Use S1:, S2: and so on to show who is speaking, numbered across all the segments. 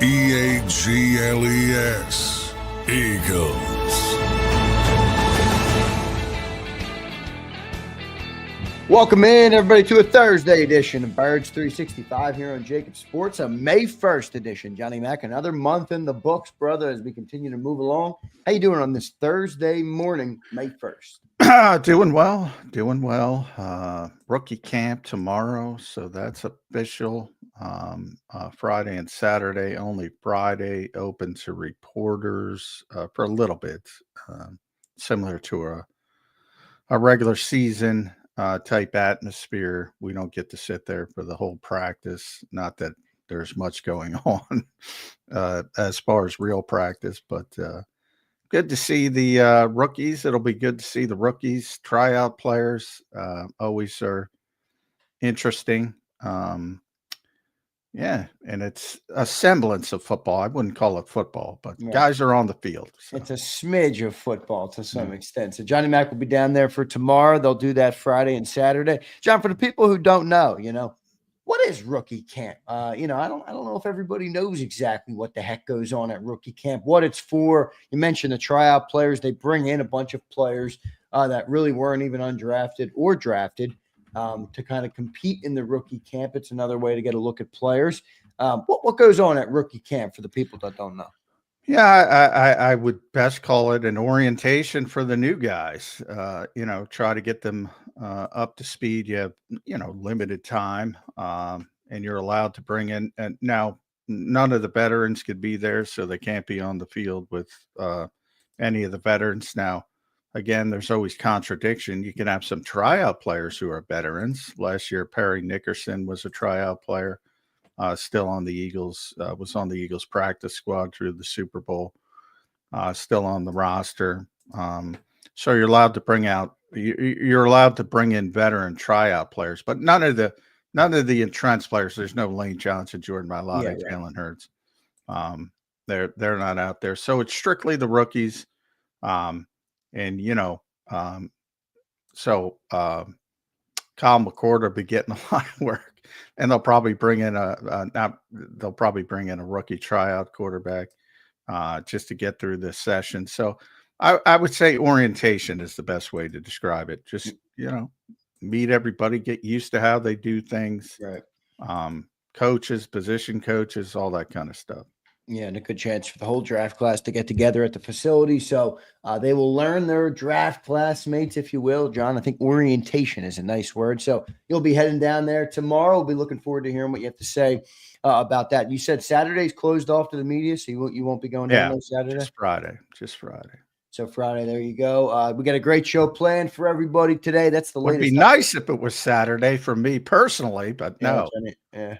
S1: Eagles. Eagles.
S2: Welcome in, everybody, to a Thursday edition of Birds 365 here on JAKIB Sports, a May 1st edition. Johnny Mack, another month in the books, brother, as we continue to move along. How you doing on this Thursday morning, May 1st?
S3: Doing well. Rookie camp tomorrow, so that's official. Friday and Saturday, only Friday open to reporters for a little bit, similar to a regular season type atmosphere. We don't get to sit there for the whole practice. Not that there's much going on as far as real practice, but good to see the rookies. It'll be good to see the rookies. Tryout players always are interesting. Yeah, and it's a semblance of football. I wouldn't call it football, but guys are on the field. So.
S2: It's a smidge of football to some extent. So Johnny Mack will be down there for tomorrow. They'll do that Friday and Saturday. John, for the people who don't know, what is rookie camp? I don't know if everybody knows exactly what the heck goes on at rookie camp, what it's for. You mentioned the tryout players. They bring in a bunch of players that really weren't even undrafted or drafted to kind of compete in the rookie camp. It's another way to get a look at players. What goes on at rookie camp for the people that don't know?
S3: Yeah, I would best call it an orientation for the new guys. Try to get them up to speed. You have, limited time, and you're allowed to bring in. And now, none of the veterans could be there, so they can't be on the field with any of the veterans. Now, again, there's always contradiction. You can have some tryout players who are veterans. Last year, Perry Nickerson was a tryout player. Still on the Eagles, was on the Eagles practice squad through the Super Bowl, still on the roster. So you're allowed to bring in veteran tryout players, but none of the entrenched players. There's no Lane Johnson, Jordan Mailata, Jalen Hurts. They're not out there. So it's strictly the rookies. So Kyle McCord will be getting a lot of work. And they'll probably bring in a rookie tryout quarterback just to get through this session. So I would say orientation is the best way to describe it. Just meet everybody, get used to how they do things.
S2: Right.
S3: Coaches, position coaches, all that kind of stuff.
S2: Yeah, and a good chance for the whole draft class to get together at the facility. So they will learn their draft classmates, if you will. John, I think orientation is a nice word. So you'll be heading down there tomorrow. We'll be looking forward to hearing what you have to say about that. You said Saturday's closed off to the media, so you won't be going down there Saturday?
S3: Just Friday.
S2: So Friday, there you go. We got a great show planned for everybody today. That's the latest.
S3: Would be nice if it was Saturday for me personally, but no.
S2: Yeah.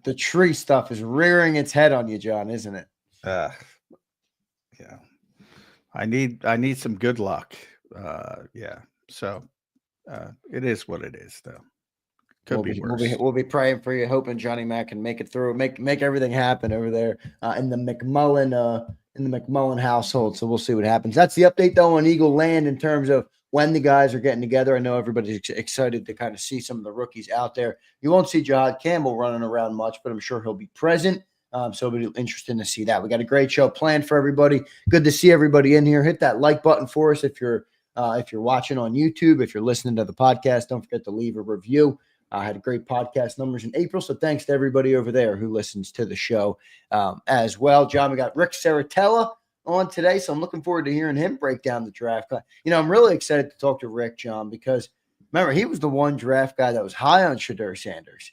S2: The tree stuff is rearing its head on you, John, isn't it?
S3: Yeah. I need some good luck. So it is what it is, though. Could be worse.
S2: We'll be praying for you, hoping Johnny Mack can make it through, make everything happen over there in the McMullen household. So we'll see what happens. That's the update, though, on Eagle Land in terms of when the guys are getting together. I know everybody's excited to kind of see some of the rookies out there. You won't see Jihad Campbell running around much, but I'm sure he'll be present. So it'll be interesting to see that. We got a great show planned for everybody. Good to see everybody in here. Hit that like button for us if you're watching on YouTube. If you're listening to the podcast, don't forget to leave a review. I had great podcast numbers in April, so thanks to everybody over there who listens to the show as well. John, we got Rick Saratella on today, so I'm looking forward to hearing him break down the draft. I'm really excited to talk to Rick, John, because remember, he was the one draft guy that was high on Shedeur Sanders.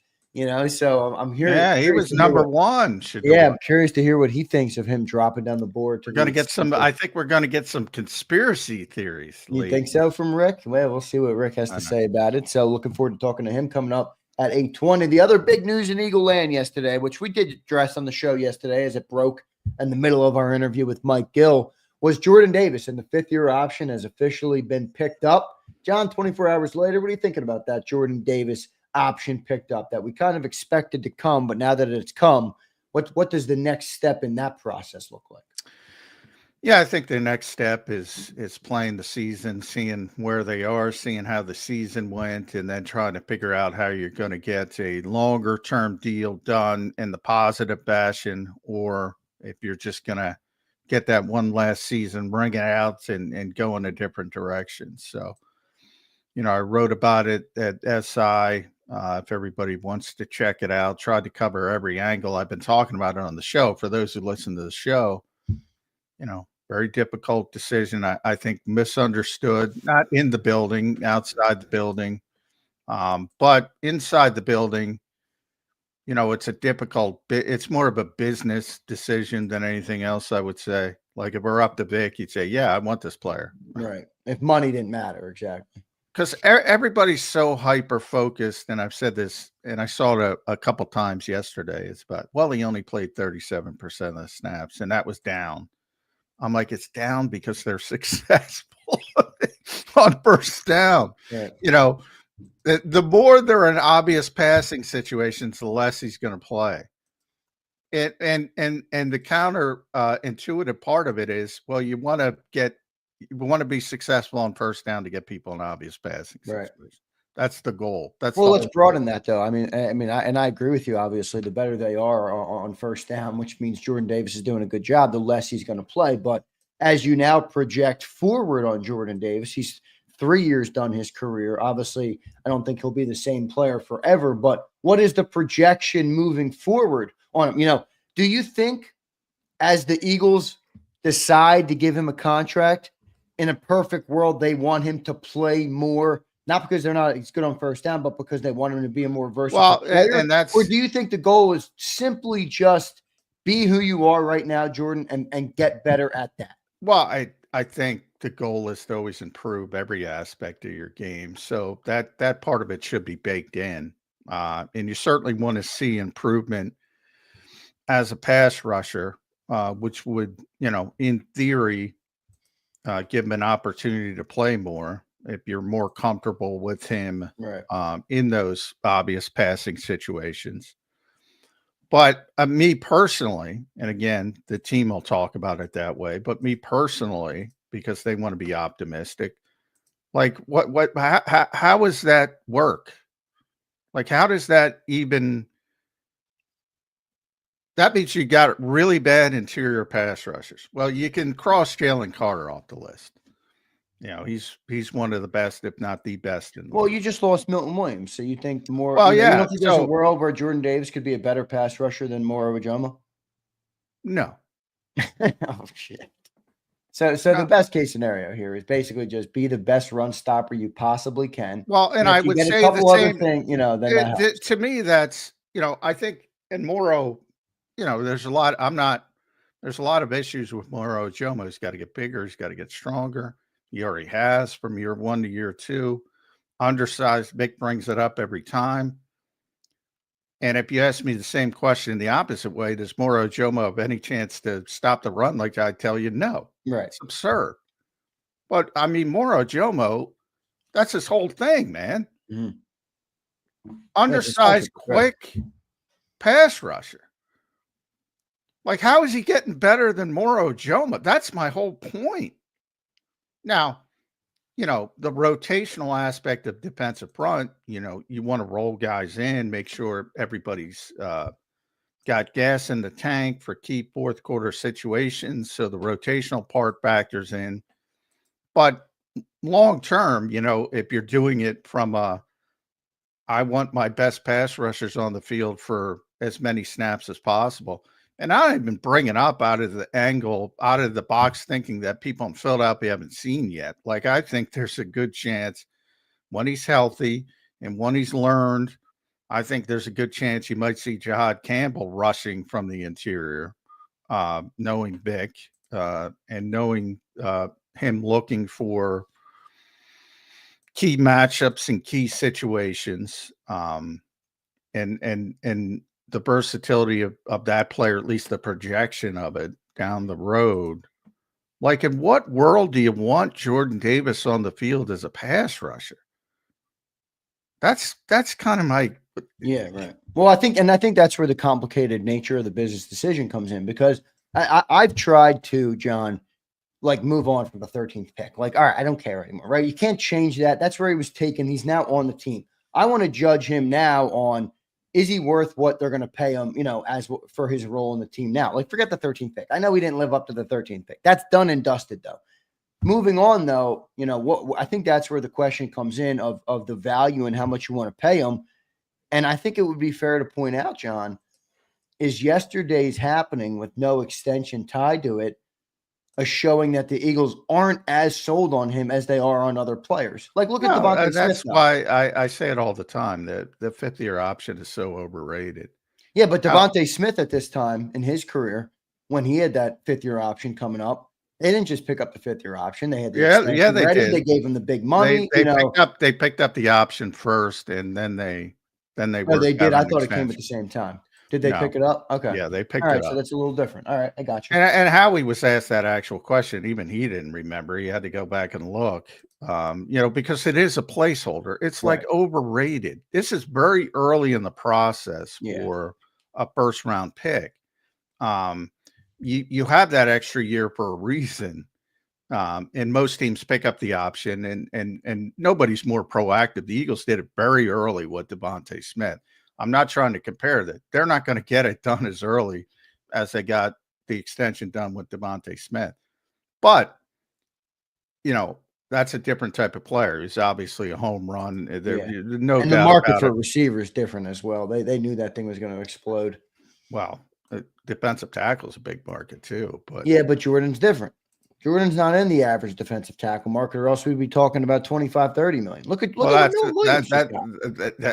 S2: So I'm hearing.
S3: Yeah, he was number one.
S2: Yeah, I'm curious to hear what he thinks of him dropping down the board.
S3: We're going to get some. I think we're going to get some conspiracy theories.
S2: You think so from Rick? Well, we'll see what Rick has to say about it. So looking forward to talking to him coming up at 8:20. The other big news in Eagle Land yesterday, which we did address on the show yesterday as it broke in the middle of our interview with Mike Gill, was Jordan Davis, and the fifth-year option has officially been picked up. John, 24 hours later, what are you thinking about that Jordan Davis option picked up that we kind of expected to come, but now that it's come, what does the next step in that process look like?
S3: Yeah, I think the next step is playing the season, seeing where they are, seeing how the season went, and then trying to figure out how you're going to get a longer term deal done in the positive fashion, or if you're just going to get that one last season, bring it out and go in a different direction. So, I wrote about it at SI. If everybody wants to check it out, tried to cover every angle. I've been talking about it on the show. For those who listen to the show, very difficult decision. I think misunderstood, not in the building, outside the building, but inside the building. It's a difficult. It's more of a business decision than anything else, I would say. Like if we're up to Vic, you'd say, "Yeah, I want this player."
S2: Right. If money didn't matter, exactly.
S3: Because everybody's so hyper focused, and I've said this, and I saw it a couple times yesterday. It's about, well, he only played 37% of the snaps, and that was down. I'm like, it's down because they're successful on first down.
S2: Right.
S3: The more they're in obvious passing situations, the less he's going to play. And the counter intuitive part of it is, well, you want to be successful on first down to get people in obvious passing situations. Right. That's the goal.
S2: Let's broaden that though. I agree with you. Obviously, the better they are on first down, which means Jordan Davis is doing a good job, the less he's going to play. But as you now project forward on Jordan Davis, he's 3 years done his career. Obviously, I don't think he'll be the same player forever. But what is the projection moving forward on him? Do you think as the Eagles decide to give him a contract, in a perfect world, they want him to play more? Not because they're not he's good on first down, but because they want him to be a more versatile player.
S3: And that's,
S2: or do you think the goal is simply just be who you are right now, Jordan, and get better at that?
S3: Well, I think the goal is to always improve every aspect of your game. So that part of it should be baked in. And you certainly want to see improvement as a pass rusher, which would, in theory, give him an opportunity to play more if you're more comfortable with him,
S2: right,
S3: in those obvious passing situations. But me personally, and again, the team will talk about it that way, but me personally, because they want to be optimistic, like how does that work? Like, how does that even, that means you got really bad interior pass rushers. Well, you can cross Jalen Carter off the list. He's one of the best, if not the best.
S2: You just lost Milton Williams, so you think more.
S3: Well,
S2: you don't think there's a
S3: so,
S2: world where Jordan Davis could be a better pass rusher than Moro Ojomo?
S3: No.
S2: Oh shit. So the best case scenario here is basically just be the best run stopper you possibly can.
S3: Well, and I would say
S2: a couple other things, then that helps.
S3: To me, that's, I think, and Moro, there's a lot. There's a lot of issues with Moro Ojomo. He's got to get bigger. He's got to get stronger. He already has from year 1 to year 2. Undersized. Vic brings it up every time. And if you ask me the same question the opposite way, does Moro Ojomo have any chance to stop the run? Like I tell you, no.
S2: Right.
S3: It's absurd. But Moro Ojomo, that's his whole thing, man.
S2: Mm-hmm.
S3: Undersized, quick pass rusher. Like, how is he getting better than Moro Ojomo? That's my whole point. Now, the rotational aspect of defensive front, you want to roll guys in, make sure everybody's got gas in the tank for key fourth quarter situations. So the rotational part factors in. But long term, if you're doing it from I want my best pass rushers on the field for as many snaps as possible. And I don't even bring it up out of the angle, out of the box thinking that people in Philadelphia haven't seen yet. Like, I think there's a good chance when he's healthy and when he's learned, I think there's a good chance you might see Jihad Campbell rushing from the interior, knowing Vic and knowing him looking for key matchups and key situations. And the versatility of that player, at least the projection of it down the road. Like, in what world do you want Jordan Davis on the field as a pass rusher? That's kind of my.
S2: Yeah, right. Well, I think that's where the complicated nature of the business decision comes in, because I've tried to, John, like move on from the 13th pick. Like, all right, I don't care anymore, right? You can't change that. That's where he was taken. He's now on the team. I want to judge him now on, is he worth what they're going to pay him, as for his role in the team now? Like, forget the 13th pick. I know he didn't live up to the 13th pick. That's done and dusted, though. Moving on, though, what I think that's where the question comes in of the value and how much you want to pay him. And I think it would be fair to point out, John, is yesterday's happening with no extension tied to it a showing that the Eagles aren't as sold on him as they are on other players. Like, look at Devontae Smith.
S3: That's why I say it all the time, that the 5th-year option is so overrated.
S2: Yeah, but Devontae Smith at this time in his career, when he had that 5th-year option coming up, they didn't just pick up the 5th-year option. They had the extension
S3: they
S2: ready.
S3: did.
S2: They gave him the big money.
S3: They picked up the option first, and then they
S2: Oh, they did. I thought it came at the same time. Did they pick it up? Okay.
S3: Yeah, they picked
S2: it up.
S3: All right,
S2: so that's a little different. All right, I got you.
S3: And Howie was asked that actual question. Even he didn't remember. He had to go back and look, because it is a placeholder. It's like overrated. This is very early in the process for a first-round pick. You have that extra year for a reason. And most teams pick up the option, and nobody's more proactive. The Eagles did it very early with Devontae Smith. I'm not trying to compare that. They're not going to get it done as early as they got the extension done with Devontae Smith. But, that's a different type of player. He's obviously a home run. No doubt.
S2: And the market for receivers is different as well. They knew that thing was going to explode.
S3: Well, defensive tackle is a big market too. But
S2: but Jordan's different. Jordan's not in the average defensive tackle market, or else we'd be talking about 25, 30 million. Look at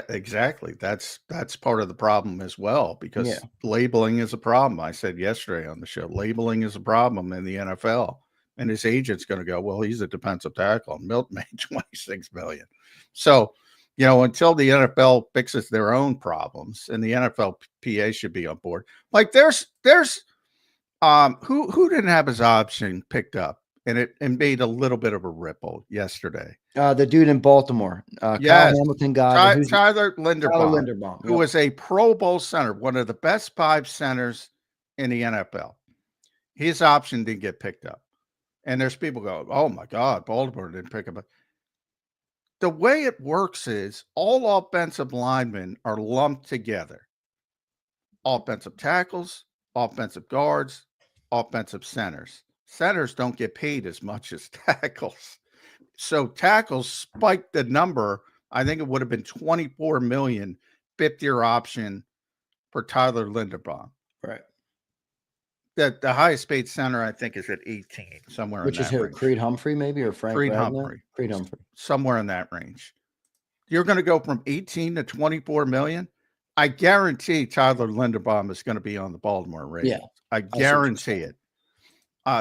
S3: exactly. That's part of the problem as well, because labeling is a problem. I said yesterday on the show, labeling is a problem in the NFL, and his agent's going to go, well, he's a defensive tackle. Milton made $26 million. So, until the NFL fixes their own problems, and the NFLPA should be on board. Like there's who didn't have his option picked up, and made a little bit of a ripple yesterday.
S2: The dude in Baltimore, Kyle Hamilton guy,
S3: Tyler Linderbaum, who was a Pro Bowl center, one of the best 5 centers in the NFL. His option didn't get picked up, and there's people go, "Oh my God, Baltimore didn't pick up." The way it works is all offensive linemen are lumped together: offensive tackles, offensive guards, offensive centers. Centers don't get paid as much as tackles. So tackles spiked the number. I think it would have been 24 million 5th-year option for Tyler Linderbaum.
S2: Right.
S3: The highest paid center, I think, is at 18, somewhere
S2: Which
S3: in that range.
S2: Which is who? Creed Humphrey, maybe, or Frank
S3: Creed
S2: Wagner?
S3: Humphrey.
S2: Creed Humphrey.
S3: Somewhere in that range. You're going to go from 18 to 24 million. I guarantee Tyler Linderbaum is going to be on the Baltimore Ravens.
S2: Yeah,
S3: I guarantee it.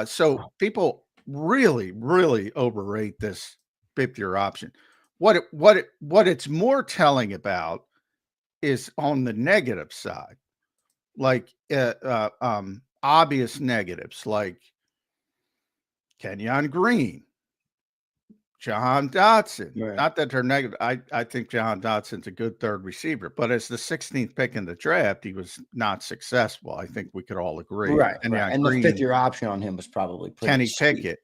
S3: So people really, really overrate this 5th-year option. What it's more telling about is on the negative side, like obvious negatives, like Kenyon Green, Jahan Dotson.
S2: Right.
S3: Not that they're negative. I think Jahan Dotson's a good 3rd receiver, but as the 16th pick in the draft, he was not successful. I think we could all agree.
S2: Right. And Green, the 5th-year option on him was probably pretty
S3: Kenny
S2: sweet.
S3: Pickett.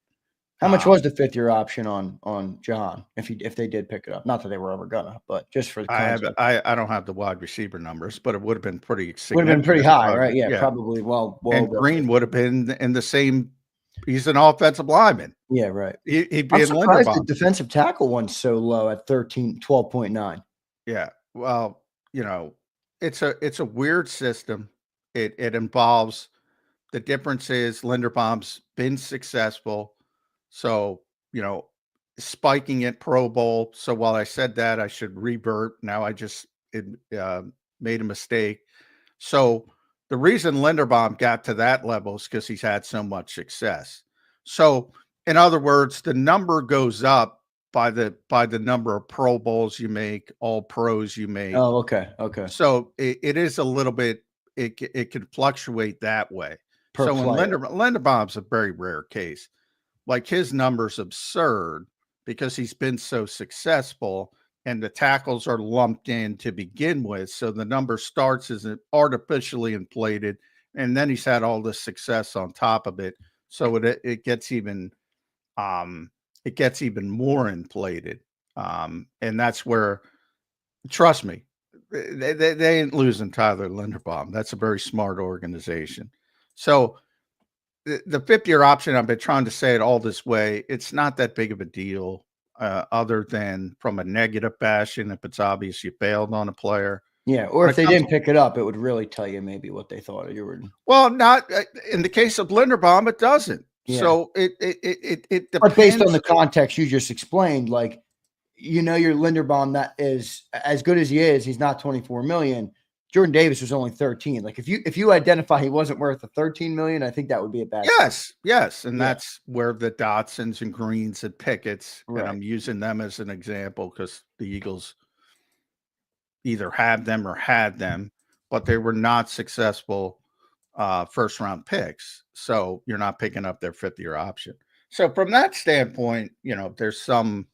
S2: How much was the 5th-year option on Jahan if they did pick it up? Not that they were ever gonna, but just for the concept.
S3: I don't have the wide receiver numbers, but it would have been pretty significant.
S2: Would have been pretty high, right? Yeah, probably. Well,
S3: and Green would have been in the same. He's an offensive lineman.
S2: Yeah, right.
S3: He'd be
S2: I'm
S3: in
S2: surprised
S3: Linderbaum.
S2: the defensive tackle one's so low at 12.9.
S3: Yeah. Well, it's a weird system. It involves, the difference is Linderbaum's been successful. So, spiking at Pro Bowl. So while I said that, I should revert. Now I just made a mistake. So the reason Linderbaum got to that level is because he's had so much success. So in other words, the number goes up by the number of Pro Bowls you make, all pros you make.
S2: Oh, okay. Okay.
S3: So it is a little bit, it can fluctuate that way. So when Linderbaum's a very rare case. Like his number's absurd because he's been so successful, and the tackles are lumped in to begin with. So the number starts as artificially inflated, and then he's had all this success on top of it. So it gets even it gets even more inflated. And that's where, trust me, they ain't losing Tyler Linderbaum. That's a very smart organization. So the fifth-year option, I've been trying to say it all this way, it's not that big of a deal, other than from a negative bashing, if it's obvious you failed on a player.
S2: Yeah, or if they didn't pick it up, it would really tell you maybe what they thought you were.
S3: Well, not in the case of Linderbaum, it doesn't.
S2: Yeah.
S3: So it depends.
S2: But based on the context you just explained, like, your Linderbaum, that is as good as he is, he's not 24 million. Jordan Davis was only 13. Like, if you identify he wasn't worth the 13 million, I think that would be a bad.
S3: Yes. And that's where the Dotsons and Greens and Pickett's, and I'm using them as an example because the Eagles either have them or had them, but they were not successful first round picks. So you're not picking up their fifth-year option. So from that standpoint, there's some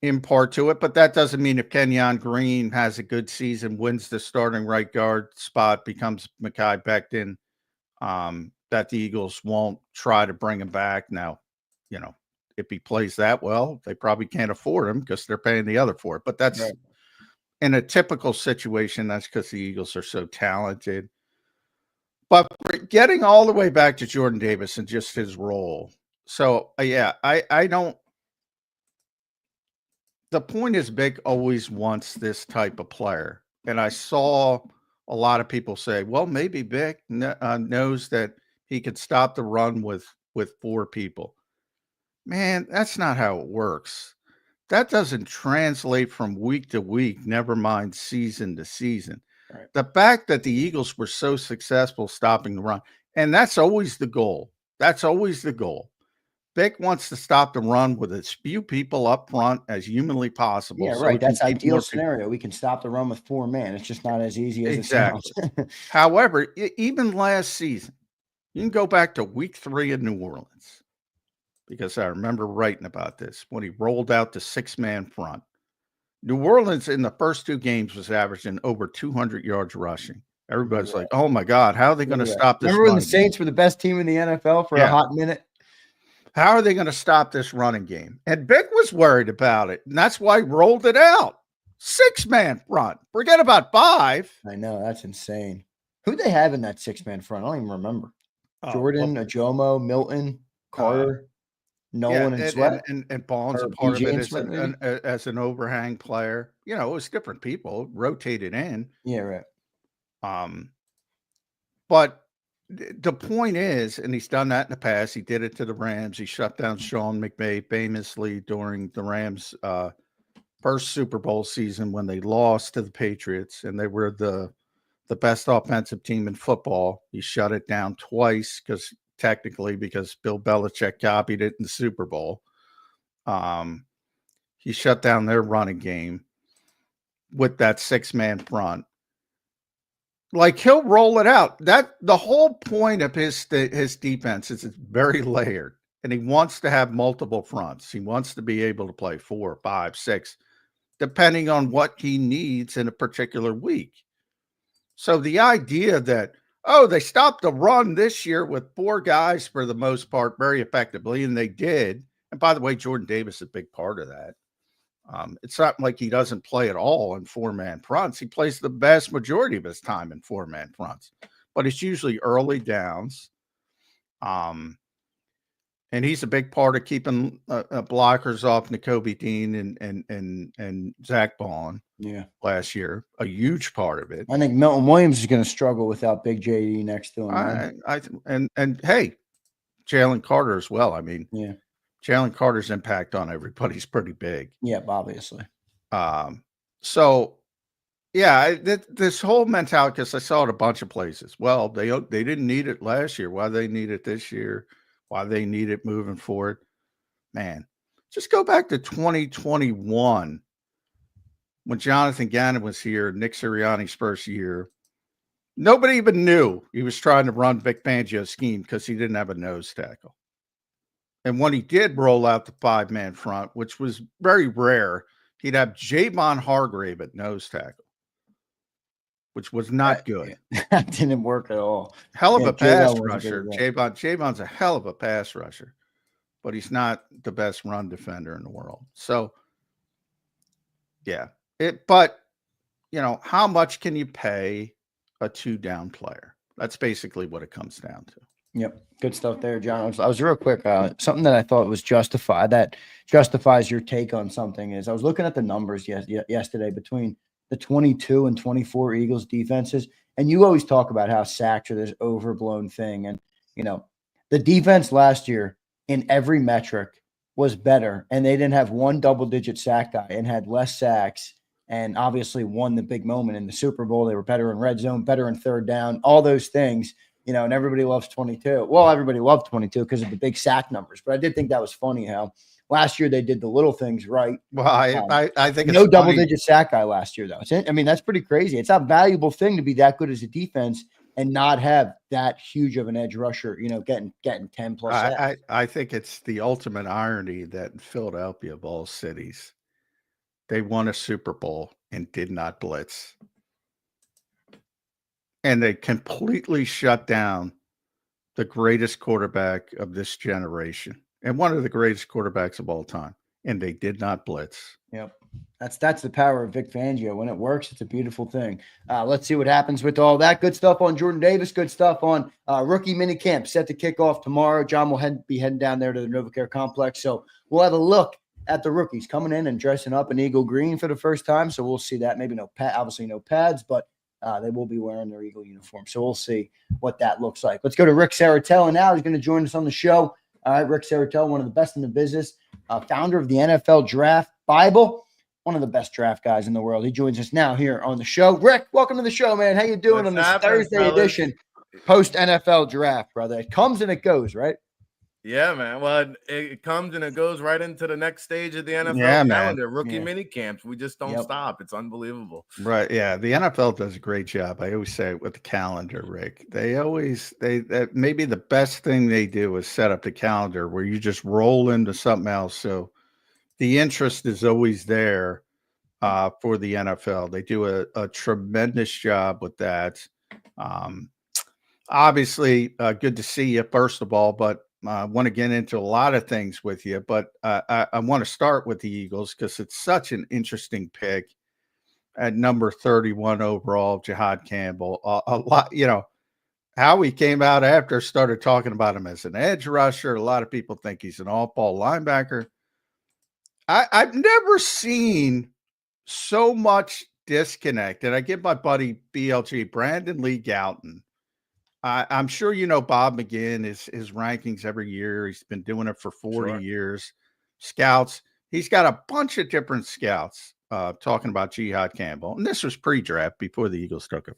S3: import to it, but that doesn't mean if Kenyon Green has a good season, wins the starting right guard spot, becomes Mekhi Becton, that the Eagles won't try to bring him back. Now, if he plays that well, they probably can't afford him because they're paying the other for it. But that's in a typical situation, that's because the Eagles are so talented. But getting all the way back to Jordan Davis and just his role. So, I don't. The point is, Vic always wants this type of player. And I saw a lot of people say, well, maybe Vic knows that he could stop the run with 4 people. Man, that's not how it works. That doesn't translate from week to week, never mind season to season. Right. The fact that the Eagles were so successful stopping the run, and that's always the goal. That's always the goal. Vic wants to stop the run with as few people up front as humanly possible.
S2: Yeah, right. That's ideal scenario. We can stop the run with 4 men. It's just not as easy as it sounds.
S3: However, even last season, you can go back to week 3 in New Orleans, because I remember writing about this when he rolled out the 6-man front. New Orleans in the first 2 games was averaging over 200 yards rushing. Everybody's like, oh my God, how are they going to stop this?
S2: Remember when the Saints were the best team in the NFL for a hot minute?
S3: How are they going to stop this running game? And Vic was worried about it, and that's why he rolled it out. 6-man front. Forget about 5.
S2: I know, that's insane. Who they have in that 6-man front? I don't even remember. Jordan, Ajomo, Milton, Carter, Nolan, and Sweat.
S3: And Bond's a part of it as an overhang player. It was different people rotated in.
S2: Yeah, right.
S3: But the point is, and he's done that in the past, he did it to the Rams. He shut down Sean McVay famously during the Rams' first Super Bowl season when they lost to the Patriots, and they were the best offensive team in football. He shut it down twice because Bill Belichick copied it in the Super Bowl. He shut down their running game with that 6-man front. Like, he'll roll it out. That the whole point of his defense is it's very layered, and he wants to have multiple fronts. He wants to be able to play 4, 5, 6, depending on what he needs in a particular week. So the idea that, they stopped the run this year with 4 guys for the most part very effectively, and they did. And by the way, Jordan Davis is a big part of that. It's not like he doesn't play at all in 4-man fronts. He plays the vast majority of his time in 4-man fronts, but it's usually early downs. And he's a big part of keeping blockers off Nakobe Dean and Zach Bond.
S2: Yeah,
S3: last year, a huge part of it.
S2: I think Milton Williams is going to struggle without Big JD next to him.
S3: And hey, Jalen Carter as well. I mean,
S2: yeah.
S3: Jalen Carter's impact on everybody's pretty big.
S2: Yeah, obviously.
S3: So, yeah, this whole mentality, because I saw it a bunch of places. Well, they didn't need it last year. Why they need it this year? Why they need it moving forward? Man, just go back to 2021 when Jonathan Gannon was here, Nick Sirianni's first year. Nobody even knew he was trying to run Vic Fangio's scheme because he didn't have a nose tackle. And when he did roll out the 5-man front, which was very rare, he'd have Javon Hargrave at nose tackle, which was not good.
S2: That didn't work at all.
S3: Hell of a pass rusher. Javon's a hell of a pass rusher. but he's not the best run defender in the world. So, yeah. But, how much can you pay a 2-down player? That's basically what it comes down to.
S2: Yep. Good stuff there, John. I was real quick. Something that I thought was justified, that justifies your take on something, is I was looking at the numbers yesterday between the 22 and 24 Eagles defenses. And you always talk about how sacks are this overblown thing. And, the defense last year in every metric was better. And they didn't have one double-digit sack guy and had less sacks, and obviously won the big moment in the Super Bowl. They were better in red zone, better in third down, all those things. And everybody loves 22. Well, everybody loved 22 because of the big sack numbers. But I did think that was funny how last year they did the little things right.
S3: Well, I think
S2: no double-digit sack guy last year, though. That's pretty crazy. It's a valuable thing to be that good as a defense and not have that huge of an edge rusher, getting 10+ sacks.
S3: I think it's the ultimate irony that in Philadelphia, of all cities, they won a Super Bowl and did not blitz. And they completely shut down the greatest quarterback of this generation and one of the greatest quarterbacks of all time. And they did not blitz.
S2: Yep. That's the power of Vic Fangio. When it works, it's a beautiful thing. Let's see what happens with all that. Good stuff on Jordan Davis. Good stuff on rookie minicamp set to kick off tomorrow. John will be heading down there to the NovaCare complex. So we'll have a look at the rookies coming in and dressing up in Eagle green for the first time. So we'll see that. Maybe obviously no pads, but they will be wearing their Eagle uniform. So we'll see what that looks like. Let's go to Rick Saratella now. He's going to join us on the show. All right, Rick Saratella, one of the best in the business, founder of the NFL Draft Bible, one of the best draft guys in the world. He joins us now here on the show. Rick, welcome to the show, man. How you doing on this Thursday edition, post-NFL Draft, brother? It comes and it goes, right?
S4: Yeah, man. Well, it comes and it goes right into the next stage of the NFL calendar. Rookie mini camps. We just don't stop. It's unbelievable.
S3: Right. Yeah. The NFL does a great job. I always say it with the calendar, Rick. They maybe the best thing they do is set up the calendar where you just roll into something else. So the interest is always there for the NFL. They do a tremendous job with that. Obviously, good to see you, first of all, but I want to get into a lot of things with you, but I want to start with the Eagles because it's such an interesting pick at number 31 overall, Jihad Campbell. A lot, Howie came out after, started talking about him as an edge rusher. A lot of people think he's an off-ball linebacker. I've never seen so much disconnect, and I give my buddy BLG, Brandon Lee Gouton. I'm sure Bob McGinn, his rankings every year. He's been doing it for 40 years. Scouts. He's got a bunch of different scouts talking about Jihad Campbell. And this was pre-draft before the Eagles took him.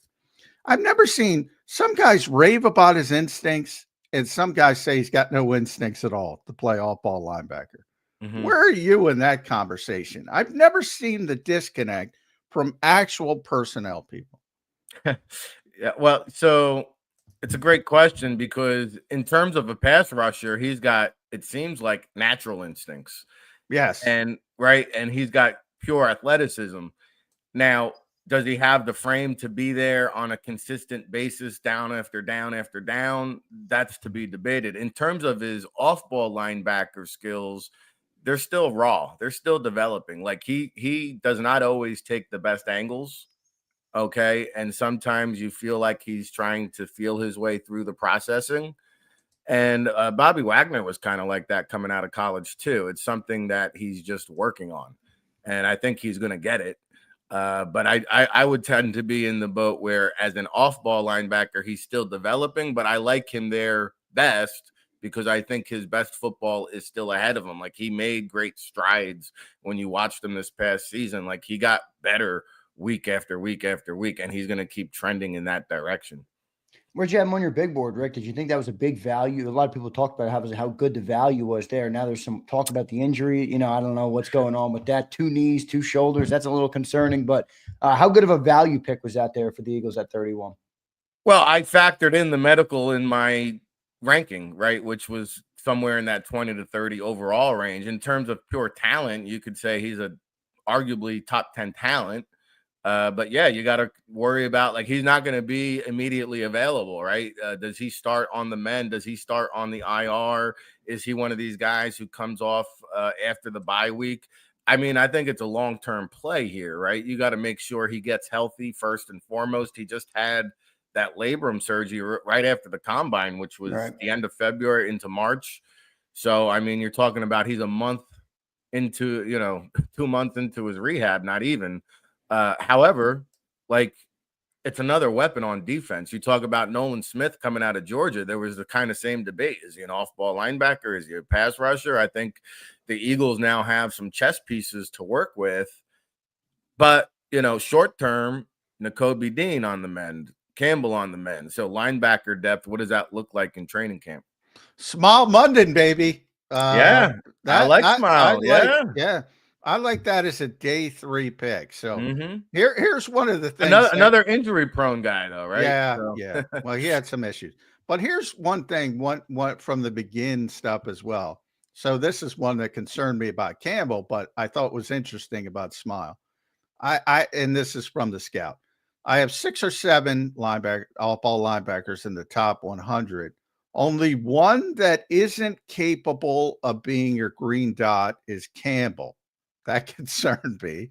S3: I've never seen some guys rave about his instincts and some guys say he's got no instincts at all to play off-ball linebacker. Mm-hmm. Where are you in that conversation? I've never seen the disconnect from actual personnel people.
S4: Yeah, well, so it's a great question because in terms of a pass rusher, he's got, it seems like, natural instincts.
S3: Yes.
S4: And he's got pure athleticism. Now, does he have the frame to be there on a consistent basis, down after down after down? That's to be debated. In terms of his off-ball linebacker skills, they're still raw. They're still developing. Like he does not always take the best angles. Okay. And sometimes you feel like he's trying to feel his way through the processing. And Bobby Wagner was kind of like that coming out of college too. It's something that he's just working on. And I think he's going to get it. But I would tend to be in the boat where as an off-ball linebacker, he's still developing, but I like him there best because I think his best football is still ahead of him. Like he made great strides when you watched him this past season. Like he got better week after week after week, and he's going to keep trending in that direction.
S2: Where'd you have him on your big board, Rick? Did you think that was a big value? A lot of people talked about how good the value was there. Now there's some talk about the injury. I don't know what's going on with that. 2 knees, 2 shoulders. That's a little concerning. But how good of a value pick was that there for the Eagles at 31?
S4: Well, I factored in the medical in my ranking, right, which was somewhere in that 20 to 30 overall range. In terms of pure talent, you could say he's a arguably top 10 talent. But yeah, you got to worry about, like, he's not going to be immediately available, right? Does he start on the mend? Does he start on the IR? Is he one of these guys who comes off after the bye week? I mean, I think it's a long-term play here, right? You got to make sure he gets healthy first and foremost. He just had that labrum surgery right after the combine, which was the end of February into March. So, I mean, you're talking about he's a month into, 2 months into his rehab, not even. However, like, it's another weapon on defense. You talk about Nolan Smith coming out of Georgia. There was the kind of same debate. Is he an off-ball linebacker? Is he a pass rusher? I think the Eagles now have some chess pieces to work with. But, short term, Nakobe Dean on the mend, Campbell on the mend. So linebacker depth, what does that look like in training camp?
S3: Smile Munden, baby.
S4: I like Smile.
S3: I like that as a day 3 pick. So here's one of the things.
S4: Another injury prone guy, though, right?
S3: Yeah. Well, he had some issues. But here's one thing, one from the begin stuff as well. So this is one that concerned me about Campbell, but I thought was interesting about Smile. And this is from the scout. I have 6 or 7 all-ball linebackers in the top 100. Only one that isn't capable of being your green dot is Campbell. That concerned me.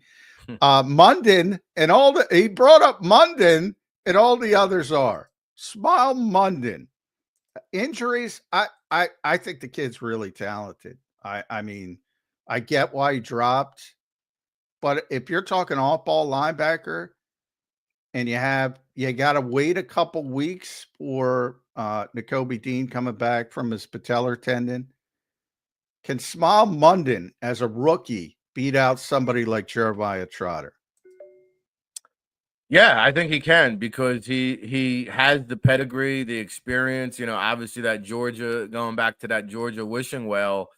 S3: Munden and he brought up Munden and all the others are. Smile Munden. Injuries, I think the kid's really talented. I mean, I get why he dropped, but if you're talking off-ball linebacker and you got to wait a couple weeks for Nakobe Dean coming back from his patellar tendon, can Smile Munden as a rookie beat out somebody like Jeremiah Trotter?
S4: Yeah, I think he can, because he has the pedigree, the experience. Obviously that Georgia, going back to that Georgia wishing well,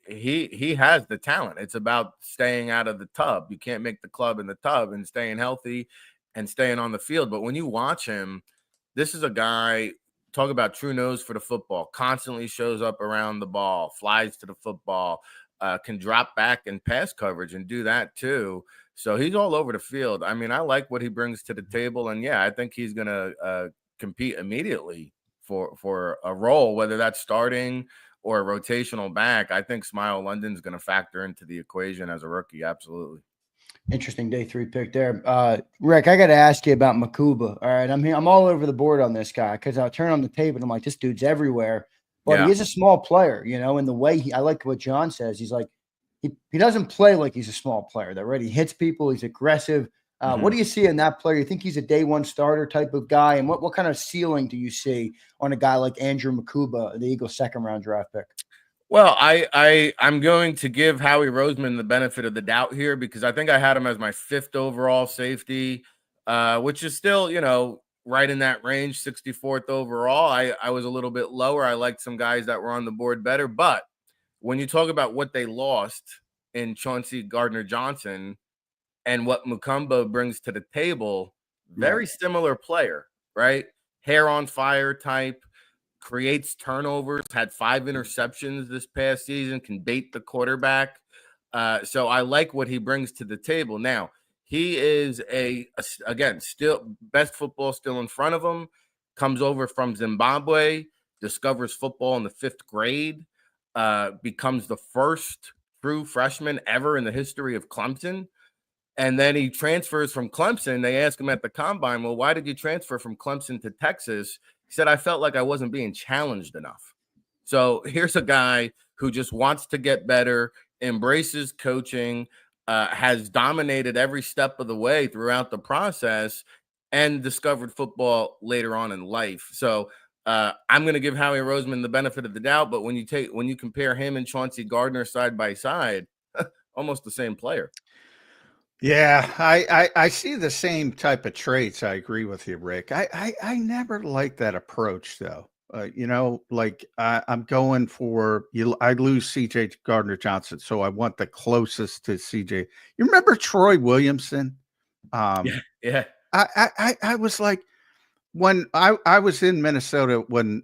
S4: he has the talent. It's about staying out of the tub. You can't make the club in the tub, and staying healthy and staying on the field. But when you watch him, this is a guy, talk about true nose for the football, constantly shows up around the ball, flies to the football, can drop back in pass coverage and do that too. So he's all over the field. I mean, I like what he brings to the table. And yeah, I think he's going to compete immediately for a role, whether that's starting or a rotational back. I think Smile London's going to factor into the equation as a rookie. Absolutely.
S2: Interesting day 3 pick there. Rick, I got to ask you about Makuba. All right. I'm all over the board on this guy, because I'll turn on the tape and I'm like, this dude's everywhere. But he is a small player, in the way I like what John says. He's like, he doesn't play like he's a small player. That right, he hits people. He's aggressive. What do you see in that player? You think he's a day 1 starter type of guy? And what kind of ceiling do you see on a guy like Andrew Makuba, the Eagles' 2nd round draft pick?
S4: Well, I'm going to give Howie Roseman the benefit of the doubt here, because I think I had him as my 5th overall safety, which is still, right in that range, 64th overall. I was a little bit lower. I liked some guys that were on the board better. But when you talk about what they lost in Chauncey Gardner-Johnson and what Mukumba brings to the table, very similar player, right? Hair on fire type, creates turnovers, had 5 interceptions this past season, can bait the quarterback. So I like what he brings to the table. Now, he is again, still best football still in front of him, comes over from Zimbabwe, discovers football in the 5th grade, becomes the first true freshman ever in the history of Clemson. And then he transfers from Clemson. They ask him at the combine, well, why did you transfer from Clemson to Texas? He said, I felt like I wasn't being challenged enough. So here's a guy who just wants to get better, embraces coaching, has dominated every step of the way throughout the process, and discovered football later on in life. So I'm going to give Howie Roseman the benefit of the doubt. But when you compare him and Chauncey Gardner side by side, almost the same player.
S3: Yeah, I see the same type of traits. I agree with you, Rick. I never liked that approach, though. I'm going for you. I lose CJ Gardner-Johnson, so I want the closest to CJ. You remember Troy Williamson?
S4: Yeah.
S3: I was like, when I was in Minnesota when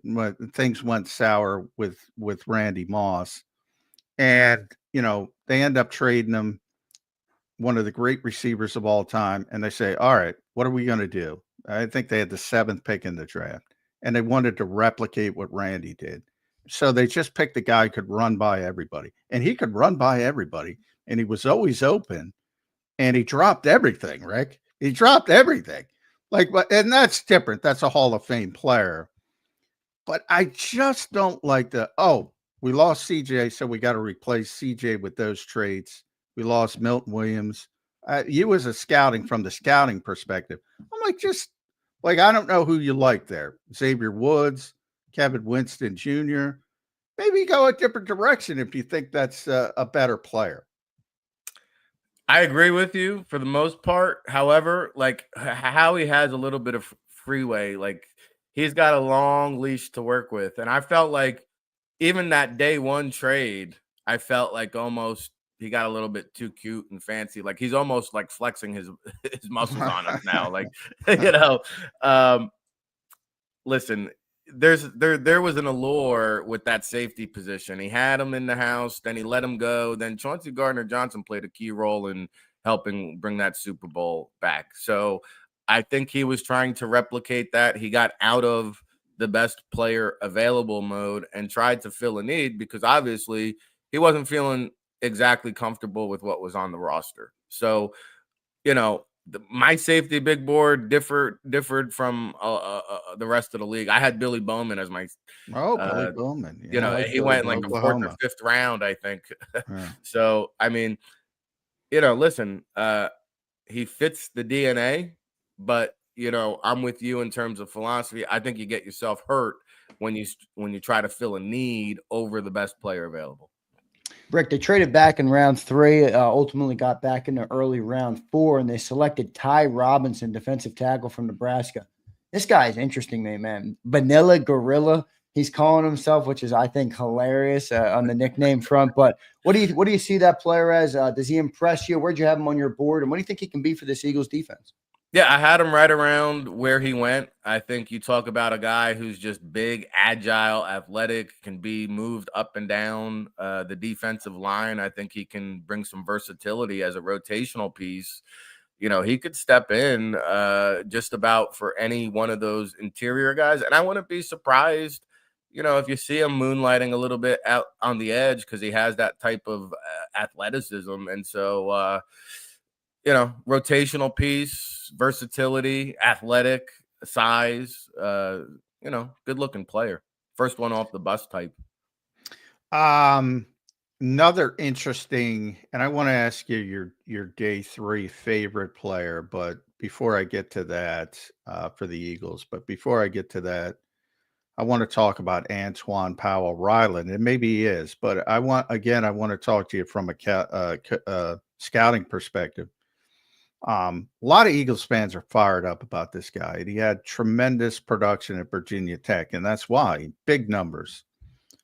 S3: things went sour with Randy Moss, and they end up trading him. one of the great receivers of all time, and they say, all right, what are we going to do? I think they had the 7th pick in the draft, and they wanted to replicate what Randy did. So they just picked a guy who could run by everybody, and he could run by everybody, and he was always open, and he dropped everything, Rick. He dropped everything. And that's different. That's a Hall of Fame player. But I just don't like we lost CJ, so we got to replace CJ with those traits. We lost Milton Williams. You as a from the scouting perspective, I'm like, I don't know who you like there. Xavier Woods, Kevin Winston Jr. Maybe go a different direction if you think that's a better player.
S4: I agree with you for the most part. However, like Howie has a little bit of freeway. Like he's got a long leash to work with. And I felt like even that day one trade, I felt like almost he got a little bit too cute and fancy. Like he's almost like flexing his muscles on us now. Like, listen, there was an allure with that safety position. He had him in the house, then he let him go. Then Chauncey Gardner-Johnson played a key role in helping bring that Super Bowl back. So I think he was trying to replicate that. He got out of the best player available mode and tried to fill a need because obviously he wasn't feeling exactly comfortable with what was on the roster. So, my safety big board differed from the rest of the league. I had Billy Bowman as my
S3: Billy Bowman. Yeah,
S4: he went like the 4th or 5th round, I think. Yeah. So I mean, listen, he fits the DNA, but I'm with you in terms of philosophy. I think you get yourself hurt when you try to fill a need over the best player available.
S2: Rick, they traded back in round 3, ultimately got back into early round 4, and they selected Ty Robinson, defensive tackle from Nebraska. This guy is interesting, man. Vanilla Gorilla, he's calling himself, which is, I think, hilarious on the nickname front. But what do you see that player as? Does he impress you? Where'd you have him on your board? And what do you think he can be for this Eagles defense?
S4: Yeah, I had him right around where he went. I think you talk about a guy who's just big, agile, athletic, can be moved up and down the defensive line. I think he can bring some versatility as a rotational piece. He could step in just about for any one of those interior guys. And I wouldn't be surprised, if you see him moonlighting a little bit out on the edge because he has that type of athleticism. And so, rotational piece, versatility, athletic, size, good looking player. First one off the bus type.
S3: Another interesting, and I want to ask you your day 3 favorite player, but before I get to that, for the Eagles, but before I get to that, I want to talk about Antoine Powell-Ryland, and maybe he is, but I want to talk to you from a scouting perspective. A lot of Eagles fans are fired up about this guy. He had tremendous production at Virginia Tech, and that's why big numbers.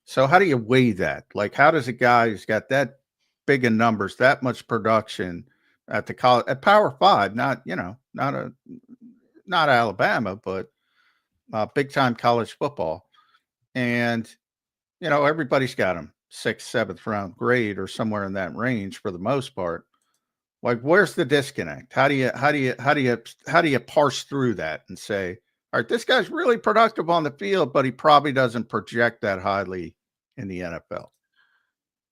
S3: So how do you weigh that? Like, how does a guy who's got that big in numbers, that much production at the college, at Power 5, not Alabama, but big time college football, and everybody's got him 6th, 7th round grade or somewhere in that range for the most part. Like, where's the disconnect? How do you parse through that and say, all right, this guy's really productive on the field, but he probably doesn't project that highly in the NFL?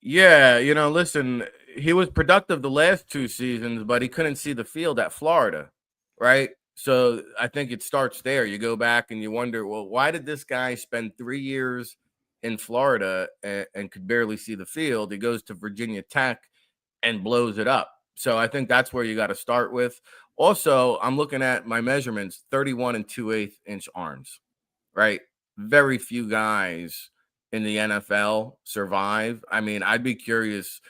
S4: Yeah, listen, he was productive the last 2 seasons, but he couldn't see the field at Florida, right? So I think it starts there. You go back and you wonder, well, why did this guy spend 3 years in Florida and could barely see the field? He goes to Virginia Tech and blows it up. So I think that's where you got to start with. Also, I'm looking at my measurements, 31 and 2/8 inch arms, right? Very few guys in the NFL survive. I mean, I'd be curious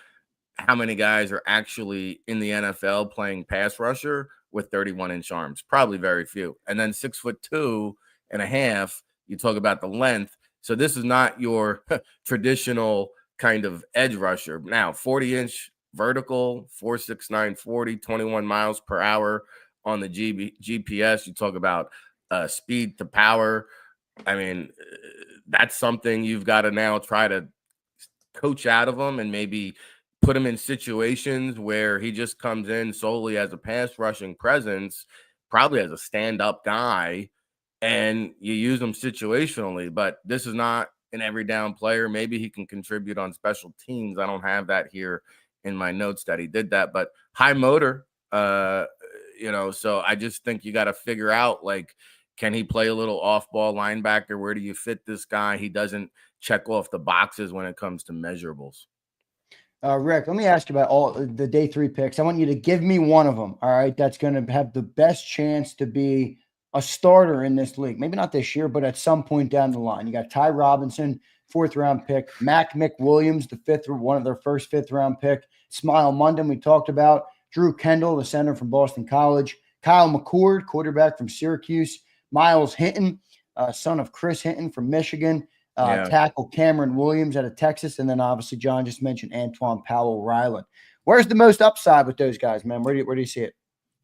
S4: how many guys are actually in the NFL playing pass rusher with 31-inch arms. Probably very few. And then 6'2.5", you talk about the length. So this is not your traditional kind of edge rusher. Now, 40-inch vertical, 4.69 40, 21 miles per hour on the GPS. You talk about speed to power. I mean, that's something you've got to now try to coach out of them and maybe put him in situations where he just comes in solely as a pass rushing presence, probably as a stand-up guy, and you use him situationally. But this is not an every down player. Maybe he can contribute on special teams. I don't have that here in my notes that he did that, but high motor, so I just think you got to figure out, like, can he play a little off-ball linebacker? Where do you fit this guy? He doesn't check off the boxes when it comes to measurables.
S2: Rick, let me ask you about all the day 3 picks. I want you to give me one of them. All right. That's going to have the best chance to be a starter in this league. Maybe not this year, but at some point down the line. You got Ty Robinson, 4th round pick, McWilliams, one of their first 5th round pick, Smile Munden, we talked about, Drew Kendall, the center from Boston College, Kyle McCord, quarterback from Syracuse, Miles Hinton, son of Chris Hinton from Michigan, tackle Cameron Williams out of Texas, and then obviously John just mentioned Antoine Powell-Ryland. Where's the most upside with those guys, man? Where do you see it?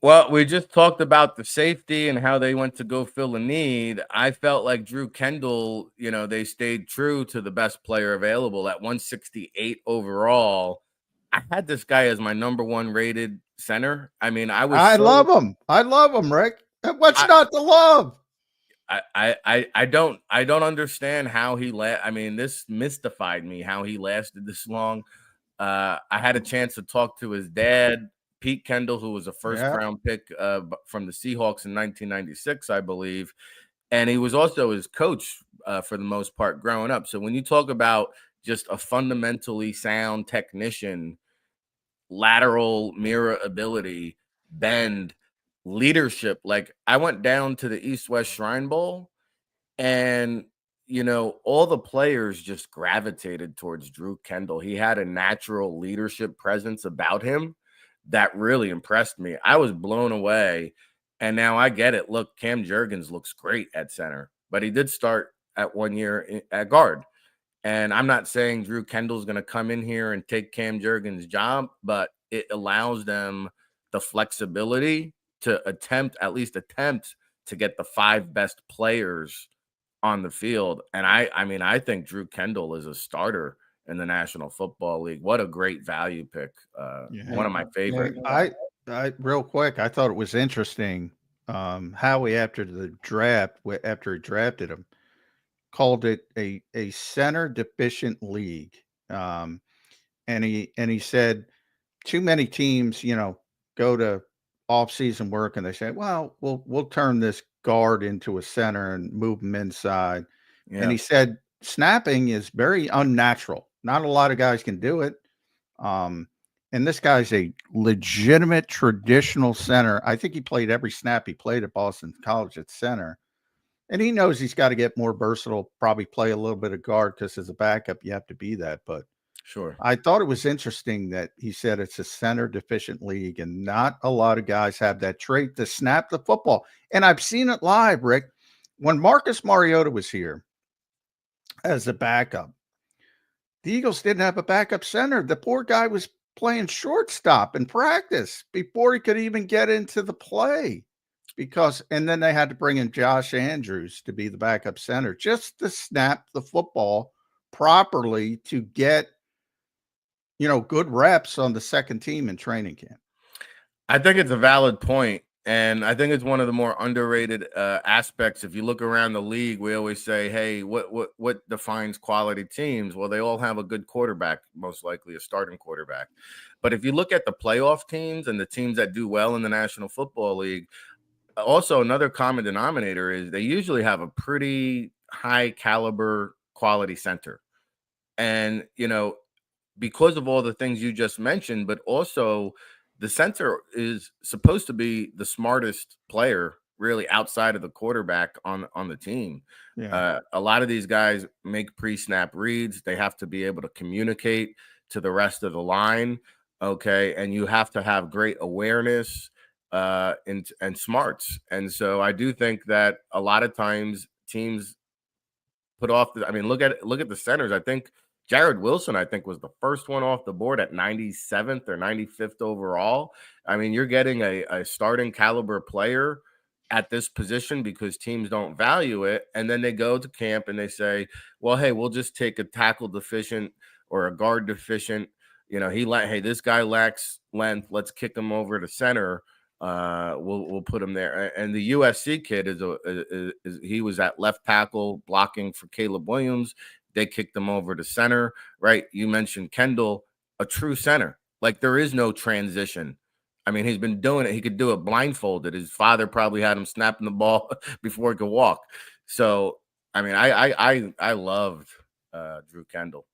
S4: Well, we just talked about the safety and how they went to go fill a need. I felt like Drew Kendall, they stayed true to the best player available at 168 overall. I had this guy as my number 1 rated center. I mean, I love him.
S3: I love him, Rick. What's not to love?
S4: I don't understand how he this mystified me, how he lasted this long. I had a chance to talk to his dad, Pete Kendall, who was a first-round pick from the Seahawks in 1996, I believe. And he was also his coach for the most part growing up. So when you talk about just a fundamentally sound technician, lateral mirror ability, bend, leadership, like I went down to the East-West Shrine Bowl, and all the players just gravitated towards Drew Kendall. He had a natural leadership presence about him that really impressed me. I was blown away. And now I get it. Look, Cam Jurgens looks great at center, but he did start at 1 year at guard. And I'm not saying Drew Kendall's going to come in here and take Cam Jurgens' job, but it allows them the flexibility to at least attempt to get the 5 best players on the field. And I think Drew Kendall is a starter in the National Football League. What a great value pick. One of my favorite.
S3: I real quick, I thought it was interesting. Howie, after the draft, after he drafted him, called it a center deficient league. And he said too many teams, go to off-season work and they say, well, we'll turn this guard into a center and move him inside. Yeah. And he said snapping is very unnatural. Not a lot of guys can do it. And this guy's a legitimate traditional center. I think he played every snap he played at Boston College at center. And he knows he's got to get more versatile, probably play a little bit of guard because as a backup, you have to be that. But
S4: sure,
S3: I thought it was interesting that he said it's a center deficient league and not a lot of guys have that trait to snap the football. And I've seen it live, Rick. When Marcus Mariota was here as a backup, the Eagles didn't have a backup center. The poor guy was playing shortstop in practice before he could even get into the play. And then they had to bring in Josh Andrews to be the backup center just to snap the football properly to get, good reps on the second team in training camp.
S4: I think it's a valid point. And I think it's one of the more underrated aspects. If you look around the league, we always say, hey, what defines quality teams? Well, they all have a good quarterback, most likely a starting quarterback. But if you look at the playoff teams and the teams that do well in the National Football League, also another common denominator is they usually have a pretty high caliber quality center. And, because of all the things you just mentioned, but also the center is supposed to be the smartest player really outside of the quarterback on the team. Yeah. A lot of these guys make pre-snap reads. They have to be able to communicate to the rest of the line. Okay. And you have to have great awareness and smarts. And so I do think that a lot of times teams put off look at the centers. I think Jared Wilson, was the first one off the board at 97th or 95th overall. You're getting a starting caliber player at this position because teams don't value it. And then they go to camp and they say, well, hey, we'll just take a tackle deficient or a guard deficient You know, hey, this guy lacks length. Let's kick him over to center. We'll put him there. And the USC kid he was at left tackle blocking for Caleb Williams. They kicked him over to center, right? You mentioned Kendall, a true center. Like, there is no transition. I mean, he's been doing it. He could do it blindfolded. His father probably had him snapping the ball before he could walk. So, I mean, I loved Drew Kendall.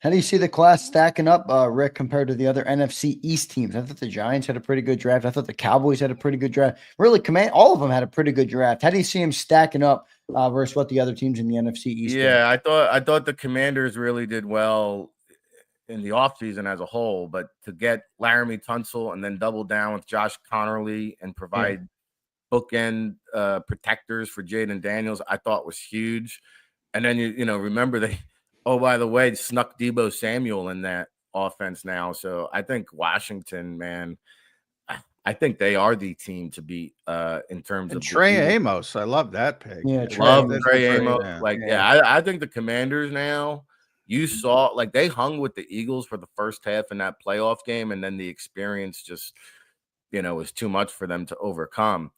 S2: How do you see the class stacking up, Rick, compared to the other NFC East teams? I thought the Giants had a pretty good draft. I thought the Cowboys had a pretty good draft. Really, all of them had a pretty good draft. How do you see them stacking up versus what the other teams in the NFC East did?
S4: Yeah, I thought the Commanders really did well in the offseason as a whole, but to get Laramie Tunsil and then double down with Josh Connerly and provide bookend protectors for Jaden Daniels, I thought was huge. And then, you know, remember by the way, snuck Deebo Samuel in that offense now. So I think Washington, man, I think they are the team to beat in terms of
S3: Trey Amos. I love that pick.
S2: Yeah,
S4: Trey Amos. I think the Commanders now, you saw, like, they hung with the Eagles for the first half in that playoff game, and then the experience just, you know, was too much for them to overcome.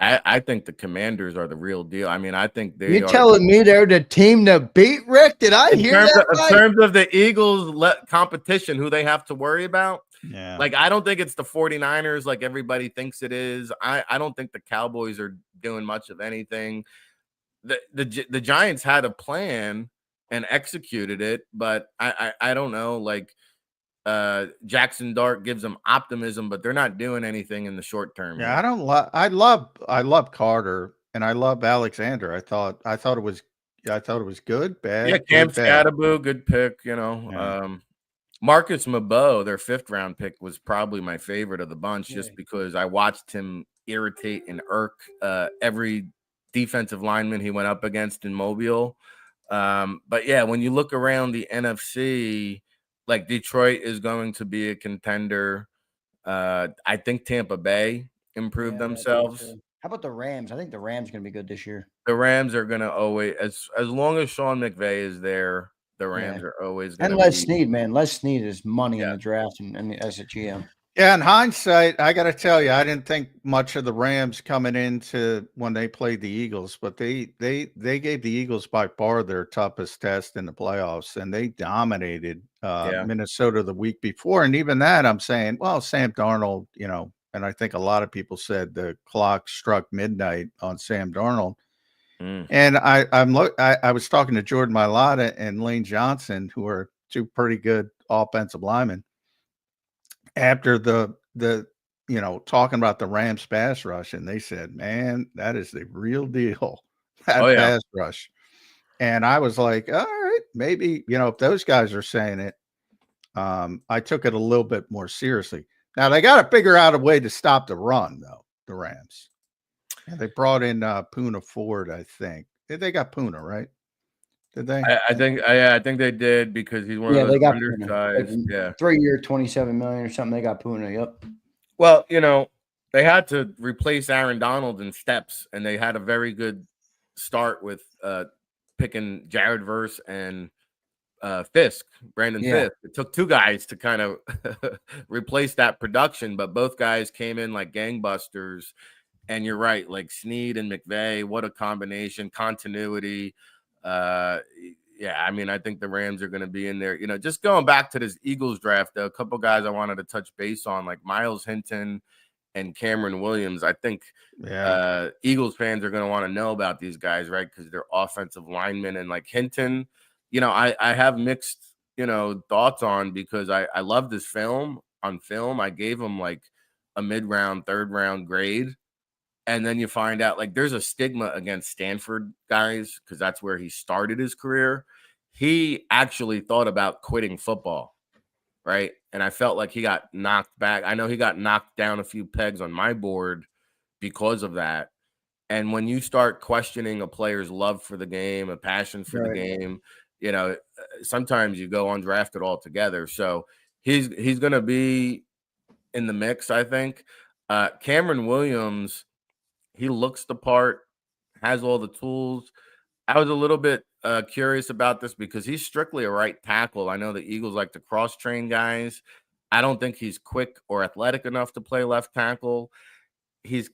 S4: I think the Commanders are the real deal. I mean, I think
S2: You're telling me they're the team to beat, Rick? Did I hear that right?
S4: In terms of the Eagles competition, who they have to worry about, like, I don't think it's the 49ers like everybody thinks it is. I don't think the Cowboys are doing much of anything. The Giants had a plan and executed it, but I don't know, like, Jackson Dart gives them optimism, but they're not doing anything in the short term.
S3: Yeah, I love Carter and I love Alexander. I thought it was good, bad.
S4: Yeah, Cam Scatteraboo, good pick, you know.
S3: Yeah.
S4: Marcus Mabeau, their 5th round pick, was probably my favorite of the bunch, just because I watched him irritate and irk every defensive lineman he went up against in Mobile. But yeah, when you look around the NFC, like, Detroit is going to be a contender. I think Tampa Bay improved themselves.
S2: How about the Rams? I think the Rams are going to be good this year.
S4: The Rams are going to always, as long as Sean McVay is there, the Rams are always going to be.
S2: And Les Snead, man. Les Snead is money in the draft and as a GM.
S3: Yeah, in hindsight, I got to tell you, I didn't think much of the Rams coming into when they played the Eagles, but they gave the Eagles by far their toughest test in the playoffs, and they dominated Minnesota the week before. And even that, I'm saying, well, Sam Darnold, you know, and I think a lot of people said the clock struck midnight on Sam Darnold. And I was talking to Jordan Mailata and Lane Johnson, who are two pretty good offensive linemen, after the you know, talking about the Rams pass rush, and they said, man, that is the real deal, that pass rush. And I was like, all right, maybe, you know, if those guys are saying it, I took it a little bit more seriously. Now they got to figure out a way to stop the run, though, the Rams. And they brought in Poona Ford, I think. They got Poona, right? Did they?
S4: I think they did, because he's one of those undersized.
S2: Like 3-year, $27 million or something. They got Poona. Yep.
S4: Well, you know, they had to replace Aaron Donald in steps, and they had a very good start with picking Jared Verse and Fisk, Brandon Fisk. It took 2 guys to kind of replace that production, but both guys came in like gangbusters. And you're right, like Snead and McVay, what a combination, continuity. I mean, I think the Rams are going to be in there. You know, just going back to this Eagles draft, a couple guys I wanted to touch base on, like Miles Hinton and Cameron Williams. I think Eagles fans are going to want to know about these guys, right? Because they're offensive linemen. And like Hinton, you know, I have mixed, you know, thoughts on, because I love this film. On film, I gave him like a mid-round, 3rd round grade. And then you find out, like, there's a stigma against Stanford guys, because that's where he started his career. He actually thought about quitting football, right? And I felt like he got knocked back. I know he got knocked down a few pegs on my board because of that. And when you start questioning a player's love for the game, a passion for the game, you know, sometimes you go undrafted altogether. So he's going to be in the mix, I think. Cameron Williams, he looks the part, has all the tools. I was a little bit curious about this because he's strictly a right tackle. I know the Eagles like to cross-train guys. I don't think he's quick or athletic enough to play left tackle. He's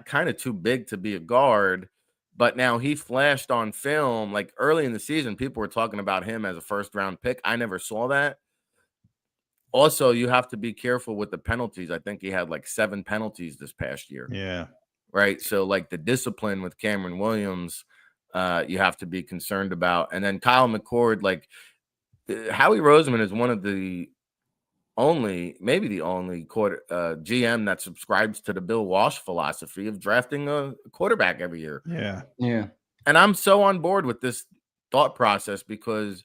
S4: kind of too big to be a guard, but now he flashed on film. Like early in the season, people were talking about him as a first-round pick. I never saw that. Also, you have to be careful with the penalties. I think he had like 7 penalties this past year.
S3: Yeah.
S4: Right. So like the discipline with Cameron Williams, you have to be concerned about. And then Kyle McCord, like Howie Roseman is one of the maybe the only GM that subscribes to the Bill Walsh philosophy of drafting a quarterback every year.
S3: Yeah.
S2: Yeah.
S4: And I'm so on board with this thought process because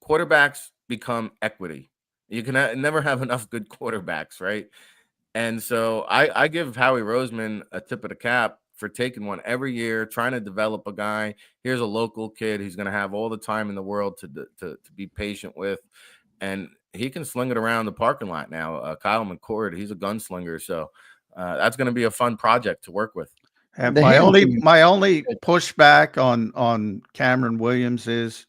S4: quarterbacks become equity. You can never have enough good quarterbacks, right? And so I give Howie Roseman a tip of the cap for taking one every year, trying to develop a guy. Here's a local kid who's going to have all the time in the world to be patient with, and he can sling it around the parking lot now. Kyle McCord, he's a gunslinger, so that's going to be a fun project to work with.
S3: And my only pushback on Cameron Williams is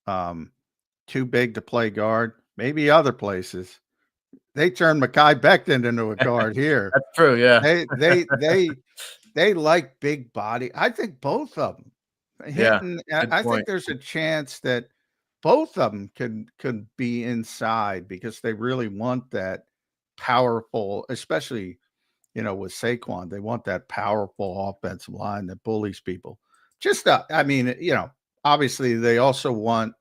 S3: too big to play guard. Maybe other places. They turned Mekhi Becton into a guard here.
S4: That's true, yeah.
S3: They like big body. I think both of them. I think there's a chance that both of them could be inside because they really want that powerful, especially with Saquon. They want that powerful offensive line that bullies people. Obviously they also want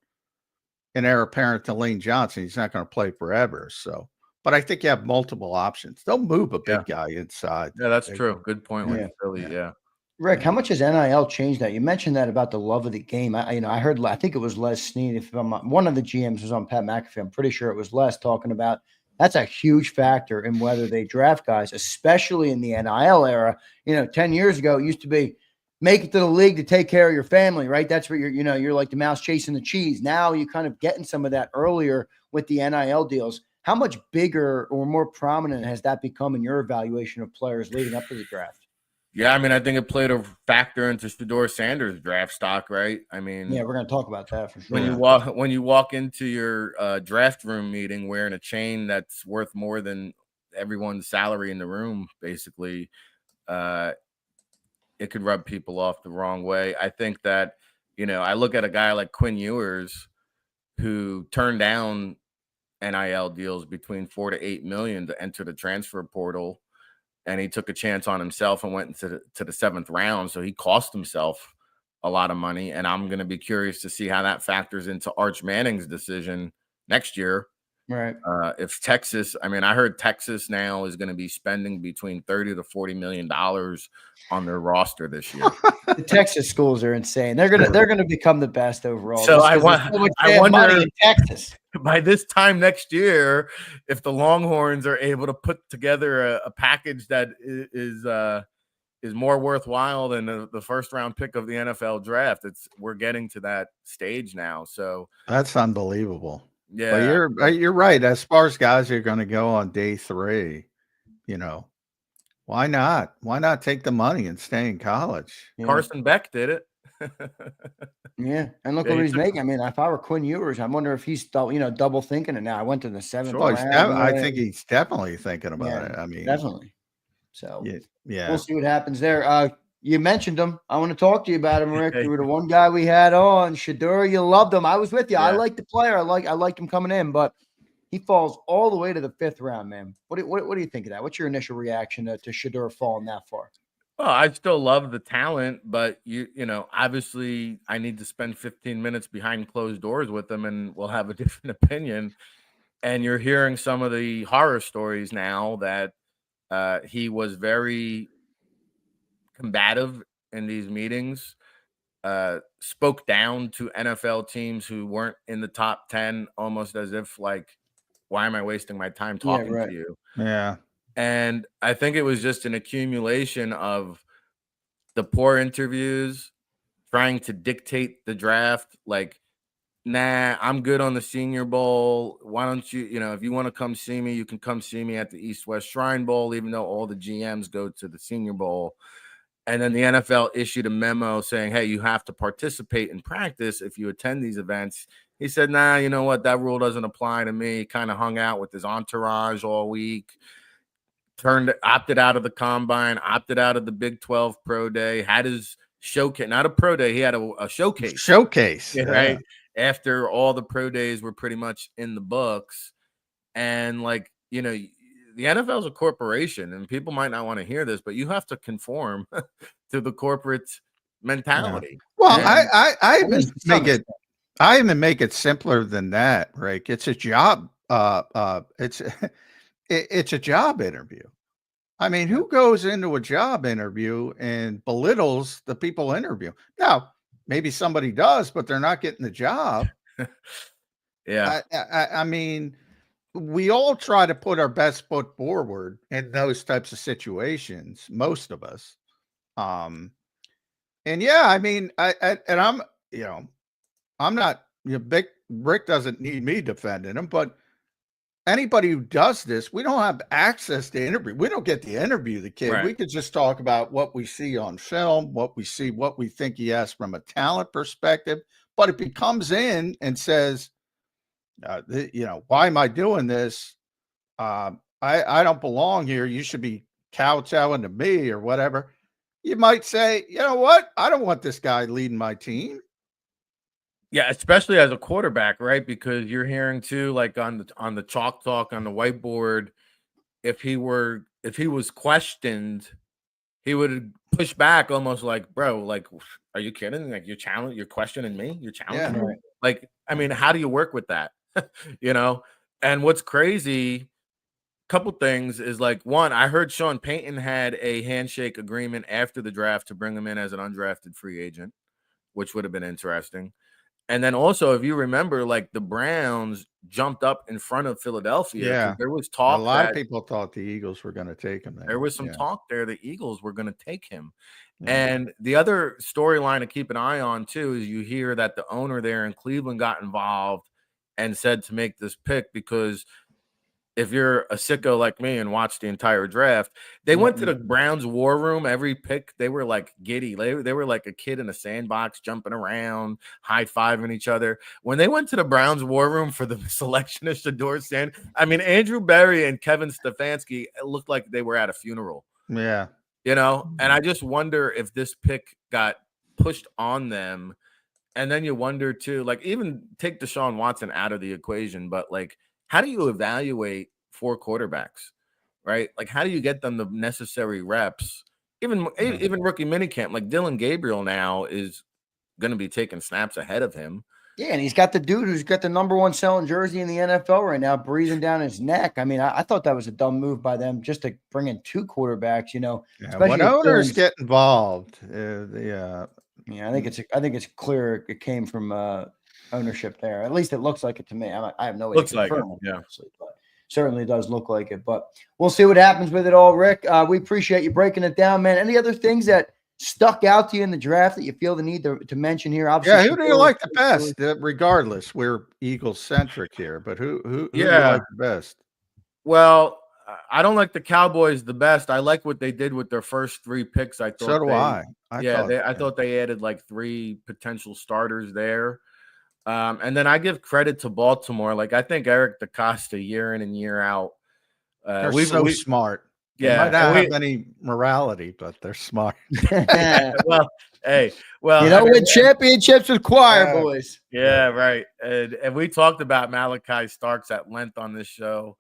S3: an heir apparent to Lane Johnson. He's not going to play forever, so. But I think you have multiple options. They'll move a big guy inside.
S4: Yeah, that's true. Good point with Philly. Yeah.
S2: Rick, how much has NIL changed that? You mentioned that about the love of the game. I heard. I think it was Les Snead. If one of the GMs was on Pat McAfee, I'm pretty sure it was Les talking about that's a huge factor in whether they draft guys, especially in the NIL era. 10 years ago, it used to be make it to the league to take care of your family, right? That's where you're like the mouse chasing the cheese. Now you're kind of getting some of that earlier with the NIL deals. How much bigger or more prominent has that become in your evaluation of players leading up to the draft?
S4: Yeah, I think it played a factor into Shedeur Sanders' draft stock, right?
S2: Yeah, we're going to talk about that for sure.
S4: When you walk into your draft room meeting wearing a chain that's worth more than everyone's salary in the room, basically, it could rub people off the wrong way. I think that, I look at a guy like Quinn Ewers who turned down NIL deals between $4 to $8 million to enter the transfer portal, and he took a chance on himself and went into the 7th round. So he cost himself a lot of money, and I'm going to be curious to see how that factors into Arch Manning's decision next year.
S2: Right.
S4: If Texas, I heard Texas now is going to be spending between $30 to $40 million on their roster this year.
S2: The Texas schools are insane. They're gonna become the best overall.
S4: So I wonder
S2: in Texas.
S4: By this time next year, if the Longhorns are able to put together a package that is more worthwhile than the first round pick of the NFL draft, we're getting to that stage now. So
S3: that's unbelievable.
S4: Yeah,
S3: but you're right. As far as guys are going to go on day 3, why not? Why not take the money and stay in college?
S4: Yeah. Carson Beck did it.
S2: Yeah, and look what he's making. If I were Quinn Ewers, I wonder if he's double thinking it now. I went to the 7th round.
S3: I think he's definitely thinking about it.
S2: Definitely. So
S3: yeah,
S2: we'll see what happens there. You mentioned him. I want to talk to you about him, Rick. You were the one guy we had on. Shedeur, you loved him. I was with you. Yeah. I like the player. I liked him coming in, but he falls all the way to the 5th round, man. What do you think of that? What's your initial reaction to Shedeur falling that far?
S4: Well, I still love the talent, but obviously I need to spend 15 minutes behind closed doors with him, and we'll have a different opinion. And you're hearing some of the horror stories now that he was very combative in these meetings, spoke down to NFL teams who weren't in the top 10, almost as if like, why am I wasting my time talking to you?
S3: Yeah.
S4: And I think it was just an accumulation of the poor interviews, trying to dictate the draft. Like, nah, I'm good on the Senior Bowl. Why don't you, if you want to come see me, you can come see me at the East-West Shrine Bowl, even though all the GMs go to the Senior Bowl. And then the NFL issued a memo saying, hey, you have to participate in practice if you attend these events. He said, nah, you know what? That rule doesn't apply to me. Kind of hung out with his entourage all week, opted out of the combine, opted out of the Big 12 Pro Day, had his showcase, not a pro day. He had a showcase.
S3: Showcase.
S4: Right. After all the pro days were pretty much in the books. And like, you know, the NFL is a corporation and people might not want to hear this, but you have to conform to the corporate mentality.
S3: Well,
S4: And
S3: I even make it simpler than that, right? It's a job. It's a job interview. I mean, who goes into a job interview and belittles the people interview? Now, maybe somebody does, but they're not getting the job.
S4: Yeah.
S3: I mean, we all try to put our best foot forward in those types of situations, most of us. And yeah, I mean, I'm not, Big Rick doesn't need me defending him, but anybody who does this, we don't have access to interview. We don't get to interview the kid.
S4: Right.
S3: We could just talk about what we see on film, what we think he has from a talent perspective. But if he comes in and says, why am I doing this? I don't belong here. You should be kowtowing to me or whatever. You might say, you know what? I don't want this guy leading my team.
S4: Yeah, especially as a quarterback, right? Because you're hearing too, like on the chalk talk on the whiteboard, if he was questioned, he would push back almost like, bro, like, are you kidding? Like you're questioning me? You're challenging me? Like, I mean, how do you work with that? And what's crazy, couple things is like, one, I heard Sean Payton had a handshake agreement after the draft to bring him in as an undrafted free agent, which would have been interesting. And then also, if you remember, like the Browns jumped up in front of Philadelphia.
S3: Yeah.
S4: There was talk.
S3: A lot of people thought the Eagles were going to take him.
S4: There was some talk there. The Eagles were going to take him.
S3: Yeah.
S4: And the other storyline to keep an eye on, too, is you hear that the owner there in Cleveland got involved and said to make this pick because if you're a sicko like me and watch the entire draft, they went to the Browns war room. Every pick, they were like giddy. They were like a kid in a sandbox jumping around, high-fiving each other. When they went to the Browns war room for the selection of Shedeur Sanders, I mean, Andrew Berry and Kevin Stefanski looked like they were at a funeral.
S3: Yeah.
S4: And I just wonder if this pick got pushed on them. And then you wonder, too, like even take Deshaun Watson out of the equation, but like, how do you evaluate 4 quarterbacks, right? Like, how do you get them the necessary reps? Even rookie minicamp, like Dylan Gabriel now is going to be taking snaps ahead of him.
S2: Yeah, and he's got the dude who's got the #1 selling jersey in the NFL right now breathing down his neck. I mean, I thought that was a dumb move by them just to bring in 2 quarterbacks,
S3: Yeah, when owners get involved,
S2: I think it's clear it came from ownership there. At least it looks like it to me. I have no way to confirm it, obviously, but certainly does look like it. But we'll see what happens with it all, Rick. We appreciate you breaking it down, man. Any other things that stuck out to you in the draft that you feel the need to mention here? Obviously,
S3: who do you like the best? Regardless, we're Eagles centric here, but who do you like the best?
S4: Well, I don't like the Cowboys the best. I like what they did with their first 3 picks. I thought
S3: so do I.
S4: I thought they added like 3 potential starters there. And then I give credit to Baltimore. Like I think Eric DeCosta year in and year out.
S3: They're so smart.
S4: Yeah,
S3: they might not have any morality, but they're smart.
S2: Well, win championships with choir boys.
S4: Yeah, right. And we talked about Malachi Starks at length on this show.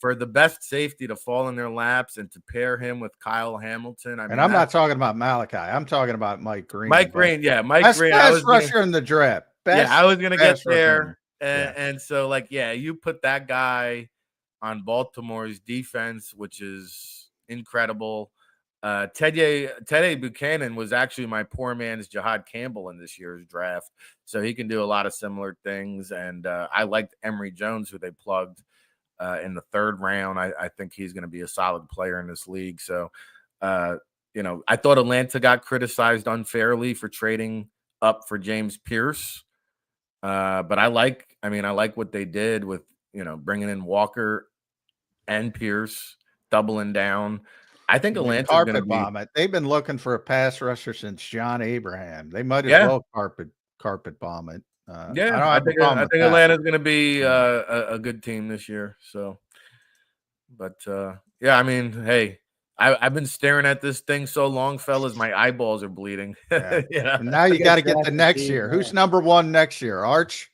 S4: For the best safety to fall in their laps and to pair him with Kyle Hamilton. I mean,
S3: I'm not talking about Malachi. I'm talking about Mike Green.
S4: Mike Green.
S3: Best rusher in the draft.
S4: I was going to get there. And so, like, you put that guy on Baltimore's defense, which is incredible. Teddy Buchanan was actually my poor man's Jihad Campbell in this year's draft. So he can do a lot of similar things. And I liked Emory Jones, who they plugged in the 3rd round. I think he's going to be a solid player in this league. So, I thought Atlanta got criticized unfairly for trading up for James Pierce. But I like what they did with, bringing in Walker and Pierce, doubling down. I think
S3: I mean,
S4: Atlanta's going to
S3: carpet
S4: be.
S3: bomb it. They've been looking for a pass rusher since John Abraham. They might as
S4: Yeah.
S3: well carpet bomb it. I
S4: Yeah,
S3: don't have a problem
S4: I
S3: with
S4: think
S3: that.
S4: Atlanta's going to be a good team this year. So, but yeah, I mean, hey, I've been staring at this thing so long, fellas. My eyeballs are bleeding.
S3: Yeah.
S4: Yeah.
S3: And now you got to get the
S2: drafted
S3: next
S2: team,
S3: year.
S2: yeah.
S3: Who's number 1 next year? Arch?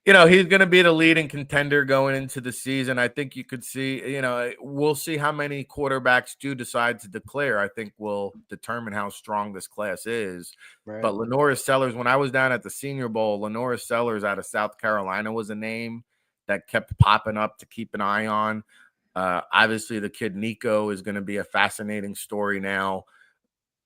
S4: You know, he's going to be the leading contender going into the season. I think you could see, you know, we'll see how many quarterbacks do decide to declare. I think will determine how strong this class is.
S2: Right.
S4: But Lenora Sellers, when I was down at the Senior Bowl, Lenora Sellers out of South Carolina was a name that kept popping up to keep an eye on. Obviously, the kid Nico is going to be a fascinating story now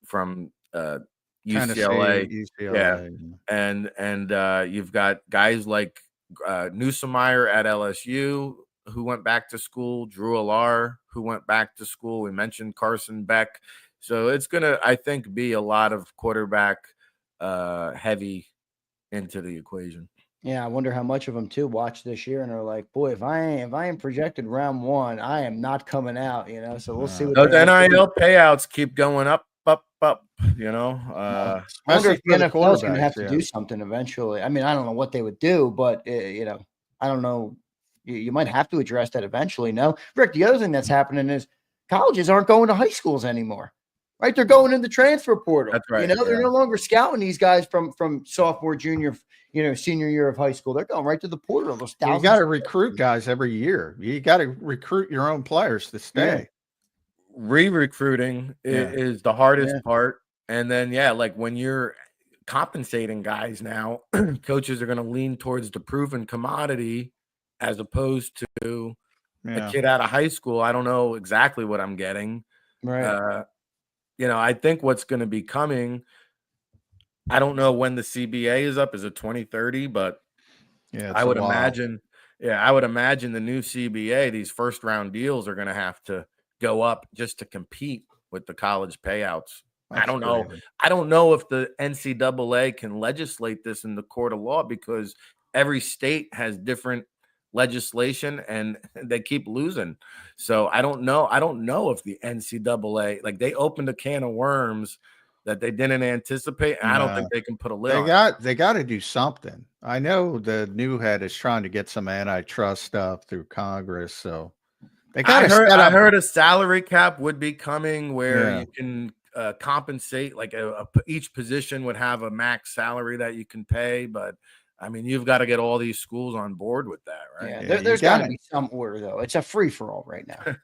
S4: from UCLA.
S3: Tennessee,
S4: Yeah.
S3: UCLA.
S4: And you've got guys like Newsemeyer at LSU who went back to school, Drew Alar who went back to school. We mentioned Carson Beck. So it's going to, I think, be a lot of quarterback heavy into the equation.
S2: Yeah, I wonder how much of them too watch this year and are like, boy, if I ain't projected round 1, I am not coming out, you know. So we'll see what
S4: Those
S2: they
S4: NIL payouts keep going up, you know.
S2: I wonder if the NFL is going to have to do something eventually. I mean, I don't know what they would do, but you know, I don't know. You might have to address that eventually. No, Rick. The other thing that's happening is colleges aren't going to high schools anymore. Right, they're going in the transfer portal.
S4: That's right.
S2: You know, they're no longer scouting these guys from sophomore, junior, you know, senior year of high school. They're going right to the portal. Those
S3: you got to recruit guys every year. You got to recruit your own players to stay.
S2: Yeah.
S4: Re-recruiting is the hardest part. And then, like when you're compensating guys now, coaches are going to lean towards the proven commodity as opposed to a kid out of high school. I don't know exactly what I'm getting.
S2: Right.
S4: You know, I think what's going to be coming, I don't know when the CBA is up. Is it 2030? But I would imagine, I would imagine the new CBA, these first round deals are going to have to go up just to compete with the college payouts. I don't know. I don't know if the NCAA can legislate this in the court of law because every state has different legislation and they keep losing. So I don't know. I don't know if the NCAA, like they opened a can of worms that they didn't anticipate. And I don't think they can put a lid on it.
S3: They got to do something. I know the new head is trying to get some antitrust stuff through Congress. So they got to
S4: I heard a salary cap would be coming where you can compensate, like each position would have a max salary that you can pay. But I mean, you've got to get all these schools on board with that, right?
S2: Yeah, there's got to be some order, though. It's a free-for-all right now.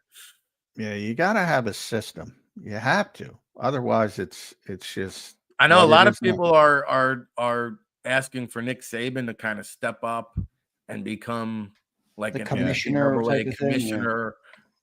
S3: Yeah, you got to have a system. You have to. Otherwise, it's just.
S4: I know a lot of people are asking for Nick Saban to kind of step up and become like
S2: the
S4: an
S2: commissioner,
S4: commissioner,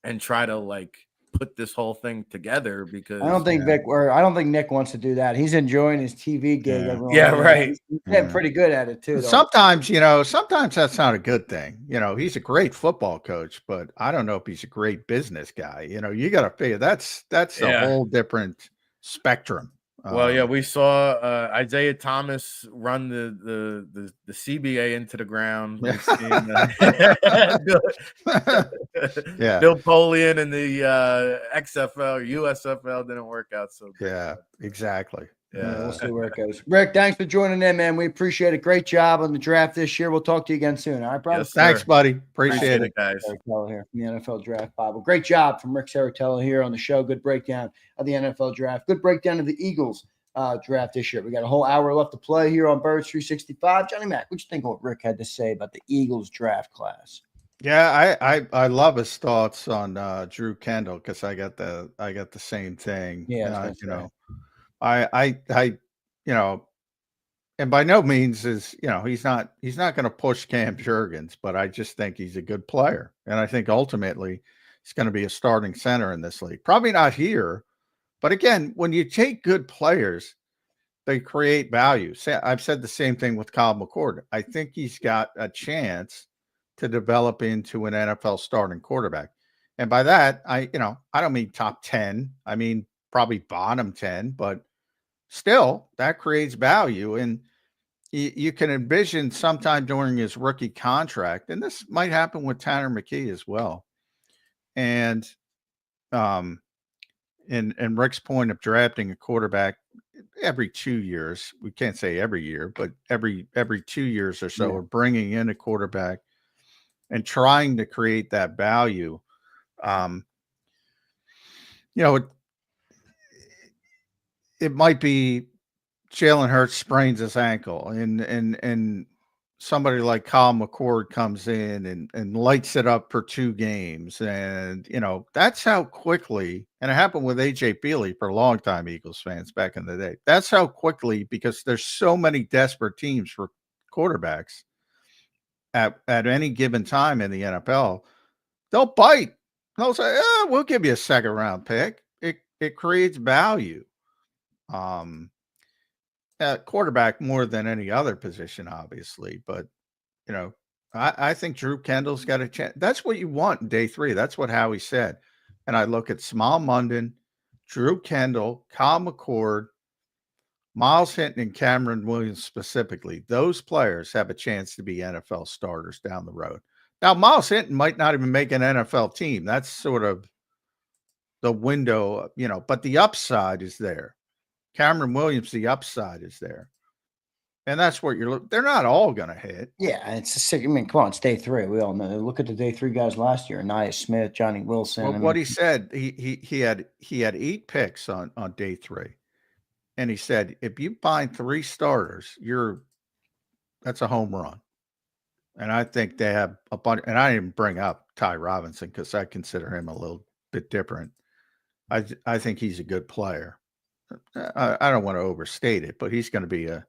S4: and try to like put this whole thing together because
S2: I don't think Nick wants to do that. He's enjoying his TV gig.
S4: Right.
S2: He's pretty good at it too.
S3: Sometimes that's not a good thing. You know, he's a great football coach, but I don't know if he's a great business guy. You know, you got to figure that's a whole different spectrum.
S4: Well, we saw Isaiah Thomas run the CBA into the ground. We've seen, Bill Polian and the XFL or USFL didn't work out so good.
S3: Yeah, exactly.
S2: Yeah, we'll see where it goes. Rick, thanks for joining in, man. We appreciate it. Great job on the draft this year. We'll talk to you again soon. All right, brother?
S3: Yes, thanks, buddy. Appreciate it,
S4: guys.
S2: Here from the NFL Draft Bible. Great job from Rick Saratella here on the show. Good breakdown of the NFL Draft. Good breakdown of the Eagles draft this year. We got a whole hour left to play here on Birds 365. Johnny Mac, what you think of what Rick had to say about the Eagles draft class?
S3: Yeah, I love his thoughts on Drew Kendall because I got the same thing.
S2: Yeah,
S3: I and by no means is he's not going to push Cam Jurgens, but I just think he's a good player, and I think ultimately he's going to be a starting center in this league. Probably not here, but again, when you take good players, they create value. I've said the same thing with Kyle McCord. I think he's got a chance to develop into an NFL starting quarterback, and by that I don't mean top 10. I mean probably bottom 10, but still that creates value. And you can envision sometime during his rookie contract, and this might happen with Tanner McKee as well. And and Rick's point of drafting a quarterback every 2 years, we can't say every year, but every 2 years or so,
S2: Yeah.
S3: we're bringing in a quarterback and trying to create that value. You know, it might be Jalen Hurts sprains his ankle, and somebody like Kyle McCord comes in and lights it up for 2 games, and that's how quickly. And it happened with AJ Bealey for a long time, Eagles fans back in the day. That's how quickly, because there's so many desperate teams for quarterbacks at any given time in the NFL. They'll bite. They'll say, "We'll give you a second round pick." It creates value. Quarterback more than any other position, obviously, but I think Drew Kendall's got a chance. That's what you want in day 3. That's what Howie said. And I look at Small Munden, Drew Kendall, Kyle McCord, Miles Hinton, and Cameron Williams specifically. Those players have a chance to be NFL starters down the road. Now, Miles Hinton might not even make an NFL team. That's sort of the window, but the upside is there. Cameron Williams, the upside is there. And that's what they're not all going to hit.
S2: Yeah, it's a sick. I mean, come on, it's day 3. We all know. Look at the day 3 guys last year: Nia Smith, Johnny Wilson.
S3: Well, what he said, he had 8 picks on day 3, and he said if you find 3 starters, that's a home run. And I think they have a bunch. And I didn't bring up Ty Robinson because I consider him a little bit different. I think he's a good player. I don't want to overstate it, but he's going to be a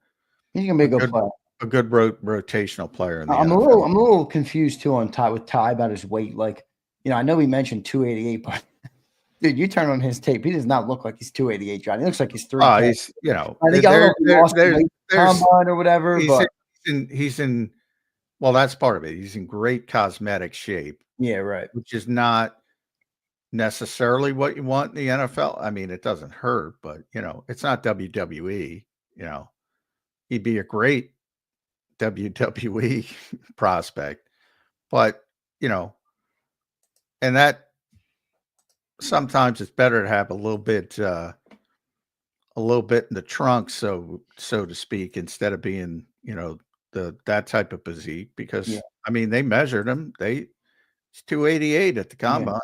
S2: good player.
S3: A good rotational player in the
S2: I'm
S3: NFL.
S2: I'm a little confused too on Ty about his weight. Like, I know we mentioned 288, but dude, you turn on his tape, he does not look like he's 288, John. He looks like he's 3.
S3: Oh, he's
S2: I think there's combine or whatever.
S3: He's in. Well, that's part of it. He's in great cosmetic shape.
S2: Yeah, right.
S3: Which is not necessarily what you want in the NFL. I mean, it doesn't hurt, but it's not WWE. He'd be a great WWE prospect, but and that sometimes it's better to have a little bit in the trunk, so to speak, instead of being that type of physique, because I mean they measured him. It's 288 at the combine.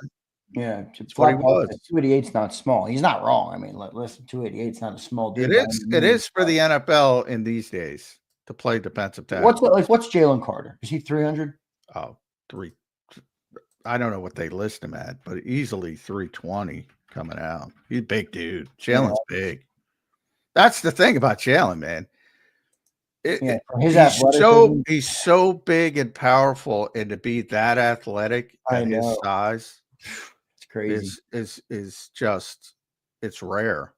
S2: Yeah,
S3: it's what he was.
S2: 288's not small. He's not wrong. I mean, listen, 288's not a small dude.
S3: It is for the NFL in these days to play defensive tackle.
S2: What's Jalen Carter? Is he 300?
S3: Oh, 3. I don't know what they list him at, but easily 320 coming out. He's a big dude. Jalen's big. That's the thing about Jalen, man. He's so big and powerful, and to be that athletic at his size,
S2: it's crazy.
S3: Is just, it's rare.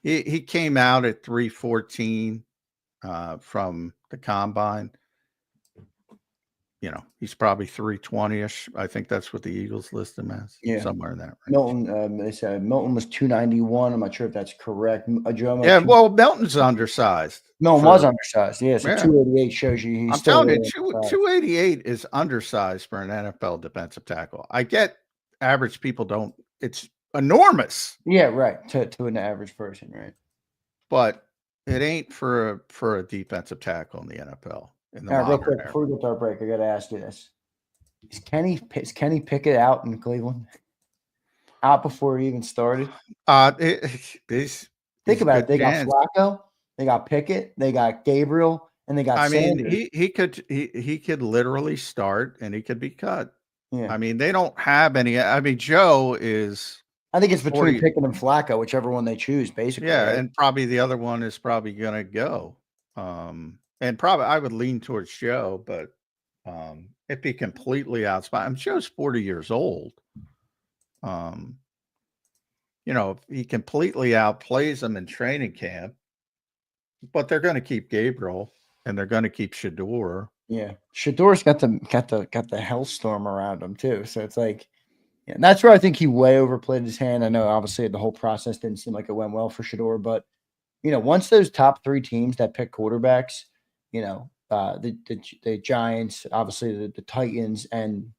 S3: He came out at 314 from the combine. He's probably 320-ish. I think that's what the Eagles list him as.
S2: Yeah,
S3: somewhere in that range.
S2: Milton, they said Milton was 291. I'm not sure if that's correct.
S3: Well, Milton's undersized.
S2: Milton was undersized. Yeah, so 288 shows you.
S3: I'm telling you, 288 is undersized for an NFL defensive tackle. I get average people don't. It's enormous.
S2: Yeah, right. To an average person, right?
S3: But it ain't for a defensive tackle in the NFL.
S2: Real quick, before we get to our break, I got to ask you this: Is Kenny Pickett out in Cleveland? Out before he even started? Think about it. They got Flacco, they got Pickett, they got Gabriel, and they got Sanders.
S3: He could literally start and he could be cut.
S2: Yeah.
S3: I mean, they don't have any. I mean, Joe is.
S2: I think it's between Pickett and Flacco, whichever one they choose, basically.
S3: Yeah,
S2: right?
S3: And probably the other one is probably going to go. And probably I would lean towards Joe, but if he completely outspot, Joe's 40 years old. If he completely outplays him in training camp, but they're going to keep Gabriel and they're going to keep Shador.
S2: Yeah, Shador's got the hellstorm around him too. So it's like, and that's where I think he way overplayed his hand. I know obviously the whole process didn't seem like it went well for Shador, but once those top 3 teams that pick quarterbacks, the Giants, obviously the Titans, and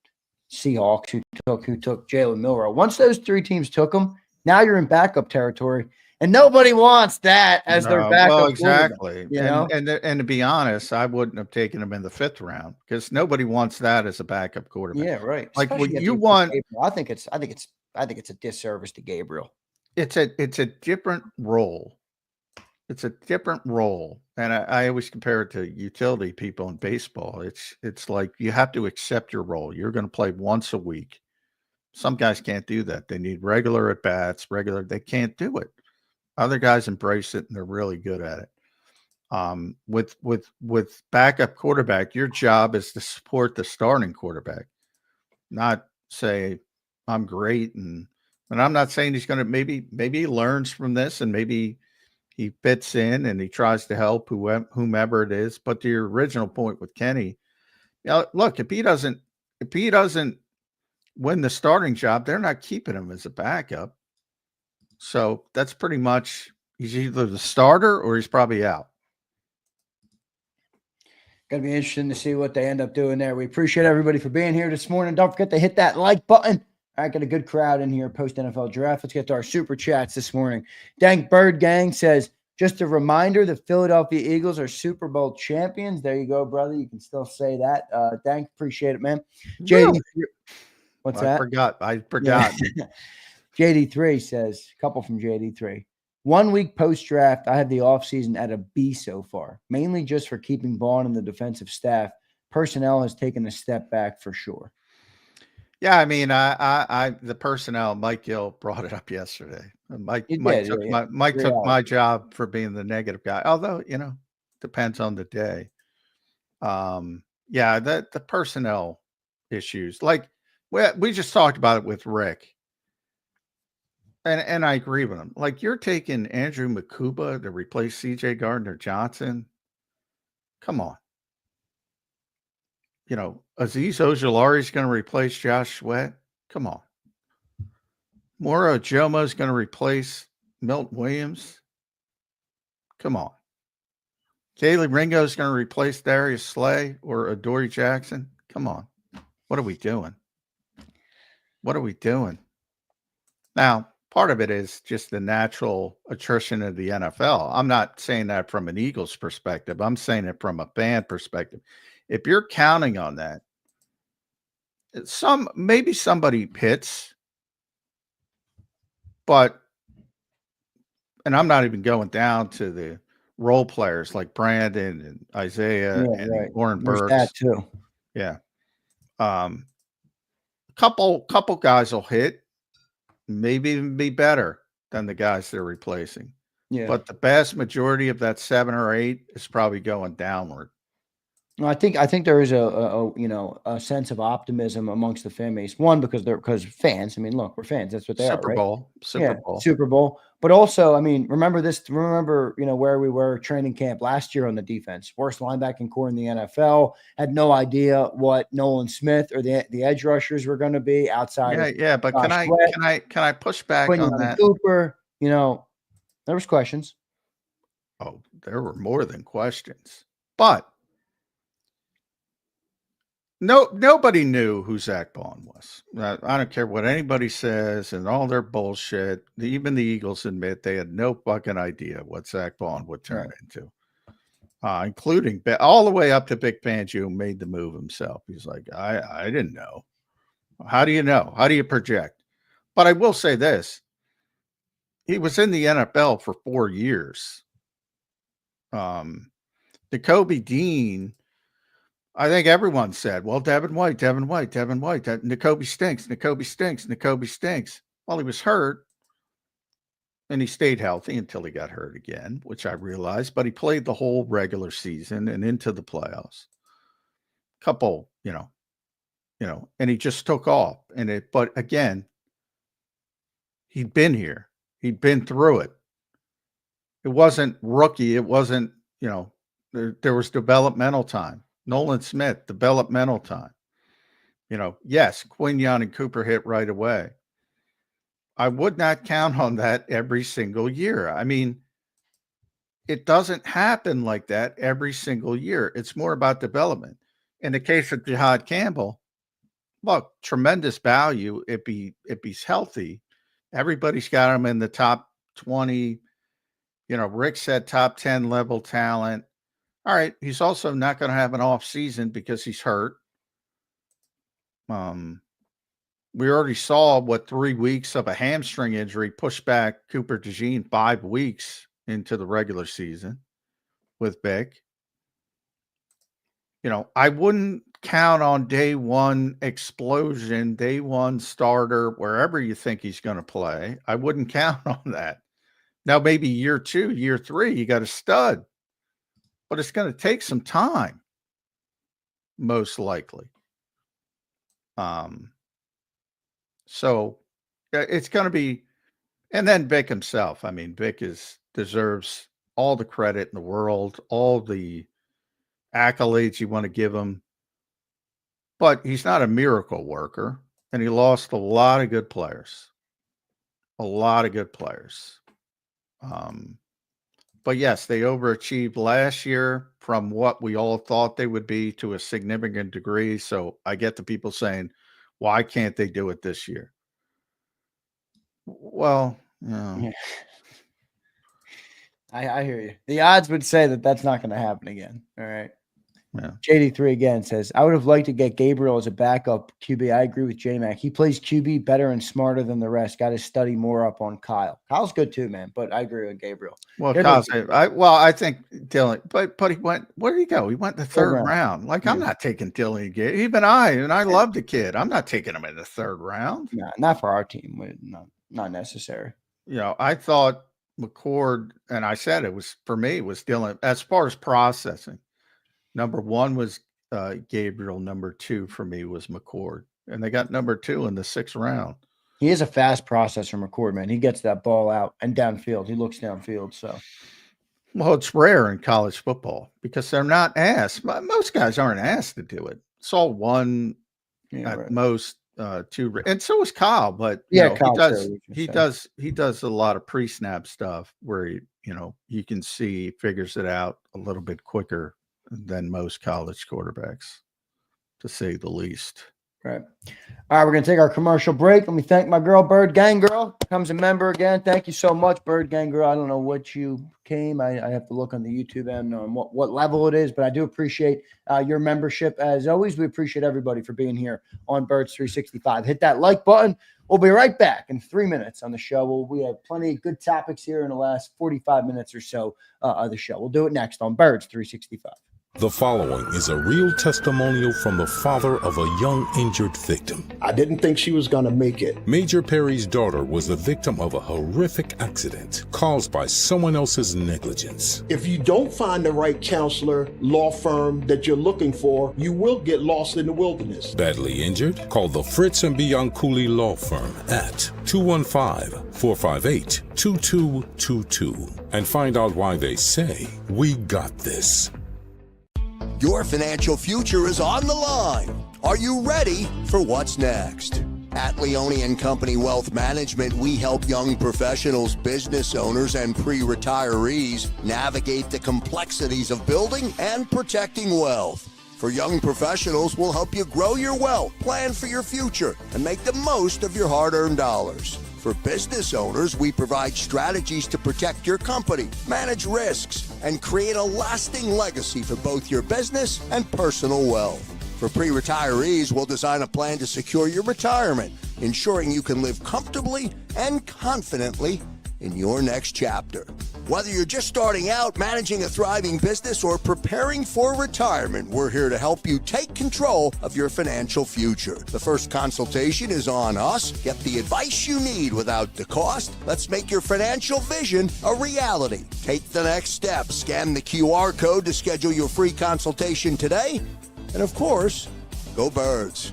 S2: Seahawks, who took Jalen Milroe. Once those three teams took him, now you're in backup territory, and nobody wants that as their backup.
S3: Well, exactly.
S2: You know,
S3: and to be honest, I wouldn't have taken him in the 5th round because nobody wants that as a backup quarterback.
S2: Yeah, right.
S3: Like what
S2: Especially
S3: you want.
S2: I think it's a disservice to Gabriel.
S3: It's a different role. It's a different role. And I always compare it to utility people in baseball. It's like you have to accept your role. You're going to play once a week. Some guys can't do that. They need regular at bats, they can't do it. Other guys embrace it and they're really good at it. With backup quarterback, your job is to support the starting quarterback, not say I'm great. And I'm not saying he's going to, maybe he learns from this and maybe he fits in and he tries to help whomever it is. But to your original point with Kenny, look, if he doesn't win the starting job, they're not keeping him as a backup. So that's pretty much, he's either the starter or he's probably out.
S2: Going to be interesting to see what they end up doing there. We appreciate everybody for being here this morning. Don't forget to hit that like button. All right, got a good crowd in here post NFL draft. Let's get to our super chats this morning. Dank Bird Gang says, just a reminder, the Philadelphia Eagles are Super Bowl champions. There you go, brother. You can still say that. Dank, appreciate it, man. JD, what's that?
S3: I forgot.
S2: Yeah. JD3 says, a couple from JD3. 1 week post-draft, I had the offseason at a B so far, mainly just for keeping Vaughn and the defensive staff. Personnel has taken a step back for sure.
S3: Yeah, I mean, the personnel, Mike Gill brought it up yesterday. Mike took my job for being the negative guy, although, depends on the day. Yeah, the personnel issues, like we just talked about it with Rick. And I agree with him. Like, you're taking Andrew Makuba to replace CJ Gardner-Johnson. Come on. Azeez Ojulari is going to replace Josh Sweat. Come on. Moro Jomo is going to replace Milton Williams. Come on. Kaylee Ringo is going to replace Darius Slay or Adoree Jackson. Come on. What are we doing? Now, part of it is just the natural attrition of the NFL. I'm not saying that from an Eagles perspective. I'm saying it from a fan perspective. If you're counting on that, maybe somebody hits, and I'm not even going down to the role players like Brandon and Isaiah and Warren Burks.
S2: That too.
S3: Yeah. Couple guys will hit, maybe even be better than the guys they're replacing.
S2: Yeah.
S3: But the vast majority of that 7 or 8 is probably going downward.
S2: No, I think there is a sense of optimism amongst the fan base. One, because fans. I mean, look, we're fans. That's what they are, right? Super Bowl. But also, I mean, remember where we were training camp last year on the defense. Worst linebacking core in the NFL. Had no idea what Nolan Smith or the edge rushers were going to be outside.
S3: Yeah. But can I push back on that?
S2: Cooper, there was questions.
S3: Oh, there were more than questions, but. Nobody knew who Zach Bond was. I don't care what anybody says and all their bullshit. Even the Eagles admit they had no fucking idea what Zach Bond would turn into, including all the way up to Vic Fangio, who made the move himself. He's like, I didn't know. How do you know? How do you project? But I will say this. He was in the NFL for 4 years. Nakobe Dean, I think everyone said, well, Devin White. Nakobe stinks. Well, he was hurt, and he stayed healthy until he got hurt again, which I realized. But he played the whole regular season and into the playoffs. Couple, and he just took off. But again, he'd been here. He'd been through it. It wasn't rookie. It wasn't, there was developmental time. Nolan Smith, developmental time. Yes, Quinyon and Cooper hit right away. I would not count on that every single year. I mean, it doesn't happen like that every single year. It's more about development. In the case of Jihad Campbell, look, tremendous value if he's healthy. Everybody's got him in the top 20. You know, Rick said top 10 level talent. All right, he's also not going to have an off season because he's hurt. We already saw what 3 weeks of a hamstring injury pushed back Cooper DeJean 5 weeks into the regular season with Vic. You know, I wouldn't count on day one explosion, day one starter, wherever you think he's going to play. I wouldn't count on that. Now, maybe year 2, year 3, you got a stud, but it's going to take some time, most likely. So it's going to be, and then Vic himself. I mean, Vic deserves all the credit in the world, all the accolades you want to give him, but he's not a miracle worker, and he lost a lot of good players. But yes, they overachieved last year from what we all thought they would be to a significant degree. So I get the people saying, why can't they do it this year? Well,
S2: Yeah. I hear you. The odds would say that that's not going to happen again. All right.
S3: Yeah.
S2: JD3 again says, I would have liked to get Gabriel as a backup QB. I agree with J-Mac. He plays QB better and smarter than the rest. Got to study more up on Kyle. Kyle's good too, man, but I agree with Gabriel.
S3: Well, I think Dylan, but he went, where did he go? He went the third round. Like, I'm not taking Dylan. Even I love the kid. I'm not taking him in the third round.
S2: No, not for our team. Not necessary.
S3: You know, I thought McCord, and I said it was, for me, it was Dylan. As far as processing, number 1 was Gabriel. Number 2 for me was McCord. And they got number 2 in the 6th round.
S2: He is a fast processor, McCord, man. He gets that ball out and downfield. He looks downfield. So,
S3: well, it's rare in college football because they're not asked. Most guys aren't asked to do it. Saw one at most, 2, and so is Kyle. But he does a lot of pre-snap stuff where you can see he figures it out a little bit quicker than most college quarterbacks, to say the least.
S2: Right. All right, we're going to take our commercial break. Let me thank my girl, Bird Gang Girl. Becomes a member again. Thank you so much, Bird Gang Girl. I don't know what you came. I have to look on the YouTube end on what level it is, but I do appreciate your membership. As always, we appreciate everybody for being here on Birds 365. Hit that like button. We'll be right back in 3 minutes on the show. We have plenty of good topics here in the last 45 minutes or so of the show. We'll do it next on Birds 365.
S1: The following is a real testimonial from the father of a young injured victim.
S5: I didn't think she was going to make it.
S1: Major Perry's daughter was the victim of a horrific accident caused by someone else's negligence.
S5: If you don't find the right counselor, law firm that you're looking for, you will get lost in the wilderness.
S1: Badly injured? Call the Fritz and Bianculli Law Firm at 215-458-2222 and find out why they say, "We got this."
S6: Your financial future is on the line. Are you ready for what's next? At Leone & Company Wealth Management, we help young professionals, business owners, and pre-retirees navigate the complexities of building and protecting wealth. For young professionals, we'll help you grow your wealth, plan for your future, and make the most of your hard-earned dollars. For business owners, we provide strategies to protect your company, manage risks, and create a lasting legacy for both your business and personal wealth. For pre-retirees, we'll design a plan to secure your retirement, ensuring you can live comfortably and confidently in your next chapter. Whether you're just starting out, managing a thriving business, or preparing for retirement, we're here to help you take control of your financial future. The first consultation is on us. Get the advice you need without the cost. Let's make your financial vision a reality. Take the next step. Scan the QR code to schedule your free consultation today. And of course, go Birds.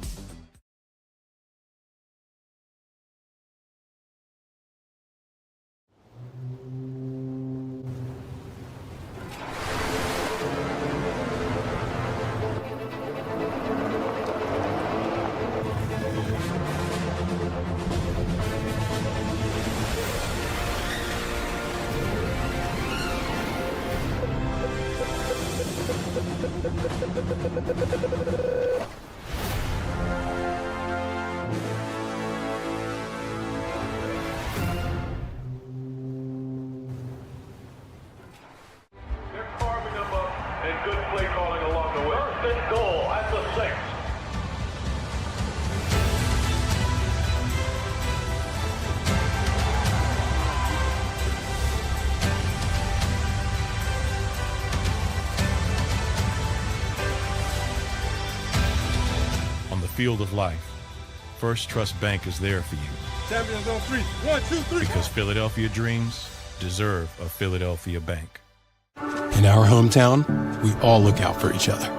S7: good play calling along the way. First and goal at the 6.
S8: On the field of life, First Trust Bank is there for you.
S9: Champions on 3. 1, 2, 3.
S8: Because Philadelphia dreams deserve a Philadelphia bank.
S10: In our hometown, we all look out for each other.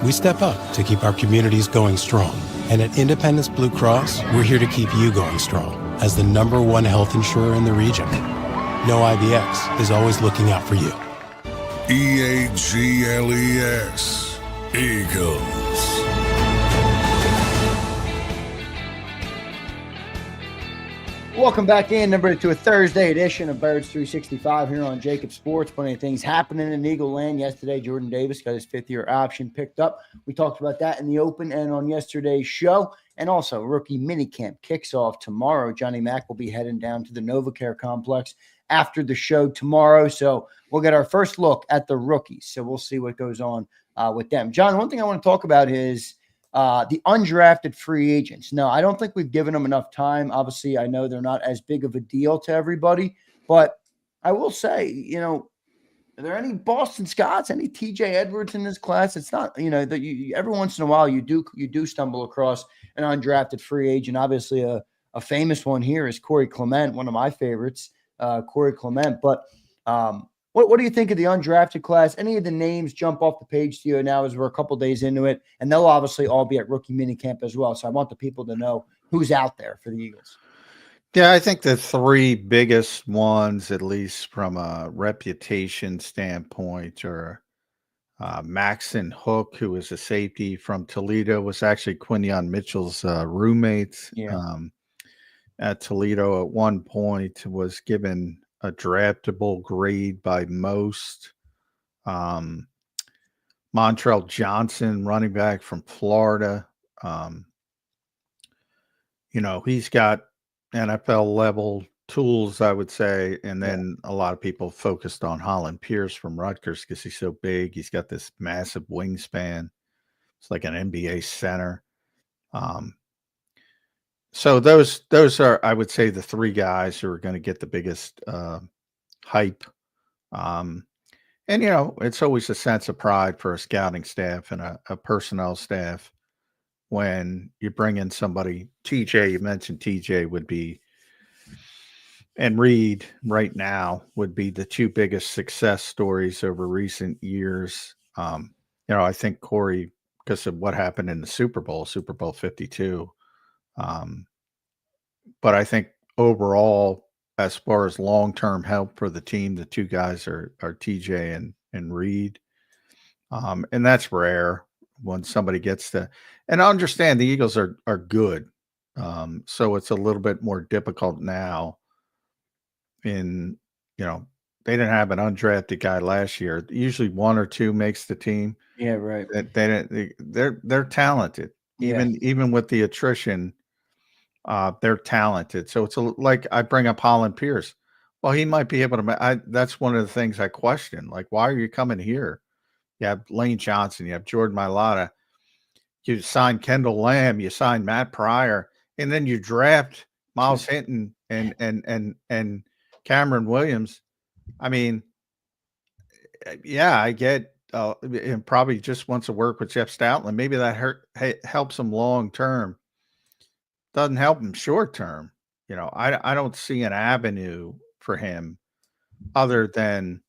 S10: We step up to keep our communities going strong. And at Independence Blue Cross, we're here to keep you going strong as the #1 health insurer in the region. No IBX is always looking out for you.
S11: EAGLES. Eagles.
S2: Welcome back in, number to a Thursday edition of Birds 365 here on JAKIB Sports. Plenty of things happening in Eagle Land. Yesterday, Jordan Davis got his 5th-year option picked up. We talked about that in the open and on yesterday's show. And also, rookie minicamp kicks off tomorrow. Johnny Mack will be heading down to the NovaCare complex after the show tomorrow. So we'll get our first look at the rookies. So we'll see what goes on with them. John, one thing I want to talk about is the undrafted free agents. No, I don't think we've given them enough time. Obviously, I know they're not as big of a deal to everybody, but I will say, are there any Boston Scots, any TJ Edwards in this class? It's not, that you every once in a while you do stumble across an undrafted free agent. Obviously, a famous one here is Corey Clement, one of my favorites, Corey Clement. But what do you think of the undrafted class? Any of the names jump off the page to you now as we're a couple days into it? And they'll obviously all be at rookie minicamp as well. So I want the people to know who's out there for the Eagles.
S3: Yeah, I think the 3 biggest ones, at least from a reputation standpoint, are Maxon Hook, who was a safety from Toledo, was actually Quinyon Mitchell's roommate at Toledo at one point, was given a draftable grade by most. Montrell Johnson, running back from Florida. He's got NFL level tools, I would say. And then a lot of people focused on Holland Pierce from Rutgers because he's so big. He's got this massive wingspan. It's like an NBA center. So those are, I would say, the 3 guys who are going to get the biggest hype. And, it's always a sense of pride for a scouting staff and a personnel staff when you bring in somebody. TJ, you mentioned TJ would be, and Reed right now would be the 2 biggest success stories over recent years. I think Corey, because of what happened in the Super Bowl 52. But I think overall, as far as long-term help for the team, the 2 guys are TJ and Reed. And that's rare when somebody gets to, and I understand the Eagles are good. So it's a little bit more difficult now they didn't have an undrafted guy last year. Usually 1 or 2 makes the team.
S2: Yeah, right.
S3: They're talented. Even with the attrition, they're talented. So it's like I bring up Holland Pierce. Well, he might be able to. That's one of the things I question. Like, why are you coming here? You have Lane Johnson. You have Jordan Mailata. You sign Kendall Lamb. You sign Matt Pryor, and then you draft Miles Hinton and Cameron Williams. I mean, I get. And probably just wants to work with Jeff Stoutland. Maybe that helps him long term. Doesn't help him short term. I don't see an avenue for him other than,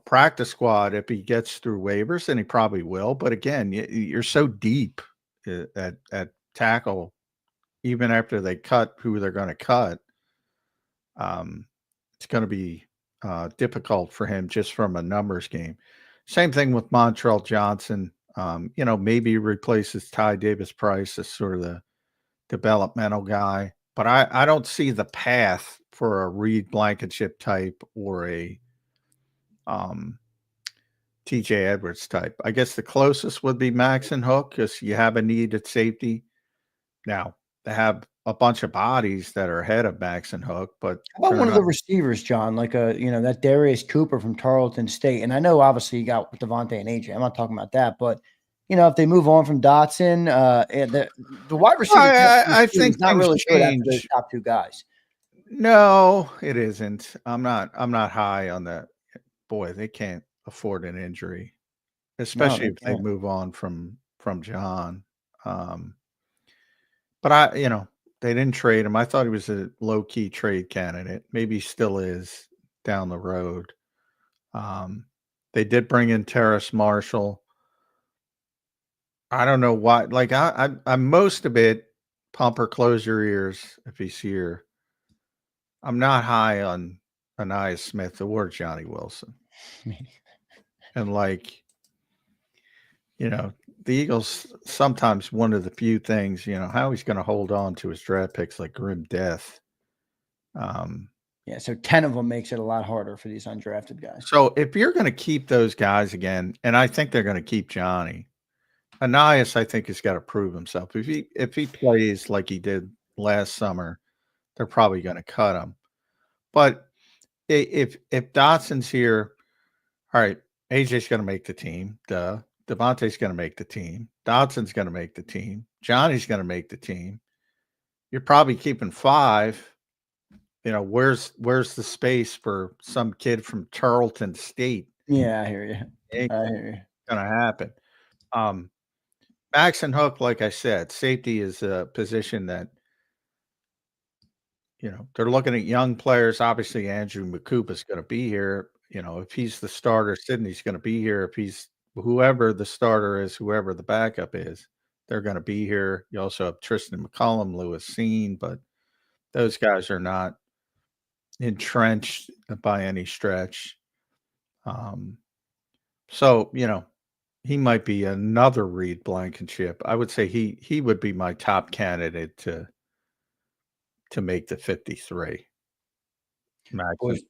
S3: practice squad if he gets through waivers, and he probably will. But again, you're so deep at tackle, even after they cut who they're going to cut. It's going to be difficult for him just from a numbers game. Same thing with Montrell Johnson. Maybe replaces Ty Davis Price as sort of the developmental guy, but I don't see the path for a Reed Blankenship type or a TJ Edwards type. I guess the closest would be Maxon Hook because you have a need at safety. Now, they have a bunch of bodies that are ahead of Max and Hook, but
S2: How about
S3: they're
S2: one of the
S3: not.
S2: receivers, John, like that Darius Cooper from Tarleton State? And I know obviously you got Devontae and AJ. I'm not talking about that, but if they move on from Dotson, the wide receiver
S3: I
S2: is
S3: think
S2: not
S3: things
S2: really good after those
S3: change.
S2: top two guys.
S3: No, it isn't. I'm not high on that. Boy, they can't afford an injury,
S2: No,
S3: especially
S2: they
S3: if they
S2: can't.
S3: move on from John. But they didn't trade him. I thought he was a low-key trade candidate. Maybe he still is down the road. They did bring in Terrace Marshall. I don't know why. Like I'm most of it. Pumper, close your ears if he's here. I'm not high on Anais Smith or Johnny Wilson. And the Eagles, sometimes one of the few things, how he's going to hold on to his draft picks like grim death.
S2: Yeah, so 10 of them makes it a lot harder for these undrafted guys.
S3: So if you're going to keep those guys again, and I think they're going to keep Johnny, Anais, I think, has got to prove himself. If he plays like he did last summer, they're probably going to cut him. But if Dotson's here, all right, AJ's going to make the team. Duh. Devontae's going to make the team. Dotson's going to make the team. Johnny's going to make the team. You're probably keeping 5. Where's the space for some kid from Tarleton State?
S2: Yeah, I hear you.
S3: Ain't
S2: I hear you.
S3: going to happen. Max and Hook, like I said, safety is a position that, they're looking at young players. Obviously, Andrew Makupa is going to be here. If he's the starter, Sidney's going to be here. If he's whoever the starter is, whoever the backup is, they're going to be here. You also have Tristan McCollum, Lewis Seen, but those guys are not entrenched by any stretch. So, he might be another Reed Blankenship. I would say he would be my top candidate to make the 53.
S2: Boys,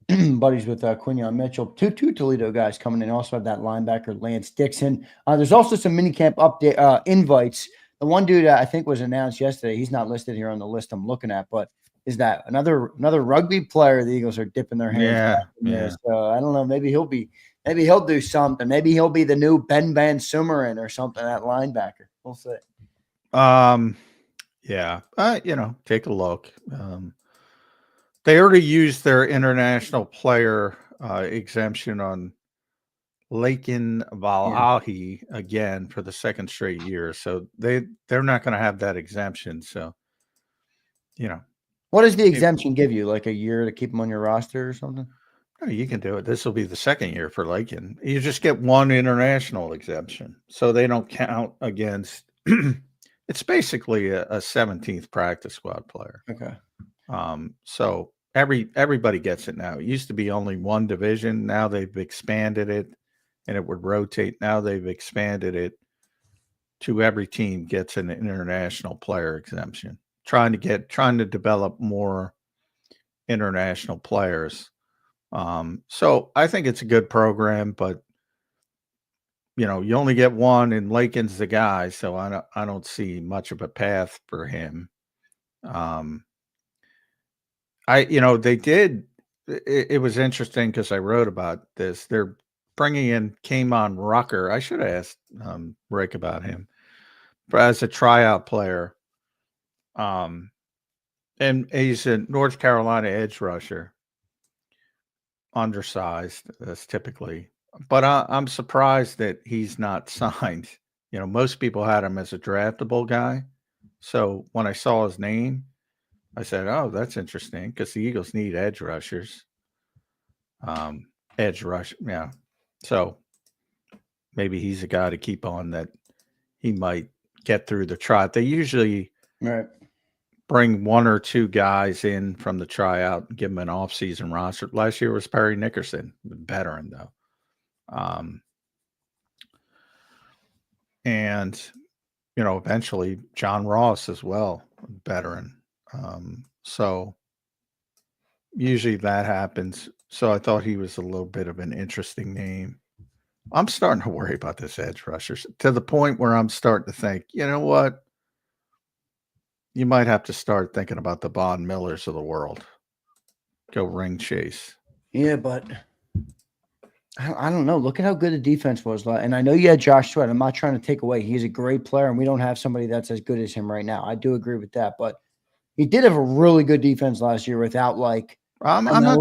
S2: buddies with Quinion Mitchell. Two Toledo guys coming in. Also have that linebacker Lance Dixon. There's also some minicamp update invites. The one dude I think was announced yesterday. He's not listed here on the list I'm looking at, but is that another rugby player the Eagles are dipping their hands back in there. So I don't know. Maybe he'll do something. Maybe he'll be the new Ben Van Sumeren or something, that linebacker. We'll see.
S3: Yeah. Take a look. They already used their international player exemption on Lakin Valahi again for the second straight year. So they're not going to have that exemption. So,
S2: what does the exemption give you? Like a year to keep them on your roster or something?
S3: No, you can do it. This will be the second year for Lakin. You just get one international exemption. So they don't count against it's basically a 17th practice squad player.
S2: Okay.
S3: So everybody gets it now. It used to be only one division. Now they've expanded it and it would rotate. Now they've expanded it to every team gets an international player exemption, trying to develop more international players. So I think it's a good program, but you only get one and Lakin's the guy. So I don't see much of a path for him. They did. It was interesting because I wrote about this. They're bringing in Kamon Rucker. I should have asked Rick about him, but as a tryout player. And he's a North Carolina edge rusher, undersized as typically. But I'm surprised that he's not signed. Most people had him as a draftable guy. So when I saw his name, I said, "Oh, that's interesting," because the Eagles need edge rushers. Edge rush, yeah. So maybe he's a guy to keep on that he might get through the trot. They usually bring one or two guys in from the tryout and give them an off-season roster. Last year was Perry Nickerson, veteran though. And eventually John Ross as well, veteran. So usually that happens. So I thought he was a little bit of an interesting name. I'm starting to worry about this edge rushers to the point where I'm starting to think, you know what? You might have to start thinking about the Von Millers of the world. Go ring chase.
S2: Yeah, but I don't know. Look at how good the defense was. And I know you had Josh Sweat. I'm not trying to take away. He's a great player, and we don't have somebody that's as good as him right now. I do agree with that. But he did have a really good defense last year without like
S3: I'm not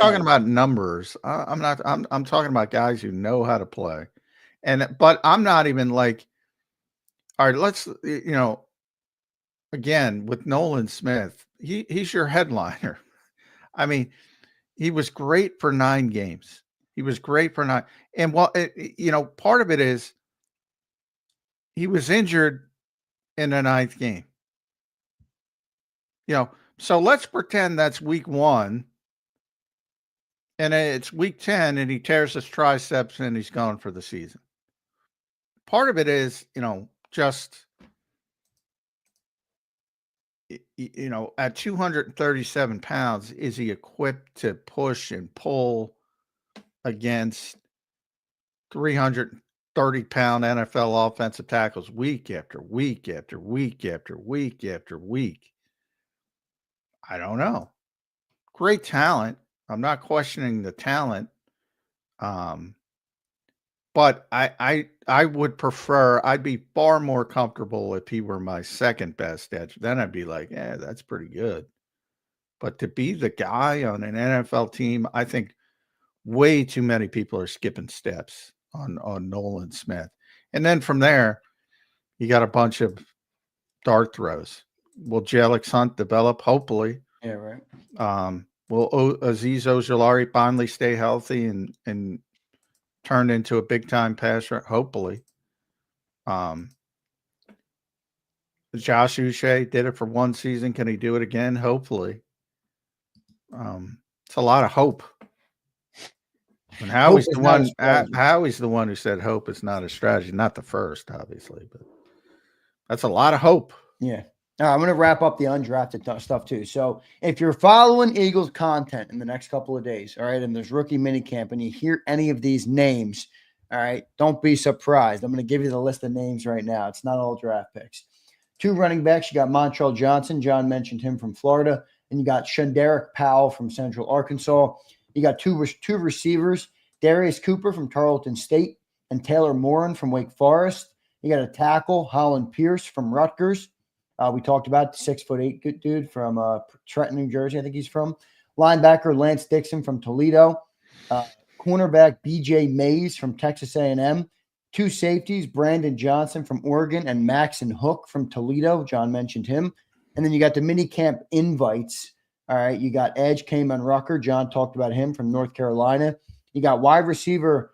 S3: talking about numbers. I'm talking about guys who know how to play. But I'm not even like, all right, let's, again, with Nolan Smith, he's your headliner. I mean, he was great for 9 games. He was great for 9. And part of it is he was injured in the 9th game. So let's pretend that's week 1 and it's week 10 and he tears his triceps and he's gone for the season. Part of it is, just, at 237 pounds, is he equipped to push and pull against 330-pound NFL offensive tackles week after week after week after week after week? I don't know. Great talent. I'm not questioning the talent. But I would prefer, I'd be far more comfortable if he were my second best edge. Then I'd be like, yeah, that's pretty good. But to be the guy on an NFL team, I think way too many people are skipping steps on Nolan Smith. And then from there, you got a bunch of dart throws. Will Jelix Hunt develop? Hopefully.
S2: Yeah, right.
S3: Will Azeez Ojulari finally stay healthy and turn into a big time passer? Hopefully. Josh Uche did it for 1 season. Can he do it again? Hopefully. It's a lot of hope. And Howie's the one who said hope is not a strategy. Not the first, obviously, but that's a lot of hope.
S2: Yeah. All right, I'm going to wrap up the undrafted stuff too. So if you're following Eagles content in the next couple of days, all right, and there's rookie minicamp and you hear any of these names, all right, don't be surprised. I'm going to give you the list of names right now. It's not all draft picks. 2 running backs. You got Montrell Johnson. John mentioned him from Florida. And you got Shunderick Powell from Central Arkansas. You got two receivers, Darius Cooper from Tarleton State and Taylor Morin from Wake Forest. You got a tackle, Holland Pierce from Rutgers. We talked about the 6'8" good dude from Trenton, New Jersey. I think he's from. Linebacker Lance Dixon from Toledo. Cornerback B.J. Mays from Texas A&M. 2 safeties, Brandon Johnson from Oregon and Maxon Hook from Toledo. John mentioned him. And then you got the mini camp invites. All right, you got edge Kamen Rucker. John talked about him from North Carolina. You got wide receiver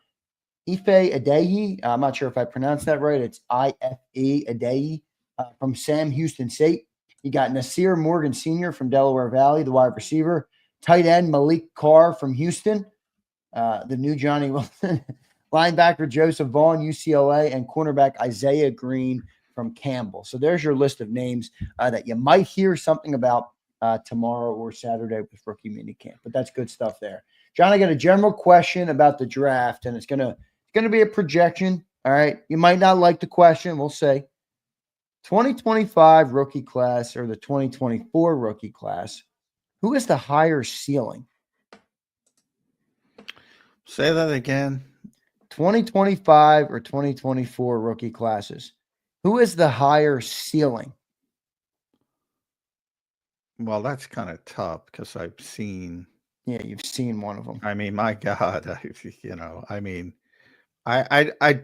S2: Ife Adeyi. I'm not sure if I pronounced that right. It's I-F-E Adeyi. From Sam Houston State. You got Nasir Morgan Sr. from Delaware Valley, the wide receiver. Tight end Malik Carr from Houston, the new Johnny Wilson. Linebacker Joseph Vaughn, UCLA, and cornerback Isaiah Green from Campbell. So there's your list of names that you might hear something about tomorrow or Saturday with rookie minicamp. But that's good stuff there. John, I got a general question about the draft, and it's gonna be a projection. All right. You might not like the question. We'll say. 2025 rookie class or the 2024 rookie class, who is the higher ceiling?
S3: Say that again.
S2: 2025 or 2024 rookie classes. Who is the higher ceiling?
S3: Well, that's kind of tough because I've seen.
S2: Yeah, you've seen one of them.
S3: I mean, my God, I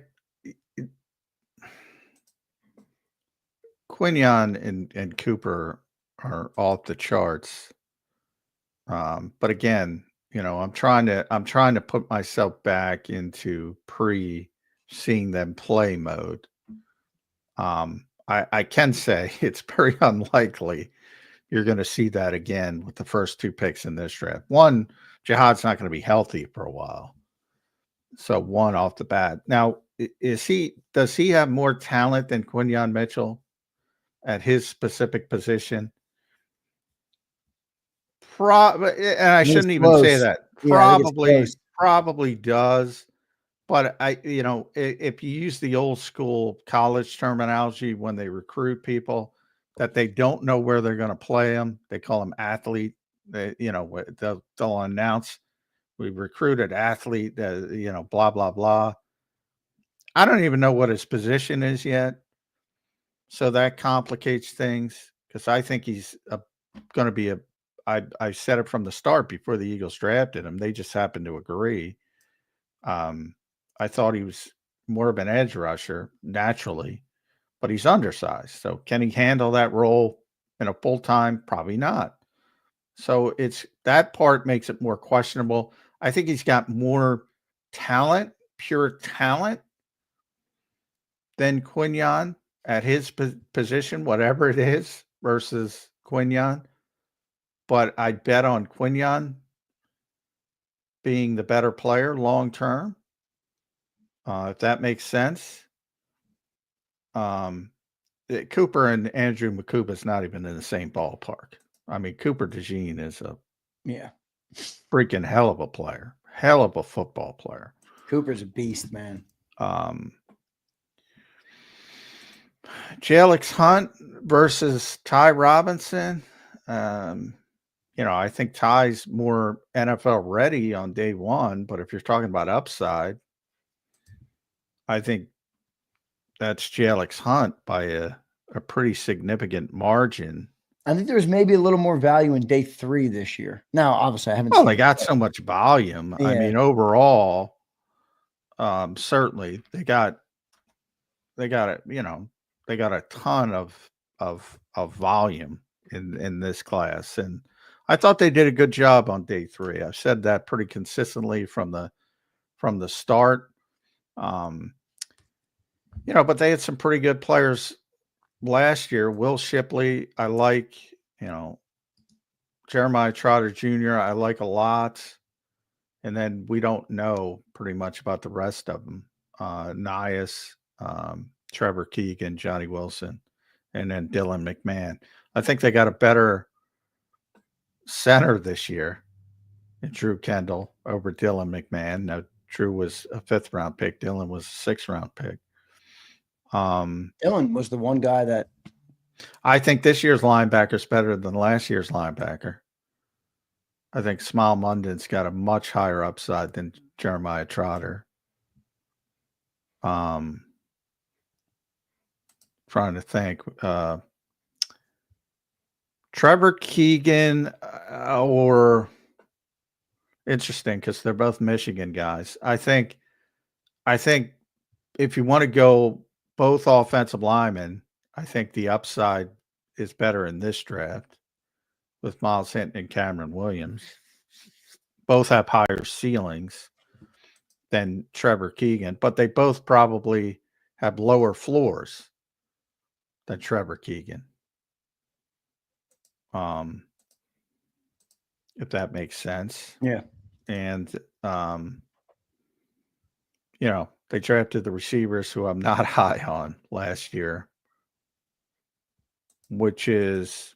S3: Quinion and Cooper are off the charts. But again, I'm trying to put myself back into seeing them play mode. I can say it's very unlikely you're going to see that again with the first 2 picks in this draft. One, Jihad's not going to be healthy for a while. So 1 off the bat. Now, does he have more talent than Quinion Mitchell at his specific position? And I shouldn't even say that. Probably does. But if you use the old school college terminology when they recruit people, that they don't know where they're going to play him. They call him athlete. They'll announce we recruited athlete, blah, blah, blah. I don't even know what his position is yet. So that complicates things because I think he's going to be I said it from the start before the Eagles drafted him. They just happened to agree. I thought he was more of an edge rusher naturally, but he's undersized. So can he handle that role in a full time? Probably not. So it's that part makes it more questionable. I think he's got more talent, pure talent, than Quinyon at his position, whatever it is, versus Quinyon. But I bet on Quinyon being the better player long term, if that makes sense. Cooper and Andrew Makuba's not even in the same ballpark. I mean, Cooper DeJean is a freaking hell of a player, hell of a football player.
S2: Cooper's a beast, man.
S3: Jalix Hunt versus Ty Robinson. I think Ty's more NFL ready on day one, but if you're talking about upside, I think that's Jalix Hunt by a pretty significant margin.
S2: I think there's maybe a little more value in day 3 this year. Now, obviously, I haven't.
S3: Well, they got so much volume.
S2: Yeah.
S3: I mean, overall, certainly they got a ton of volume in this class, and I thought they did a good job on day 3. I've said that pretty consistently from the start. But they had some pretty good players last year. Will Shipley, I like. Jeremiah Trotter Jr., I like a lot. And then we don't know pretty much about the rest of them. Nias, Trevor Keegan, Johnny Wilson, and then Dylan McMahon. I think they got a better center this year in Drew Kendall over Dylan McMahon. Now, Drew was a 5th-round pick. Dylan was a 6th-round pick.
S2: Dylan was the one guy that
S3: I think this year's linebacker is better than last year's linebacker. I think Smile Munden's got a much higher upside than Jeremiah Trotter. Trying to think. Trevor Keegan or interesting because they're both Michigan guys. I think if you want to go both offensive linemen, I think the upside is better in this draft with Miles Hinton and Cameron Williams. Both have higher ceilings than Trevor Keegan, but they both probably have lower floors than Trevor Keegan. If that makes sense.
S2: Yeah.
S3: And, they drafted the receivers who I'm not high on last year, which is,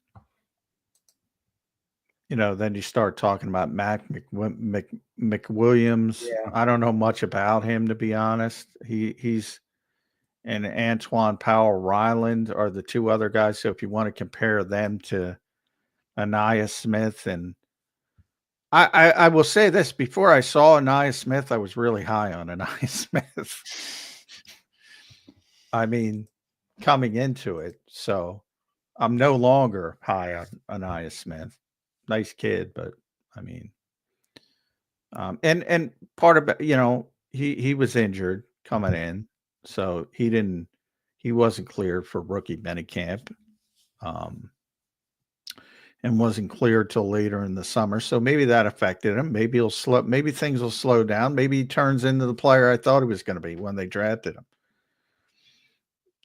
S3: then you start talking about McWilliams.
S2: Yeah.
S3: I don't know much about him, to be honest. He's and Antoine Powell Ryland are the two other guys. So if you want to compare them to Aniyah Smith, and I will say this, before I saw Aniyah Smith, I was really high on Aniyah Smith. I mean, coming into it. So I'm no longer high on Aniyah Smith. Nice kid, but I mean, and part of it, he was injured coming in, so he wasn't cleared for rookie minicamp, and wasn't cleared till later in the summer. So maybe that affected him. Maybe maybe things will slow down. Maybe he turns into the player I thought he was going to be when they drafted him.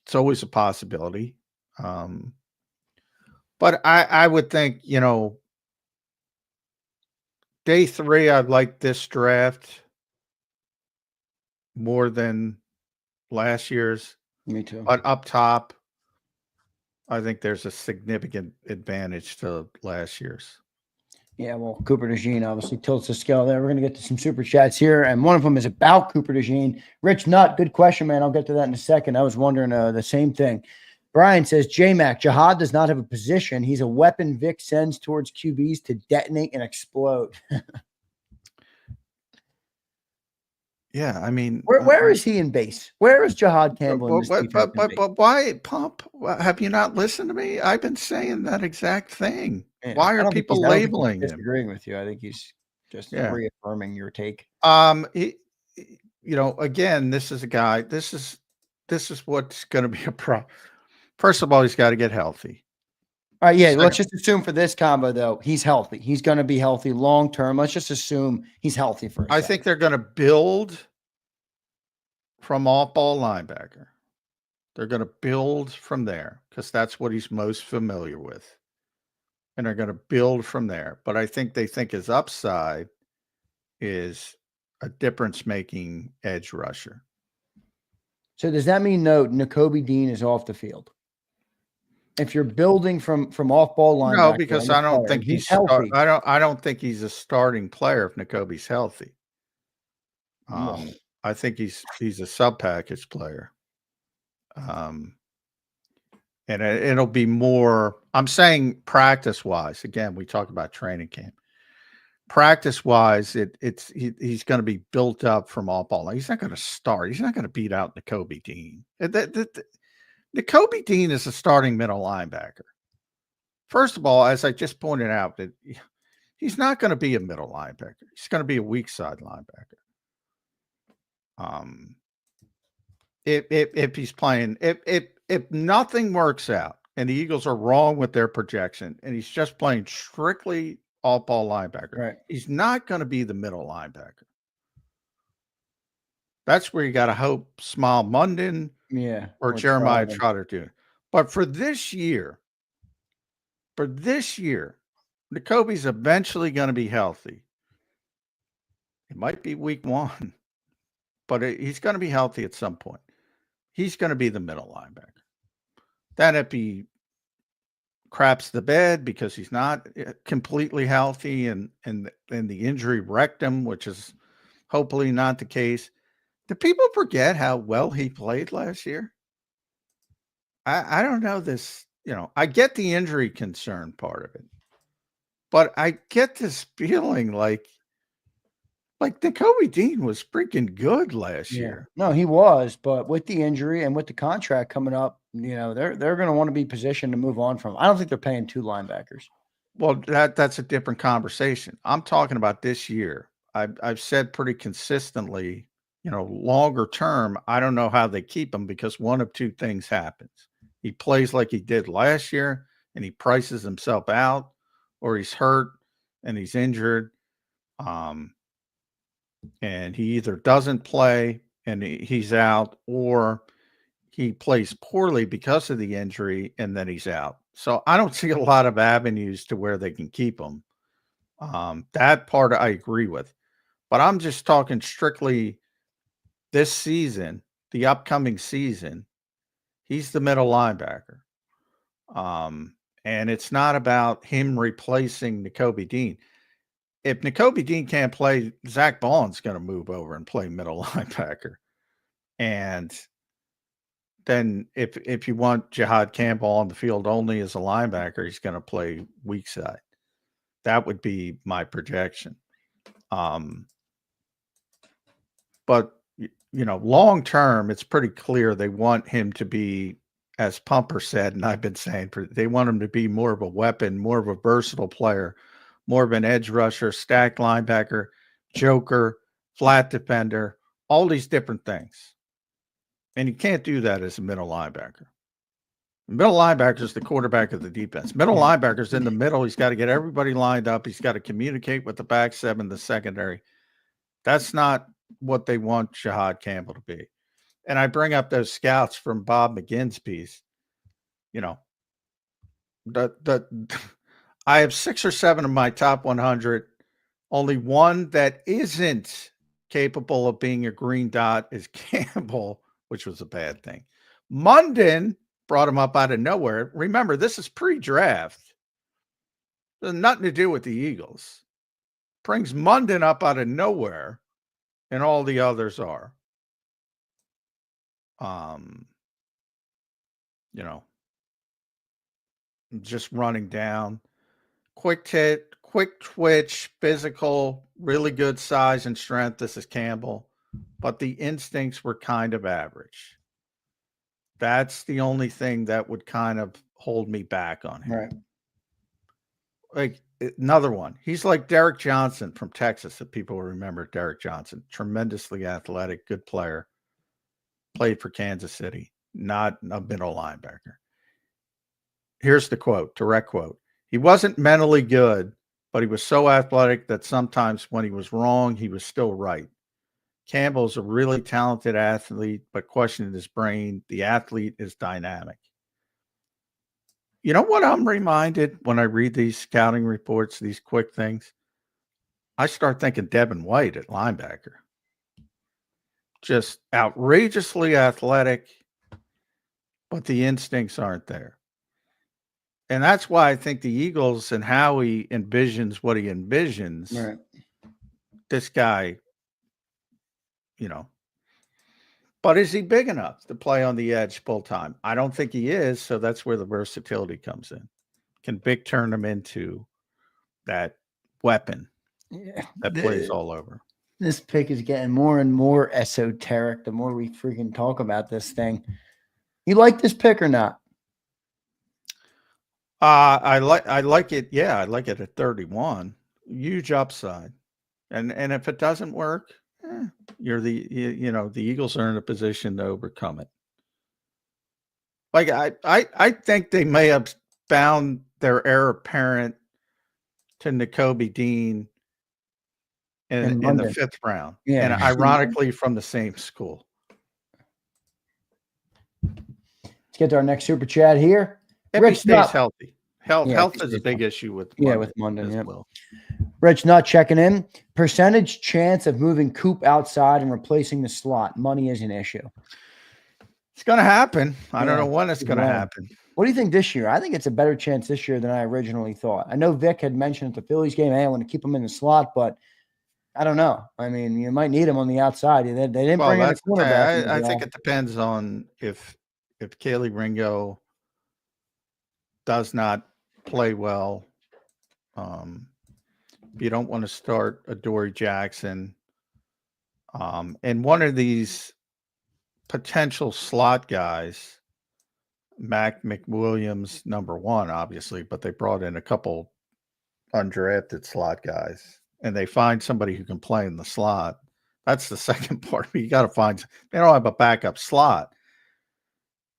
S3: It's always a possibility. But I would think, day 3, I'd like this draft more than last year's.
S2: Me too.
S3: But up top, I think there's a significant advantage to last year's.
S2: Yeah, well, Cooper DeJean obviously tilts the scale there. We're going to get to some super chats here, and one of them is about Cooper DeJean. Rich Nutt, good question, man. I'll get to that in a second. I was wondering the same thing. Brian says, J-Mac, Jihad does not have a position. He's a weapon Vic sends towards QBs to detonate and explode.
S3: Yeah, I mean,
S2: where is he in base? Where is Jihad Campbell in this defense?
S3: But why, Pump? Have you not listened to me? I've been saying that exact thing.
S2: Yeah,
S3: Why are people labeling him?
S2: Disagreeing with you. I think he's just reaffirming your take.
S3: Again, this is a guy. This is what's going to be a problem. First of all, he's got to get healthy.
S2: All right, yeah. Let's just assume for this combo, though, he's healthy. He's going to be healthy long term. Let's just assume he's healthy for.
S3: I think they're going to build from off-ball linebacker. They're going to build from there because that's what he's most familiar with, and they're going to build from there. But I think they think his upside is a difference-making edge rusher.
S2: So does that mean Nakobe Dean is off the field? If you're building from off-ball linebacker,
S3: no, because I don't think he's healthy. I don't think he's a starting player if Nakobe's healthy. I think he's a sub-package player. And it'll be more. I'm saying practice-wise. Again, we talk about training camp. Practice-wise, he's going to be built up from off-ball. He's not going to start. He's not going to beat out Nakobe Dean. Nakobe Dean is a starting middle linebacker. First of all, as I just pointed out, that he's not going to be a middle linebacker. He's going to be a weak side linebacker. If he's playing, if nothing works out and the Eagles are wrong with their projection and he's just playing strictly off-ball linebacker,
S2: right,
S3: he's not going to be the middle linebacker. That's where you got to hope Smile Munden, or Jeremiah Trotter do it. But for this year, Nakobe's eventually going to be healthy. It might be week 1, but he's going to be healthy at some point. He's going to be the middle linebacker. Then if he craps the bed because he's not completely healthy and the injury wrecked him, which is hopefully not the case. Do people forget how well he played last year? I don't know this, I get the injury concern part of it, but I get this feeling like Nakobe Dean was freaking good last year.
S2: No, he was, but with the injury and with the contract coming up, they're going to want to be positioned to move on from him. I don't think they're paying 2 linebackers.
S3: Well, that's a different conversation. I'm talking about this year. I've said pretty consistently, longer term, I don't know how they keep him because one of 2 things happens. He plays like he did last year and he prices himself out, or he's hurt and he's injured. And he either doesn't play and he's out, or he plays poorly because of the injury and then he's out. So I don't see a lot of avenues to where they can keep him. That part I agree with. But I'm just talking strictly this season, the upcoming season. He's the middle linebacker. And it's not about him replacing Nakobe Dean. If Nakobe Dean can't play, Zach Bond's going to move over and play middle linebacker. And then if you want Jihad Campbell on the field only as a linebacker, he's going to play weak side. That would be my projection. But, long term, it's pretty clear they want him to be, as Pumper said, and I've been saying, they want him to be more of a weapon, more of a versatile player, more of an edge rusher, stacked linebacker, joker, flat defender, all these different things. And you can't do that as a middle linebacker. The middle linebacker is the quarterback of the defense. Middle linebacker's in the middle. He's got to get everybody lined up. He's got to communicate with the back 7, the secondary. That's not what they want Jihad Campbell to be. And I bring up those scouts from Bob McGinn's piece. I have 6 or 7 of my top 100. Only one that isn't capable of being a green dot is Campbell, which was a bad thing. Munden brought him up out of nowhere. Remember, this is pre-draft. There's nothing to do with the Eagles. Brings Munden up out of nowhere, and all the others are. just running down. Quick twitch, physical, really good size and strength. This is Campbell, but the instincts were kind of average. That's the only thing that would kind of hold me back on him.
S2: Right.
S3: Like another one. He's like Derek Johnson from Texas, if people remember Derek Johnson. Tremendously athletic, good player. Played for Kansas City, not a middle linebacker. Here's the quote, direct quote. He wasn't mentally good, but he was so athletic that sometimes when he was wrong, he was still right. Campbell's a really talented athlete, but questioning his brain, the athlete is dynamic. You know what I'm reminded when I read these scouting reports, these quick things? I start thinking Devin White at linebacker. Just outrageously athletic, but the instincts aren't there. And that's why I think the Eagles and Howie envisions what he envisions.
S2: Right.
S3: This guy, you know. But is he big enough to play on the edge full time? I don't think he is, so that's where the versatility comes in. Can Vic turn him into that weapon that plays all over?
S2: This pick is getting more and more esoteric the more we freaking talk about this thing. You like this pick or not?
S3: I like it. Yeah, I like it at 31. Huge upside. And if it doesn't work, you're the Eagles are in a position to overcome it. Like I think they may have found their heir apparent to Nakobe Dean in the 5th round.
S2: Yeah.
S3: And ironically from the same school.
S2: Let's get to our next super chat here.
S3: If he stays healthy.
S2: Yeah,
S3: Health is a big issue with
S2: London
S3: as
S2: yeah.
S3: well.
S2: Rich Nut checking in. Percentage chance of moving Coop outside and replacing the slot. Money is an issue.
S3: It's going to happen. I don't know when it's going to happen.
S2: What do you think this year? I think it's a better chance this year than I originally thought. I know Vic had mentioned at the Phillies game, hey, I want to keep him in the slot, but I don't know. I mean, you might need him on the outside. They didn't bring in a cornerback.
S3: I think it depends on if Kaylee Ringo does not play well. You don't want to start Adoree Jackson. And one of these potential slot guys, McWilliams, number 1, obviously, but they brought in a couple undrafted slot guys, and they find somebody who can play in the slot. That's the second part. You got to find. They don't have a backup slot.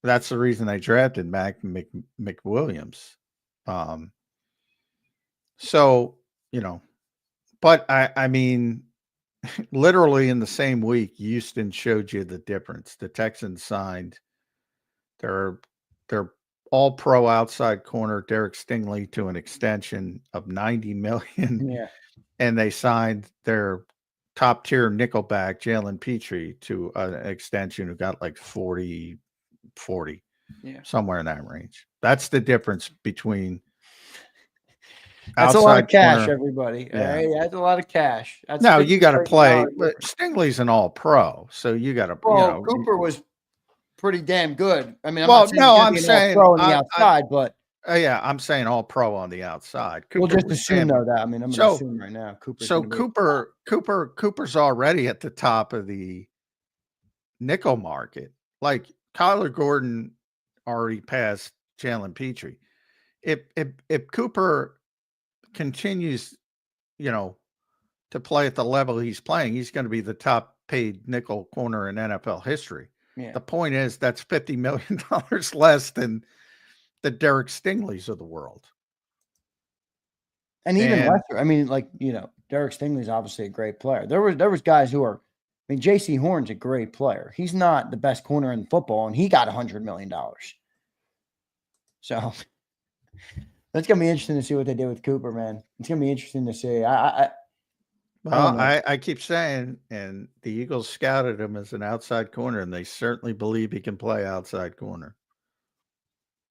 S3: That's the reason they drafted McWilliams. So, but I mean, literally in the same week, Houston showed you the difference. The Texans signed their all-pro outside corner, Derek Stingley, to an extension of $90 million.
S2: Yeah.
S3: And they signed their top-tier nickelback, Jalen Petrie, to an extension who got like 40, somewhere in that range. That's the difference between
S2: that's a lot of cash,
S3: corner.
S2: Everybody.
S3: Yeah.
S2: All right? That's a lot of cash. That's
S3: now you got to play. But Stingley's an all-pro, so you got to.
S2: Well, Cooper was pretty damn good. I mean,
S3: I'm saying
S2: pro on the outside, but
S3: yeah, I'm saying all-pro on the outside.
S2: We'll just assume though that. I mean, I'm going to assume right now
S3: Cooper's already at the top of the nickel market. Like Kyler Gordon already passed Jalen Petrie. If Cooper continues, to play at the level he's playing, he's going to be the top paid nickel corner in NFL history.
S2: Yeah.
S3: The point is that's $50 million less than the Derek Stingleys of the world.
S2: And even lesser. I mean, Derek Stingley's obviously a great player. There was guys who are, J.C. Horn's a great player. He's not the best corner in football, and he got $100 million. So that's going to be interesting to see what they do with Cooper, man. It's going to be interesting to see.
S3: I keep saying, and the Eagles scouted him as an outside corner, and they certainly believe he can play outside corner.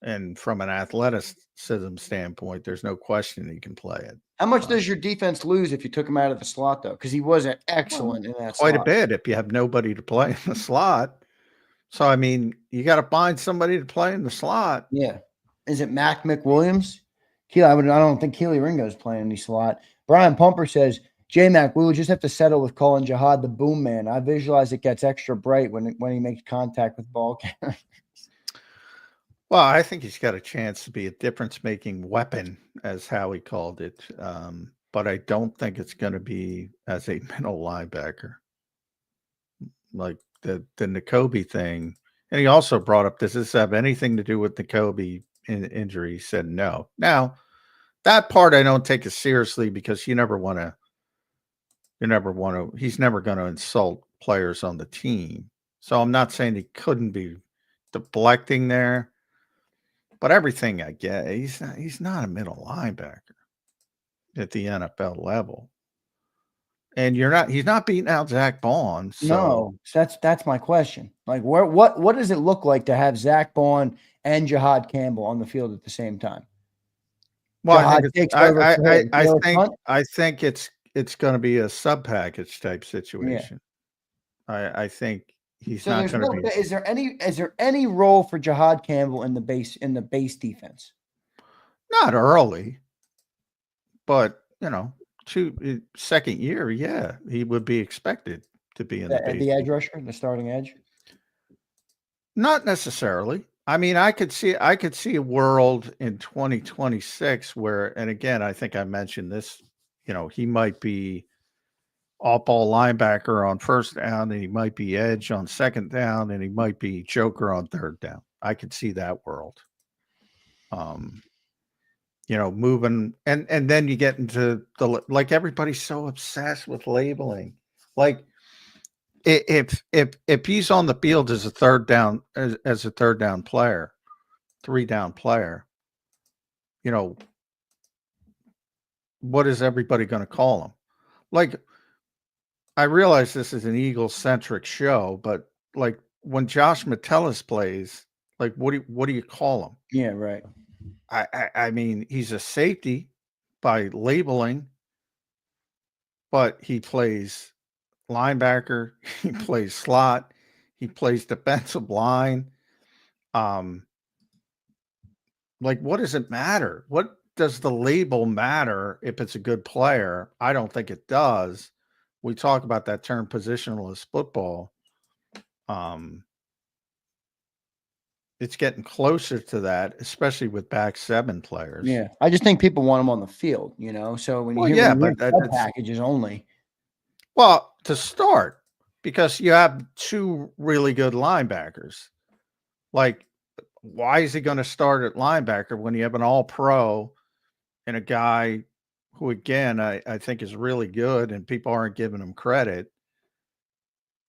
S3: And from an athleticism standpoint, there's no question he can play it.
S2: How much does your defense lose if you took him out of the slot, though? Because he wasn't excellent in that
S3: quite
S2: slot.
S3: a bit if you have nobody to play in the slot. So, I mean, you got to find somebody to play in the slot.
S2: Yeah. Is it Mac McWilliams? I don't think Keely Ringo's playing any slot. Brian Pumper says, J-Mac, we will just have to settle with calling Jihad the boom man. I visualize it gets extra bright when he makes contact with ball carriers.
S3: Well, I think he's got a chance to be a difference-making weapon, as Howie called it. But I don't think it's going to be as a middle linebacker. Like the Nakobe thing. And he also brought up, does this have anything to do with Nakobe injury? He said no. Now, that part I don't take as seriously because he's never going to insult players on the team. So I'm not saying he couldn't be deflecting there. But everything I get, he's not a middle linebacker at the NFL level. And he's not beating out Zach Bond. So.
S2: No, that's my question. Like what does it look like to have Zach Bond and Jihad Campbell on the field at the same time?
S3: Well, I think it's going to be a sub package type situation. Yeah. I think he's not going to be.
S2: Is there any role for Jihad Campbell in the base defense?
S3: Not early, but second year, yeah, he would be expected to be in
S2: the edge rusher, the starting edge.
S3: Not necessarily. I mean, I could see a world in 2026 where, and again, I think I mentioned this, he might be off-ball linebacker on first down, and he might be edge on second down, and he might be joker on third down. I could see that world. Moving, and then you get into like everybody's so obsessed with labeling. Like if he's on the field as a third down player, 3-down player, what is everybody going to call him? Like, I realize this is an Eagle-centric show, but like when Josh Metellus plays, like what do you call him?
S2: Yeah, right.
S3: I mean, he's a safety by labeling, but he plays linebacker, he plays slot, he plays defensive line. Like, what does it matter? What does the label matter if it's a good player? I don't think it does. We talk about that term positionless football. It's getting closer to that, especially with back seven players.
S2: Yeah, I just think people want them on the field, So when you hear packages only.
S3: Well, to start, because you have two really good linebackers. Like, why is he going to start at linebacker when you have an all-pro and a guy who, again, I think is really good and people aren't giving him credit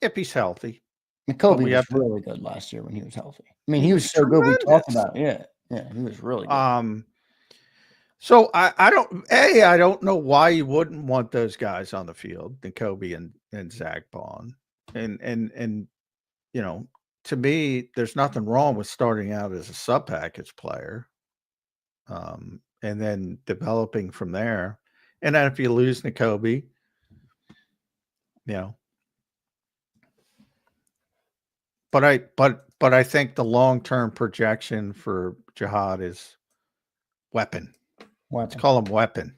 S3: if he's healthy?
S2: McCoby was really good last year when he was healthy. I mean, he was so good. We talked about it. Yeah, he was really good.
S3: So I don't know why you wouldn't want those guys on the field, Nakobe and Zach Bond. And to me, there's nothing wrong with starting out as a sub-package player. And then developing from there. And then if you lose Nakobe, But I think the long-term projection for Jihad is weapon. Let's call him weapon.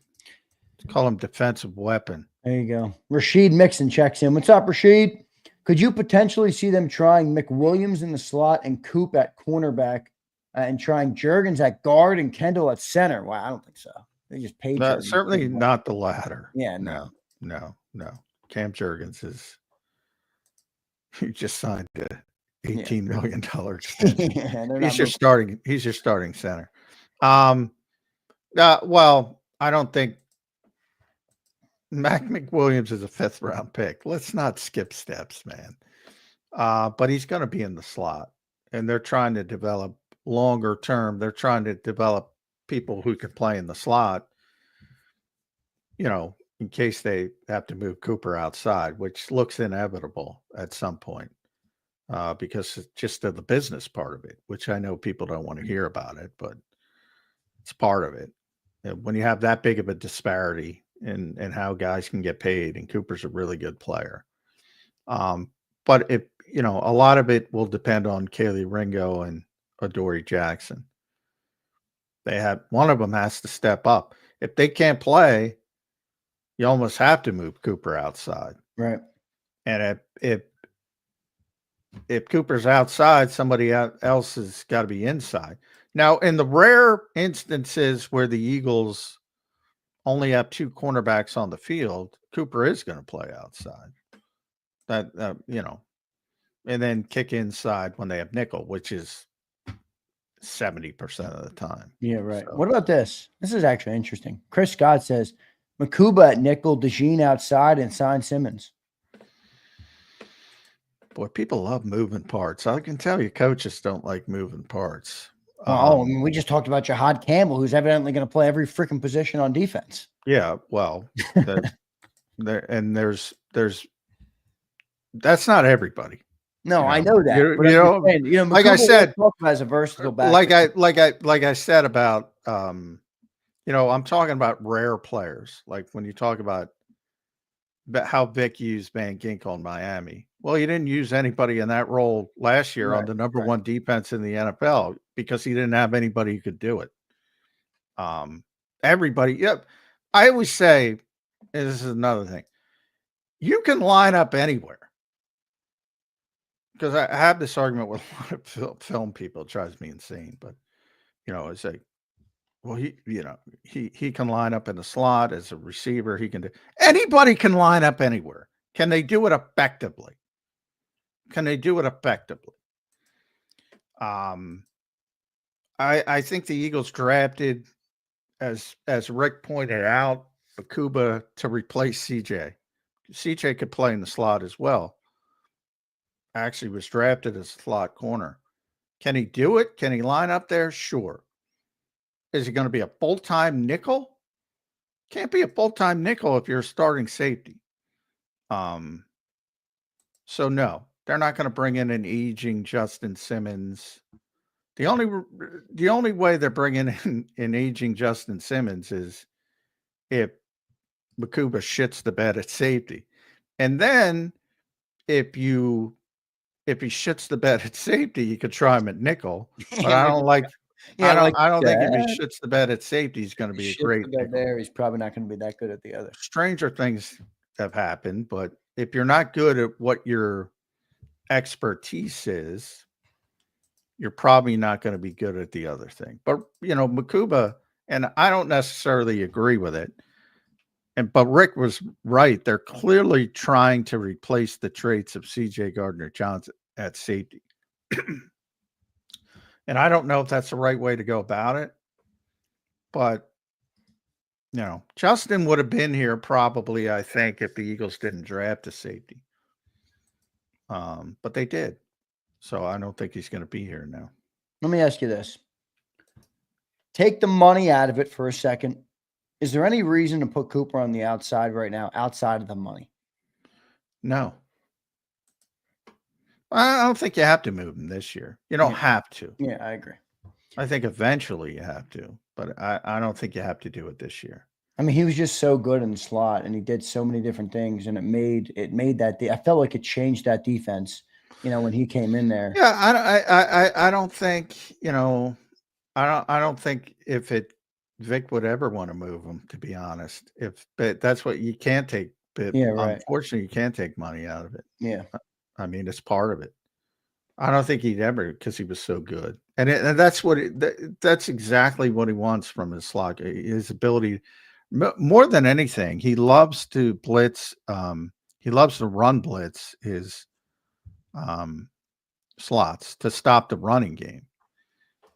S3: Let's call him defensive weapon.
S2: There you go. Rashid Mixon checks in. What's up, Rashid? Could you potentially see them trying McWilliams in the slot and Coop at cornerback and trying Juergens at guard and Kendall at center? Wow, I don't think so. They just paid.
S3: Certainly not the latter.
S2: Yeah,
S3: no. Cam Juergens he just signed $18 million extension. He's your starting center. Well, I don't think Mac McWilliams is a 5th round pick. Let's not skip steps, man. But he's going to be in the slot, and they're trying to develop longer term. They're trying to develop people who can play in the slot, in case they have to move Cooper outside, which looks inevitable at some point. Because it's just the business part of it, which I know people don't want to hear about it, but it's part of it. When you have that big of a disparity in how guys can get paid, and Cooper's a really good player. But if a lot of it will depend on Keely Ringo and Adoree Jackson. one of them has to step up. If they can't play, you almost have to move Cooper outside.
S2: Right.
S3: And if Cooper's outside, somebody else has got to be inside. Now, in the rare instances where the Eagles only have 2 cornerbacks on the field, Cooper is going to play outside. That and then kick inside when they have nickel, which is 70% of the time.
S2: Yeah, right.
S3: So,
S2: What about this? This is actually interesting. Chris Scott says Makuba at nickel, DeJean outside, and sign Simmons.
S3: boy, people love moving parts. I can tell you, coaches don't like moving parts.
S2: I mean, we just talked about Jihad Campbell, who's evidently going to play every freaking position on defense.
S3: Yeah, well, there's that's not everybody.
S2: No, I know that.
S3: Like I said,
S2: as a versatile back.
S3: Like I said about I'm talking about rare players. Like when you talk about how Vic used Van Ginkel in Miami. Well, he didn't use anybody in that role last year on the number 1 defense in the NFL because he didn't have anybody who could do it. Everybody. Yep. I always say, and this is another thing, you can line up anywhere. Because I have this argument with a lot of film people. It drives me insane. But, it's like, well, he can line up in the slot as a receiver. Anybody can line up anywhere. Can they do it effectively? I think the Eagles drafted, as Rick pointed out, Bakuba to replace CJ. CJ could play in the slot as well. Actually was drafted as a slot corner. Can he do it? Can he line up there? Sure. Is he going to be a full-time nickel? Can't be a full-time nickel if you're a starting safety. So no, they're not going to bring in an aging Justin Simmons. The only way they're bringing in an aging Justin Simmons is if Makuba shits the bed at safety. And then if he shits the bed at safety, you could try him at nickel. But I don't think if he shits the bed at safety, he's going to be a great nickel.
S2: There. He's probably not going to be that good at the other.
S3: Stranger things have happened, but if you're not good at what your expertise is, you're probably not going to be good at the other thing. But Makuba, and I don't necessarily agree with it. But Rick was right. They're clearly trying to replace the traits of C.J. Gardner-Johnson at safety. And I don't know if that's the right way to go about it. But, Justin would have been here probably, I think, if the Eagles didn't draft a safety. But they did. So I don't think he's going to be here now.
S2: Let me ask you this. Take the money out of it for a second. Is there any reason to put Cooper on the outside right now, outside of the money?
S3: No. I don't think you have to move him this year. You don't have to.
S2: Yeah, I agree.
S3: I think eventually you have to, but I don't think you have to do it this year.
S2: I mean, he was just so good in the slot, and he did so many different things, and it made that. I felt like it changed that defense. When he came in there.
S3: Yeah, I don't think I don't think Vic would ever want to move him, to be honest. But that's what you can't take. But unfortunately, you can't take money out of it.
S2: Yeah.
S3: I mean, it's part of it. I don't think he'd ever, because he was so good. And that's that's exactly what he wants from his slot. His ability, more than anything, he loves to blitz. He loves to run blitz his slots to stop the running game.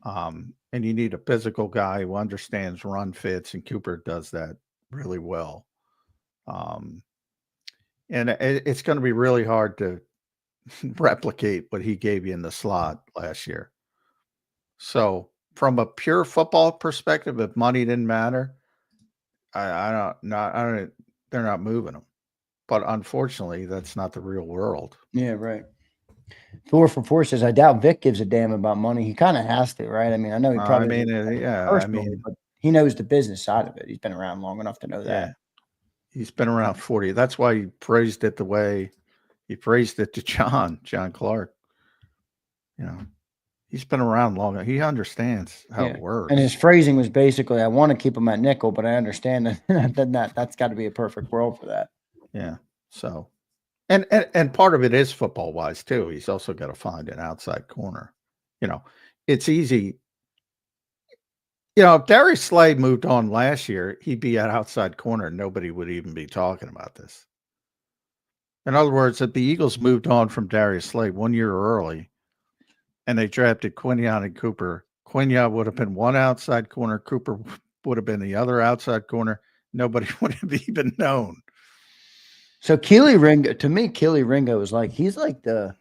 S3: And you need a physical guy who understands run fits, and Cooper does that really well. And it's going to be really hard to replicate what he gave you in the slot last year. So from a pure football perspective, if money didn't matter, they're not moving him. But unfortunately, that's not the real world.
S2: Yeah, right. 444 says, I doubt Vic gives a damn about money. He kind of has to, right? I mean, I know he probably but he knows the business side of it. He's been around long enough to know that.
S3: Yeah. He's been around 40. That's why he praised it the way he praised it to John Clark. He's been around long. He understands how
S2: Yeah.
S3: it works.
S2: And his phrasing was basically, I want to keep him at nickel, but I understand that that's got to be a perfect world for that.
S3: Yeah. So, and part of it is football wise too. He's also got to find an outside corner. You know, it's easy. You know, if Darius Slay moved on last year, he'd be at outside corner and nobody would even be talking about this. In other words, if the Eagles moved on from Darius Slay 1 year early and they drafted Quinyon and Cooper, Quinyon would have been one outside corner. Cooper would have been the other outside corner. Nobody would have even known.
S2: So Keely Ringo, to me, Keely Ringo is like, he's like the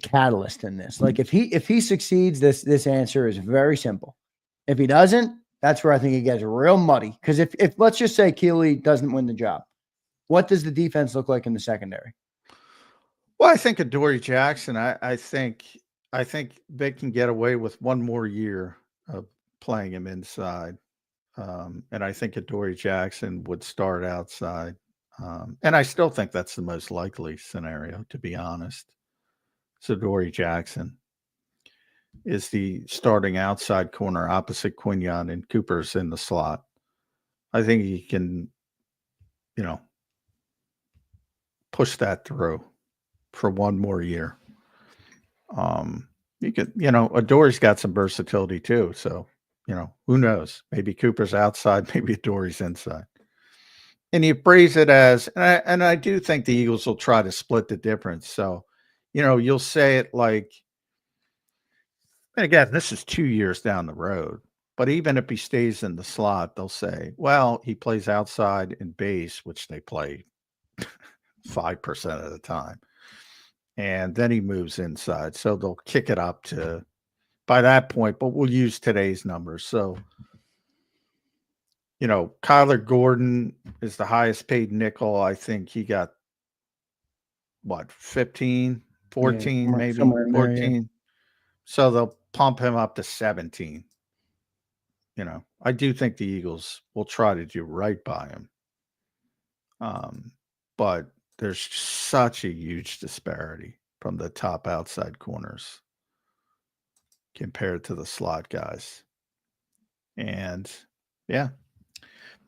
S2: catalyst in this. Like if he succeeds, this answer is very simple. If he doesn't, that's where I think it gets real muddy. Because if let's just say Keely doesn't win the job, what does the defense look like in the secondary?
S3: Well, I think Adoree Jackson, I think they can get away with one more year of playing him inside. And I think Adoree Jackson would start outside. And I still think that's the most likely scenario, to be honest. So Adoree Jackson is the starting outside corner opposite Quinyon, and Cooper's in the slot. I think he can, you know, push that through for one more year. You could, you know, Adoree's got some versatility too. So, you know, who knows? Maybe Cooper's outside, maybe Adoree's inside. And you phrase it as, and I do think the Eagles will try to split the difference. So, you know, you'll say it like, and again, this is 2 years down the road, but even if he stays in the slot, they'll say, well, he plays outside in base, which they play 5% of the time. And then he moves inside. So they'll kick it up to by that point, but we'll use today's numbers. So, you know, Kyler Gordon is the highest paid nickel. I think he got what, 15, 14, maybe 14. There, yeah. So they'll pump him up to 17. You know, I do think the Eagles will try to do right by him. But there's such a huge disparity from the top outside corners compared to the slot guys. And yeah,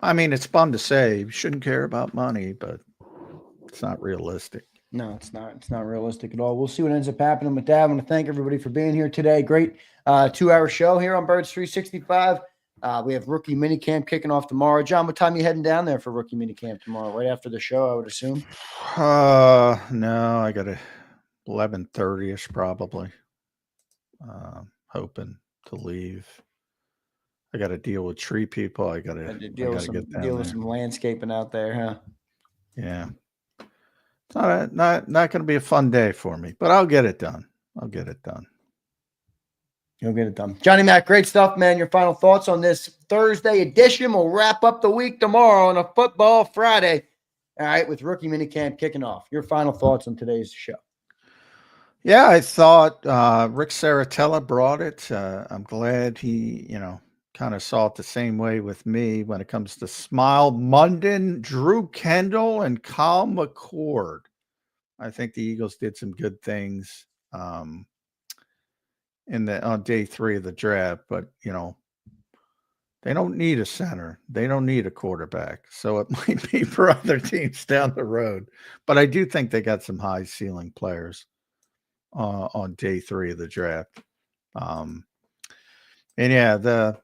S3: I mean, it's fun to say you shouldn't care about money, but it's not realistic.
S2: No, it's not. It's not realistic at all. We'll see what ends up happening with that. I want to thank everybody for being here today. Great 2-hour show here on Birds 365. We have rookie minicamp kicking off tomorrow. John, what time are you heading down there for rookie minicamp tomorrow? Right after the show, I would assume.
S3: No, I got a 11:30ish probably. Hoping to leave. I got to deal with tree people. I got to
S2: deal with some landscaping out there, huh?
S3: Yeah. It's not going to be a fun day for me, but I'll get it done. You'll get it done.
S2: Johnny Mac, great stuff, man. Your final thoughts on this Thursday edition. We'll wrap up the week tomorrow on a Football Friday. All right, with rookie minicamp kicking off. Your final thoughts on today's show.
S3: Yeah, I thought Rick Saratella brought it. I'm glad he, you know, kind of saw it the same way with me when it comes to Smile Munden, Drew Kendall, and Kyle McCord. I think the Eagles did some good things on day 3 of the draft, but you know, they don't need a center. They don't need a quarterback. So it might be for other teams down the road. But I do think they got some high ceiling players on day 3 of the draft. And yeah, the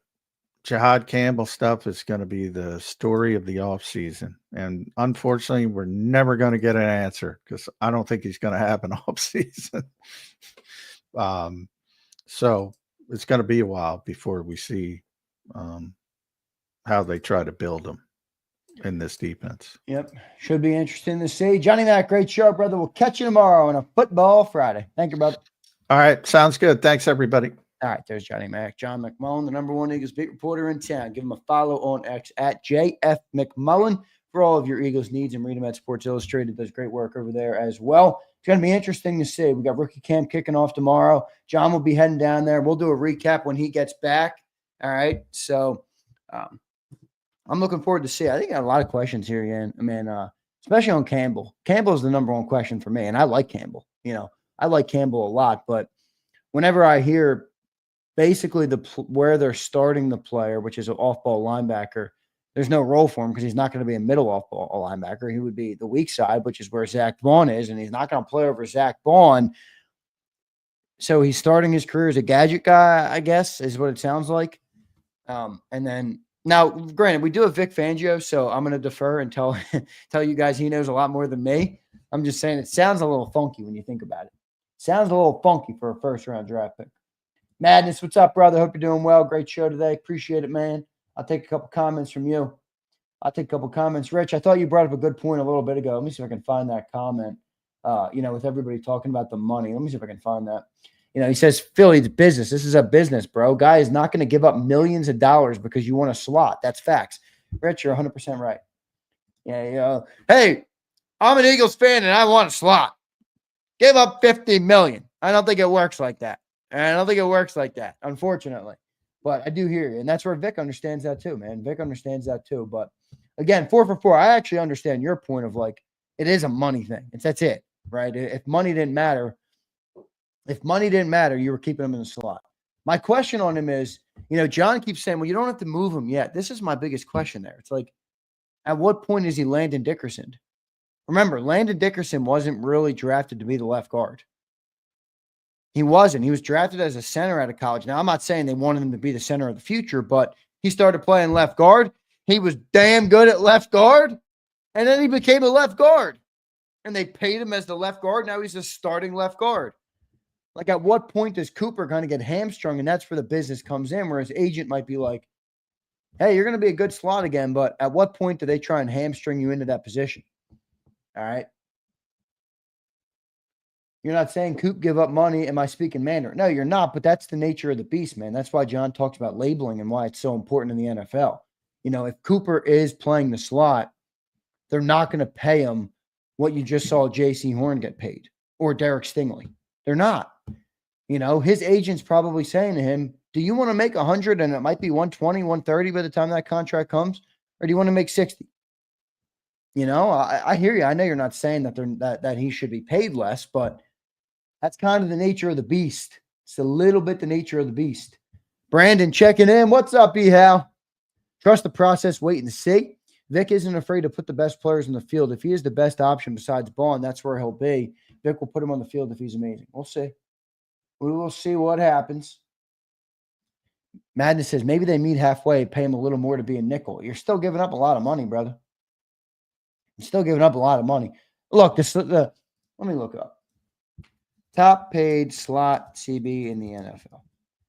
S3: Jihad Campbell stuff is going to be the story of the offseason. And unfortunately, we're never going to get an answer because I don't think he's going to have an offseason. So it's going to be a while before we see how they try to build him in this defense.
S2: Yep. Should be interesting to see. Johnny Mac, great show, brother. We'll catch you tomorrow on a Football Friday. Thank you, brother.
S3: All right. Sounds good. Thanks, everybody.
S2: All right, there's Johnny Mac. John McMullen, the #1 Eagles beat reporter in town. Give him a follow on X at JF McMullen for all of your Eagles needs, and read him at Sports Illustrated. Does great work over there as well. It's going to be interesting to see. We got rookie camp kicking off tomorrow. John will be heading down there. We'll do a recap when he gets back. All right, so I'm looking forward to see. I think I got a lot of questions here, Ian. I mean, especially on Campbell. Campbell is the #1 question for me, and I like Campbell. You know, I like Campbell a lot, but whenever I hear basically where they're starting the player, which is an off-ball linebacker, there's no role for him because he's not going to be a middle off-ball linebacker. He would be the weak side, which is where Zach Vaughn is, and he's not going to play over Zach Vaughn. So he's starting his career as a gadget guy, I guess, is what it sounds like. And then now, granted, we do have Vic Fangio, so I'm going to defer and tell you guys he knows a lot more than me. I'm just saying it sounds a little funky when you think about it. Sounds a little funky for a first-round draft pick. Madness, what's up, brother? Hope you're doing well. Great show today. Appreciate it, man. I'll take a couple comments from you. I'll take a couple comments. Rich, I thought you brought up a good point a little bit ago. Let me see if I can find that comment. With everybody talking about the money. Let me see if I can find that. He says, Philly, it's business. This is a business, bro. Guy is not going to give up millions of dollars because you want a slot. That's facts. Rich, you're 100% right. Yeah, hey, I'm an Eagles fan and I want a slot. Give up $50 million. I don't think it works like that. Unfortunately. But I do hear you. And that's where Vic understands that too, man. Vic understands that too. But again, 4 for 4, I actually understand your point of like, it is a money thing. That's it, right? If money didn't matter, you were keeping him in the slot. My question on him is, John keeps saying, well, you don't have to move him yet. This is my biggest question there. It's like, at what point is he Landon Dickerson? Remember, Landon Dickerson wasn't really drafted to be the left guard. He wasn't. He was drafted as a center out of college. Now, I'm not saying they wanted him to be the center of the future, but he started playing left guard. He was damn good at left guard, and then he became a left guard. And they paid him as the left guard. Now he's a starting left guard. Like, at what point does Cooper kind of get hamstrung? And that's where the business comes in, where his agent might be like, hey, you're going to be a good slot again, but at what point do they try and hamstring you into that position? All right. You're not saying Coop give up money. Am I speaking Mandarin? No, you're not, but that's the nature of the beast, man. That's why John talks about labeling and why it's so important in the NFL. If Cooper is playing the slot, they're not going to pay him what you just saw J.C. Horn get paid or Derek Stingley. They're not. His agent's probably saying to him, do you want to make 100 and it might be 120, 130 by the time that contract comes? Or do you want to make 60? I hear you. I know you're not saying that he should be paid less, but that's kind of the nature of the beast. It's a little bit the nature of the beast. Brandon checking in. What's up, E-Hal? Trust the process, wait and see. Vic isn't afraid to put the best players in the field. If he is the best option besides Bond, that's where he'll be. Vic will put him on the field if he's amazing. We'll see. We will see what happens. Madness says maybe they meet halfway, pay him a little more to be a nickel. You're still giving up a lot of money, brother. You're still giving up a lot of money. Look, let me look up. Top paid slot CB in the NFL.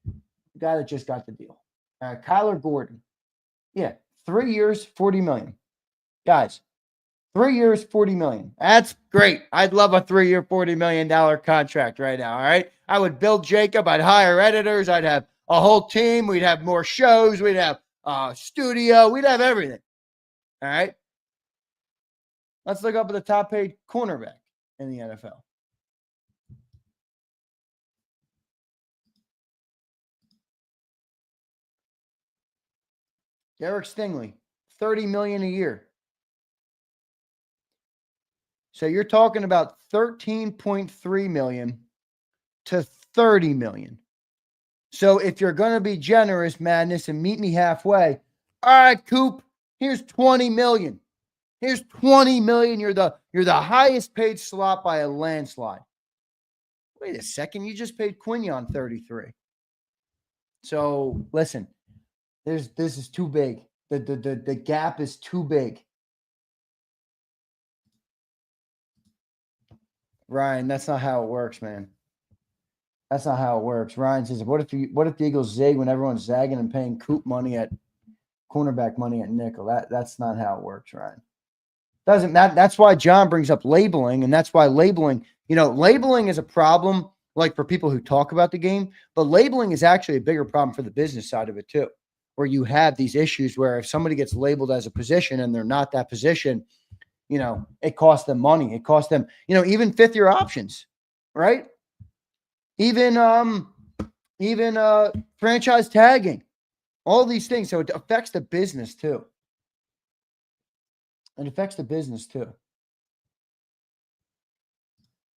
S2: The guy that just got the deal. Kyler Gordon. Yeah, 3 years, $40 million. Guys, 3 years, $40 million. That's great. I'd love a 3-year, $40 million contract right now, all right? I would build JAKIB. I'd hire editors. I'd have a whole team. We'd have more shows. We'd have a studio. We'd have everything, all right? Let's look up at the top paid cornerback in the NFL. Derek Stingley, $30 million a year. So you're talking about $13.3 million to $30 million. So if you're going to be generous, Madness, and meet me halfway, all right, Coop, here's $20 million. Here's $20 million. You're the highest paid slot by a landslide. Wait a second, you just paid Quinion 33. So listen. This is too big. The gap is too big. Ryan, that's not how it works, man. That's not how it works. Ryan says, what if the Eagles zig when everyone's zagging and paying Coop money at cornerback money at nickel? That's not how it works, Ryan. That's why John brings up labeling, and that's why labeling is a problem, like for people who talk about the game, but labeling is actually a bigger problem for the business side of it too. Where you have these issues where if somebody gets labeled as a position and they're not that position, it costs them money. It costs them, even 5th-year options, right? Even franchise tagging, all these things. So it affects the business too. It affects the business too.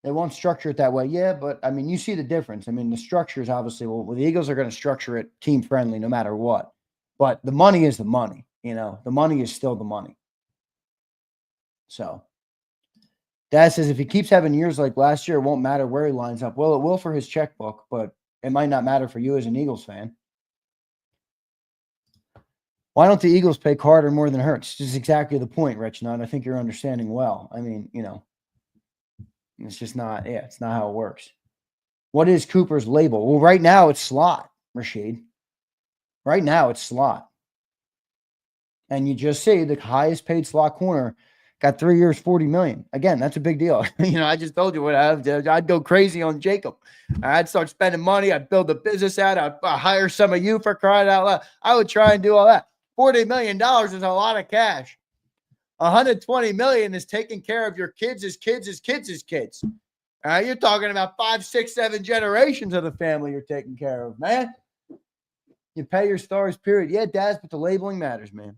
S2: They won't structure it that way. Yeah, but I mean, you see the difference. I mean, the structure is obviously, well, the Eagles are going to structure it team friendly no matter what. But the money is the money. The money is still the money. So Dad says if he keeps having years like last year, it won't matter where he lines up. Well, it will for his checkbook, but it might not matter for you as an Eagles fan. Why don't the Eagles pay Carter more than Hurts? This is exactly the point, Rich Nutt. I think you're understanding well. I mean, it's just not, it's not how it works. What is Cooper's label? Well, right now it's slot, Rashid. Right now it's slot. And you just see the highest paid slot corner got 3 years, $40 million. Again, that's a big deal. I just told you what I'd go crazy on Jacob. I'd start spending money. I'd build a business out. I'd hire some of you for crying out loud. I would try and do all that. $40 million is a lot of cash. $120 million is taking care of your kids' kids. You're talking about 5, 6, 7 generations of the family you're taking care of, man. You pay your stars, period. Yeah, Daz, but the labeling matters, man.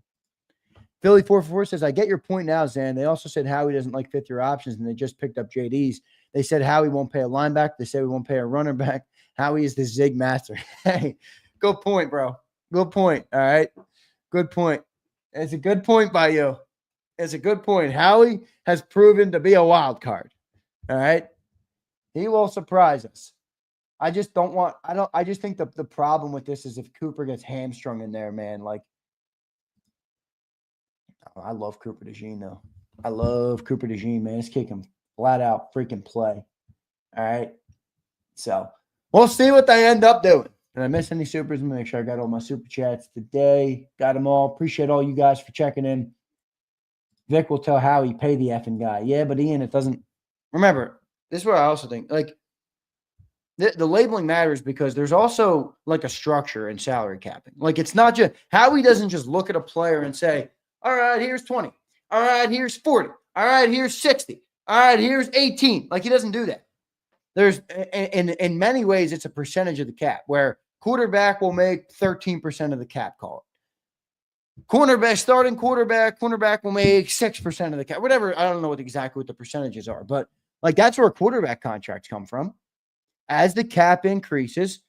S2: Philly 444 says, I get your point now, Zan. They also said Howie doesn't like fifth-year options, and they just picked up JD's. They said Howie won't pay a linebacker. They said we won't pay a runner back. Howie is the zig master. Hey, good point, bro. Good point, all right? Good point. It's a good point by you. It's a good point. Howie has proven to be a wild card, all right? He will surprise us. I just think the problem with this is if Cooper gets hamstrung in there, man, I love Cooper DeJean, though. I love Cooper DeJean, man. This kid can flat out freaking play. All right. So we'll see what they end up doing. Did I miss any supers? Let me make sure I got all my super chats today. Got them all. Appreciate all you guys for checking in. Vic will tell Howie, pay the effing guy. Yeah, but Ian, it doesn't. Remember, this is what I also think. The labeling matters because there's also a structure in salary capping. It's not just Howie doesn't just look at a player and say, all right, here's 20. All right, here's 40. All right, here's 60. All right, here's 18. He doesn't do that. There's in many ways, it's a percentage of the cap where quarterback will make 13% of the cap, call it. Cornerback, starting cornerback will make 6% of the cap. Whatever, I don't know exactly what the percentages are, but that's where quarterback contracts come from. As the cap increases,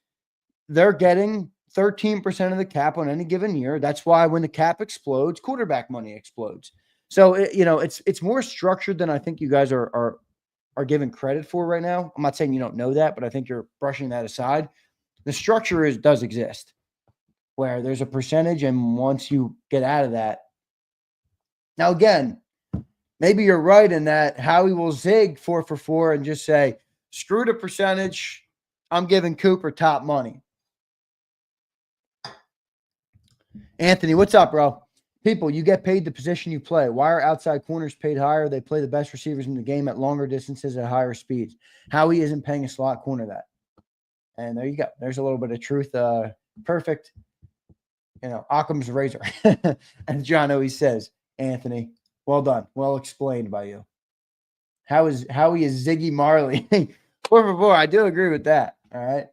S2: they're getting 13% of the cap on any given year. That's why when the cap explodes, quarterback money explodes. So, it's more structured than I think you guys are given credit for right now. I'm not saying you don't know that, but I think you're brushing that aside. The structure does exist where there's a percentage, and once you get out of that. Now, again, maybe you're right in that Howie will zig 4 for 4 and just say, screw the percentage. I'm giving Cooper top money. Anthony, what's up, bro? People, you get paid the position you play. Why are outside corners paid higher? They play the best receivers in the game at longer distances at higher speeds. Howie isn't paying a slot corner that. And there you go. There's a little bit of truth. Perfect. Occam's razor. And John always says, Anthony, well done. Well explained by you. Howie is Ziggy Marley. 4 for 4. I do agree with that. All right.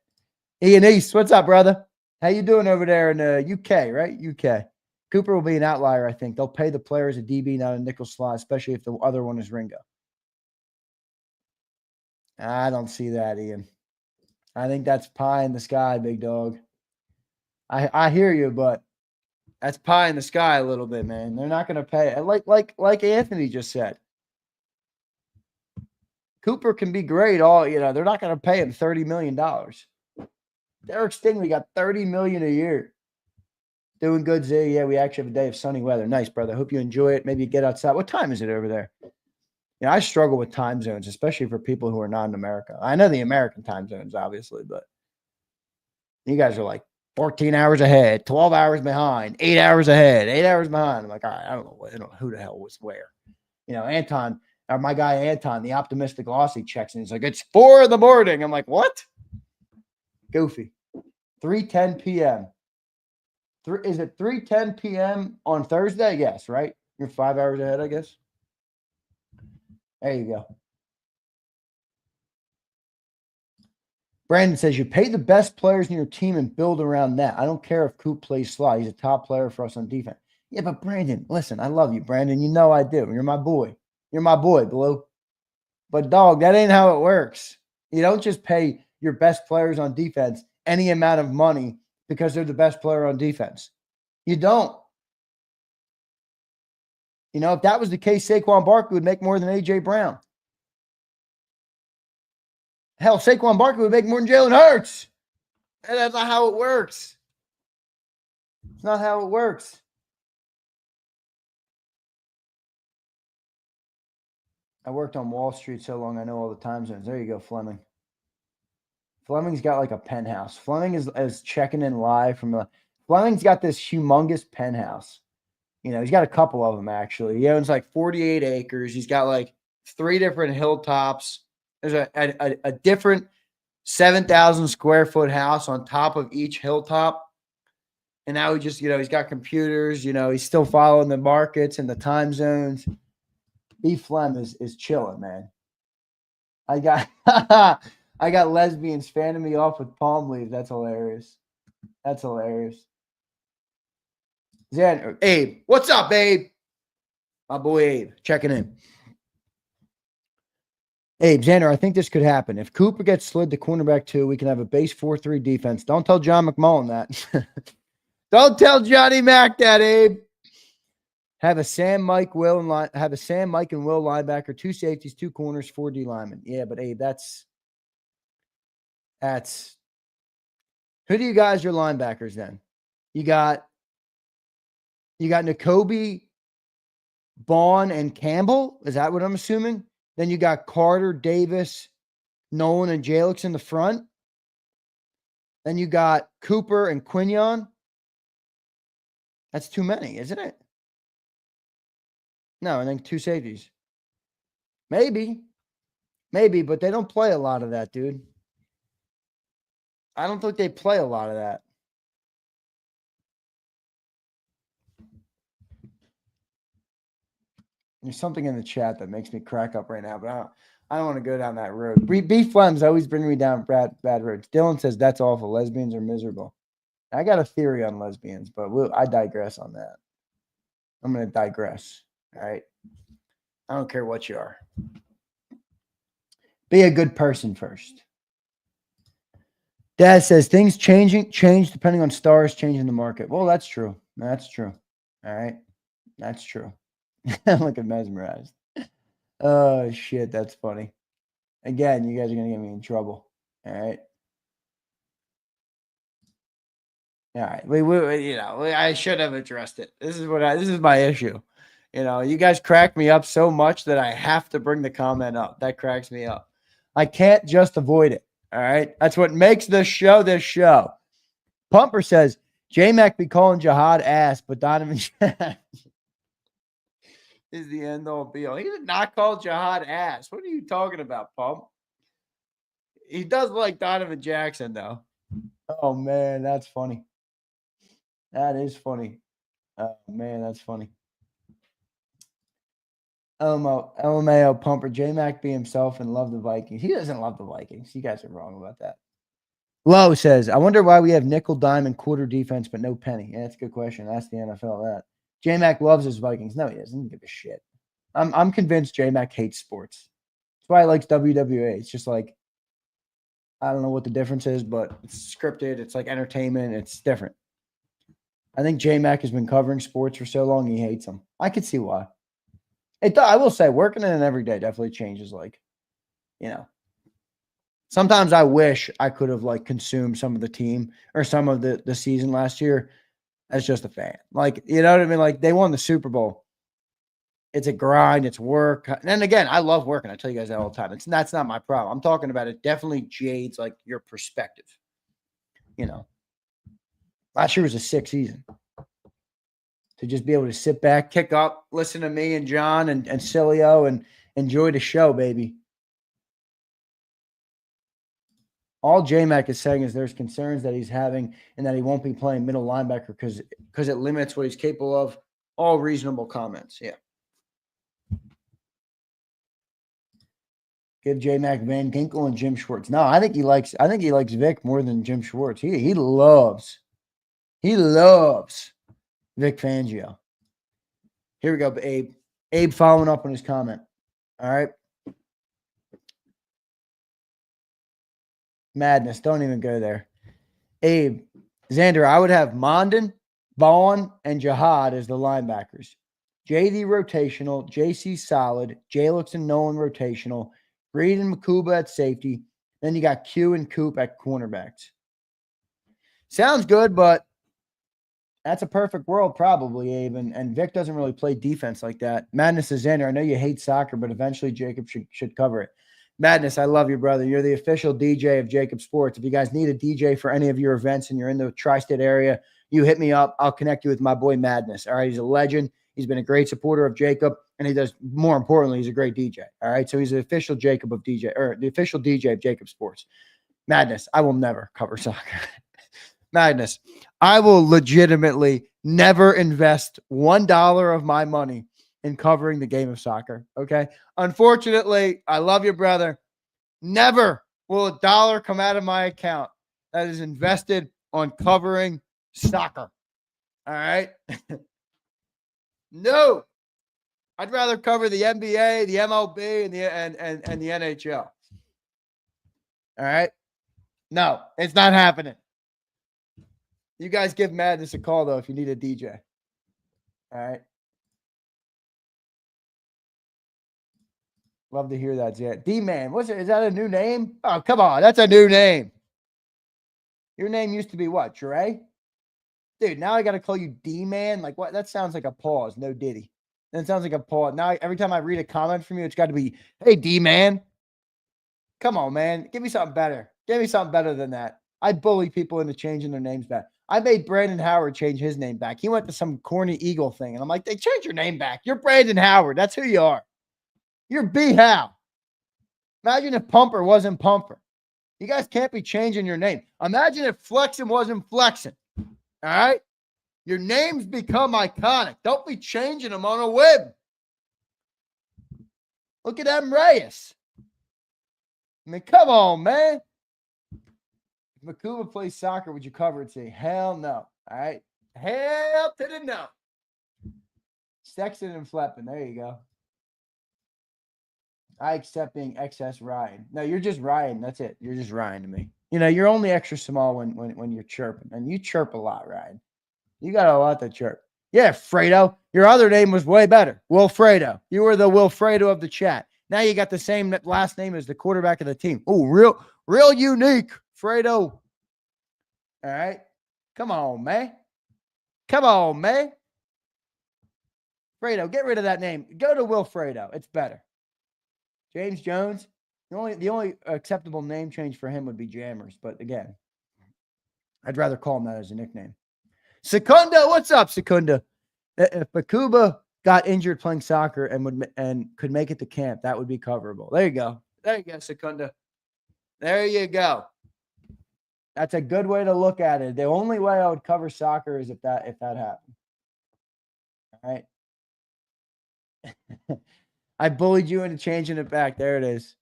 S2: Ian East, what's up, brother? How you doing over there in the UK, right? UK. Cooper will be an outlier, I think. They'll pay the players a DB, not a nickel slot, especially if the other one is Ringo. I don't see that, Ian. I think that's pie in the sky, big dog. I hear you, but that's pie in the sky a little bit, man. They're not going to pay. Like Anthony just said. Cooper can be great. They're not going to pay him $30 million. Derek Stingley got $30 million a year. Doing good, Zay. Yeah, we actually have a day of sunny weather. Nice, brother. Hope you enjoy it. Maybe you get outside. What time is it over there? I struggle with time zones, especially for people who are not in America. I know the American time zones, obviously, but you guys are 14 hours ahead, 12 hours behind, 8 hours ahead, 8 hours behind. I'm all right, I don't know who the hell was where. Anton, or my guy Anton, the optimistic Aussie, checks in. He's like, it's 4 in the morning. I'm like, what? Goofy. 3:10 p.m. Is it 3:10 p.m. on Thursday? Yes, right? You're 5 hours ahead, I guess. There you go. Brandon says, you pay the best players in your team and build around that. I don't care if Coop plays slot. He's a top player for us on defense. Yeah, but Brandon, listen, I love you, Brandon. You know I do. You're my boy. You're my boy, Blue. But, dog, that ain't how it works. You don't just pay your best players on defense any amount of money because they're the best player on defense. You don't. You know, if that was the case, Saquon Barkley would make more than A.J. Brown. Hell, Saquon Barkley would make more than Jalen Hurts. And that's not how it works. It's not how it works. I worked on Wall Street so long, I know all the time zones. There you go, Fleming. Fleming's got like a penthouse. Fleming is checking in live from the. Fleming's got this humongous penthouse. You know, he's got a couple of them, actually. He owns like 48 acres. He's got like 3 different hilltops. There's a different 7,000 square foot house on top of each hilltop. And now he just, you know, he's got computers. You know, he's still following the markets and the time zones. B. Flem is chilling, man. I got lesbians fanning me off with palm leaves. That's hilarious. That's hilarious. Xander, Abe, what's up, Abe? My boy Abe, checking in. Abe, Xander, I think this could happen. If Cooper gets slid to cornerback 2, we can have a base 4-3 defense. Don't tell John McMullen that. Don't tell Johnny Mac that, Abe. Have a Sam, Mike, and Will linebacker, 2 safeties, 2 corners, 4 D linemen. Yeah, but Abe, that's who do you guys your linebackers then? You got Nakobe, Bond, and Campbell. Is that what I'm assuming? Then you got Carter, Davis, Nolan, and Jalix in the front. Then you got Cooper and Quinion. That's too many, isn't it? No, I think 2 safeties. Maybe, but they don't play a lot of that, dude. I don't think they play a lot of that. There's something in the chat that makes me crack up right now, but I don't want to go down that road. B. Flems always bring me down bad roads. Dylan says that's awful. Lesbians are miserable. I got a theory on lesbians, but I digress on that. I'm going to digress. All right. I don't care what you are. Be a good person first. Dad says things change depending on stars changing the market. Well, that's true. That's true. All right. That's true. Look at mesmerized. Oh, shit. That's funny. Again, you guys are going to get me in trouble. All right. All right. I should have addressed it. This is my issue. You know, you guys crack me up so much that I have to bring the comment up. That cracks me up. I can't just avoid it. All right. That's what makes this show this show. Pumper says, J-Mac be calling Jihad ass, but Donovan is the end all be all. He did not call Jihad ass. What are you talking about, Pump? He does like Donovan Jackson, though. Oh, man, that's funny. That is funny. Oh, man, that's funny. LMAO Pumper, J-Mac be himself and love the Vikings. He doesn't love the Vikings. You guys are wrong about that. Lowe says, I wonder why we have nickel, dime, and quarter defense, but no penny. Yeah, that's a good question. Ask the NFL that. J-Mac loves his Vikings. No, he doesn't give a shit. I'm convinced J-Mac hates sports. That's why he likes WWE. It's just like, I don't know what the difference is, but it's scripted. It's like entertainment. It's different. I think J-Mac has been covering sports for so long, he hates them. I could see why. I will say, working in it every day definitely changes, like, you know. Sometimes I wish I could have, like, consumed some of the team or some of the season last year as just a fan. Like, you know what I mean? Like, they won the Super Bowl. It's a grind. It's work. And again, I love working. I tell you guys that all the time. That's not my problem. I'm talking about it definitely jades, like, your perspective. You know. Last year was a sick season. To just be able to sit back, kick up, listen to me and John and Cilio and enjoy the show, baby. All J-Mac is saying is there's concerns that he's having and that he won't be playing middle linebacker because it limits what he's capable of. All reasonable comments. Yeah. Give J-Mac Van Ginkel and Jim Schwartz. No, I think he likes Vic more than Jim Schwartz. He loves Vic Fangio. Here we go, Abe. Abe following up on his comment. All right. Madness. Don't even go there. Abe, Zander, I would have Mondin, Vaughn, and Jihad as the linebackers. JD rotational, JC solid, Jalix and Nolan rotational, Reed and Makuba at safety. Then you got Q and Coop at cornerbacks. Sounds good, but that's a perfect world probably, Abe. And Vic doesn't really play defense like that. Madness is Zander. I know you hate soccer, but eventually Jacob should cover it. Madness, I love you, brother. You're the official DJ of JAKIB Sports. If you guys need a DJ for any of your events and you're in the tri-state area, you hit me up. I'll connect you with my boy Madness. All right, he's a legend. He's been a great supporter of JAKIB, and he does, more importantly, he's a great DJ. All right, so he's the official JAKIB of DJ, or the official DJ of JAKIB Sports. Madness, I will never cover soccer. Madness, I will legitimately never invest $1 of my money in covering the game of soccer. Okay. Unfortunately, I love you, brother. Never will a dollar come out of my account that is invested on covering soccer. All right. No, I'd rather cover the NBA, the MLB, and the NHL. All right. No, it's not happening. You guys give Madness a call, though, if you need a DJ. All right. Love to hear that, Zach. D-Man, is that a new name? Oh, come on. That's a new name. Your name used to be what, Dre? Dude, now I got to call you D-Man? Like, what? That sounds like a pause. No Diddy. That sounds like a pause. Now, every time I read a comment from you, it's got to be, hey, D-Man. Come on, man. Give me something better. Give me something better than that. I bully people into changing their names back. I made Brandon Howard change his name back. He went to some corny Eagle thing, and I'm like, they change your name back. You're Brandon Howard. That's who you are. You're B-How. Imagine if Pumper wasn't Pumper. You guys can't be changing your name. Imagine if Flexin wasn't Flexin. All right? Your names become iconic. Don't be changing them on a whim. Look at M. Reyes. I mean, come on, man. If Makuba plays soccer, would you cover it? Say, hell no. All right? Hell to the no. Sexton and Fleppin. There you go. I accept being XS Ryan. No, you're just Ryan. That's it. You're just Ryan to me. You know, you're only extra small when you're chirping. And you chirp a lot, Ryan. You got a lot to chirp. Yeah, Fredo. Your other name was way better. Wilfredo. You were the Wilfredo of the chat. Now you got the same last name as the quarterback of the team. Oh, real unique, Fredo. All right. Come on, man. Come on, man. Fredo, get rid of that name. Go to Wilfredo. It's better. James Jones. The only acceptable name change for him would be Jammers. But again, I'd rather call him that as a nickname. Secunda, what's up, Secunda? If Makuba got injured playing soccer and could make it to camp, that would be coverable. There you go. There you go, Secunda. There you go. That's a good way to look at it. The only way I would cover soccer is if that happened. All right. I bullied you into changing it back. There it is.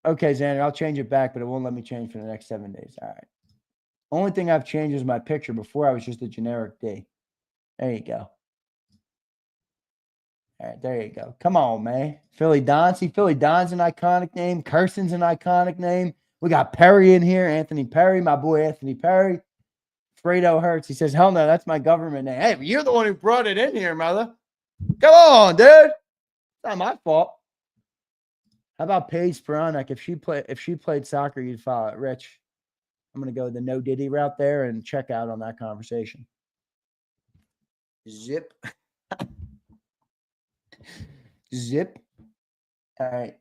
S2: Okay, Xander, I'll change it back, but it won't let me change for the next 7 days. All right. Only thing I've changed is my picture. Before I was just a generic D. There you go. All right, there you go. Come on, man. Philly Don. See, Philly Don's an iconic name. Kirsten's an iconic name. We got Perry in here. Anthony Perry, my boy Anthony Perry. Fredo Hertz. He says, hell no, that's my government name. Hey, you're the one who brought it in here, mother. Come on, dude. It's not my fault. How about Paige Spiranek? If she played soccer, you'd follow it. Rich, I'm going to go the no Diddy route there and check out on that conversation. Zip. Zip. All right.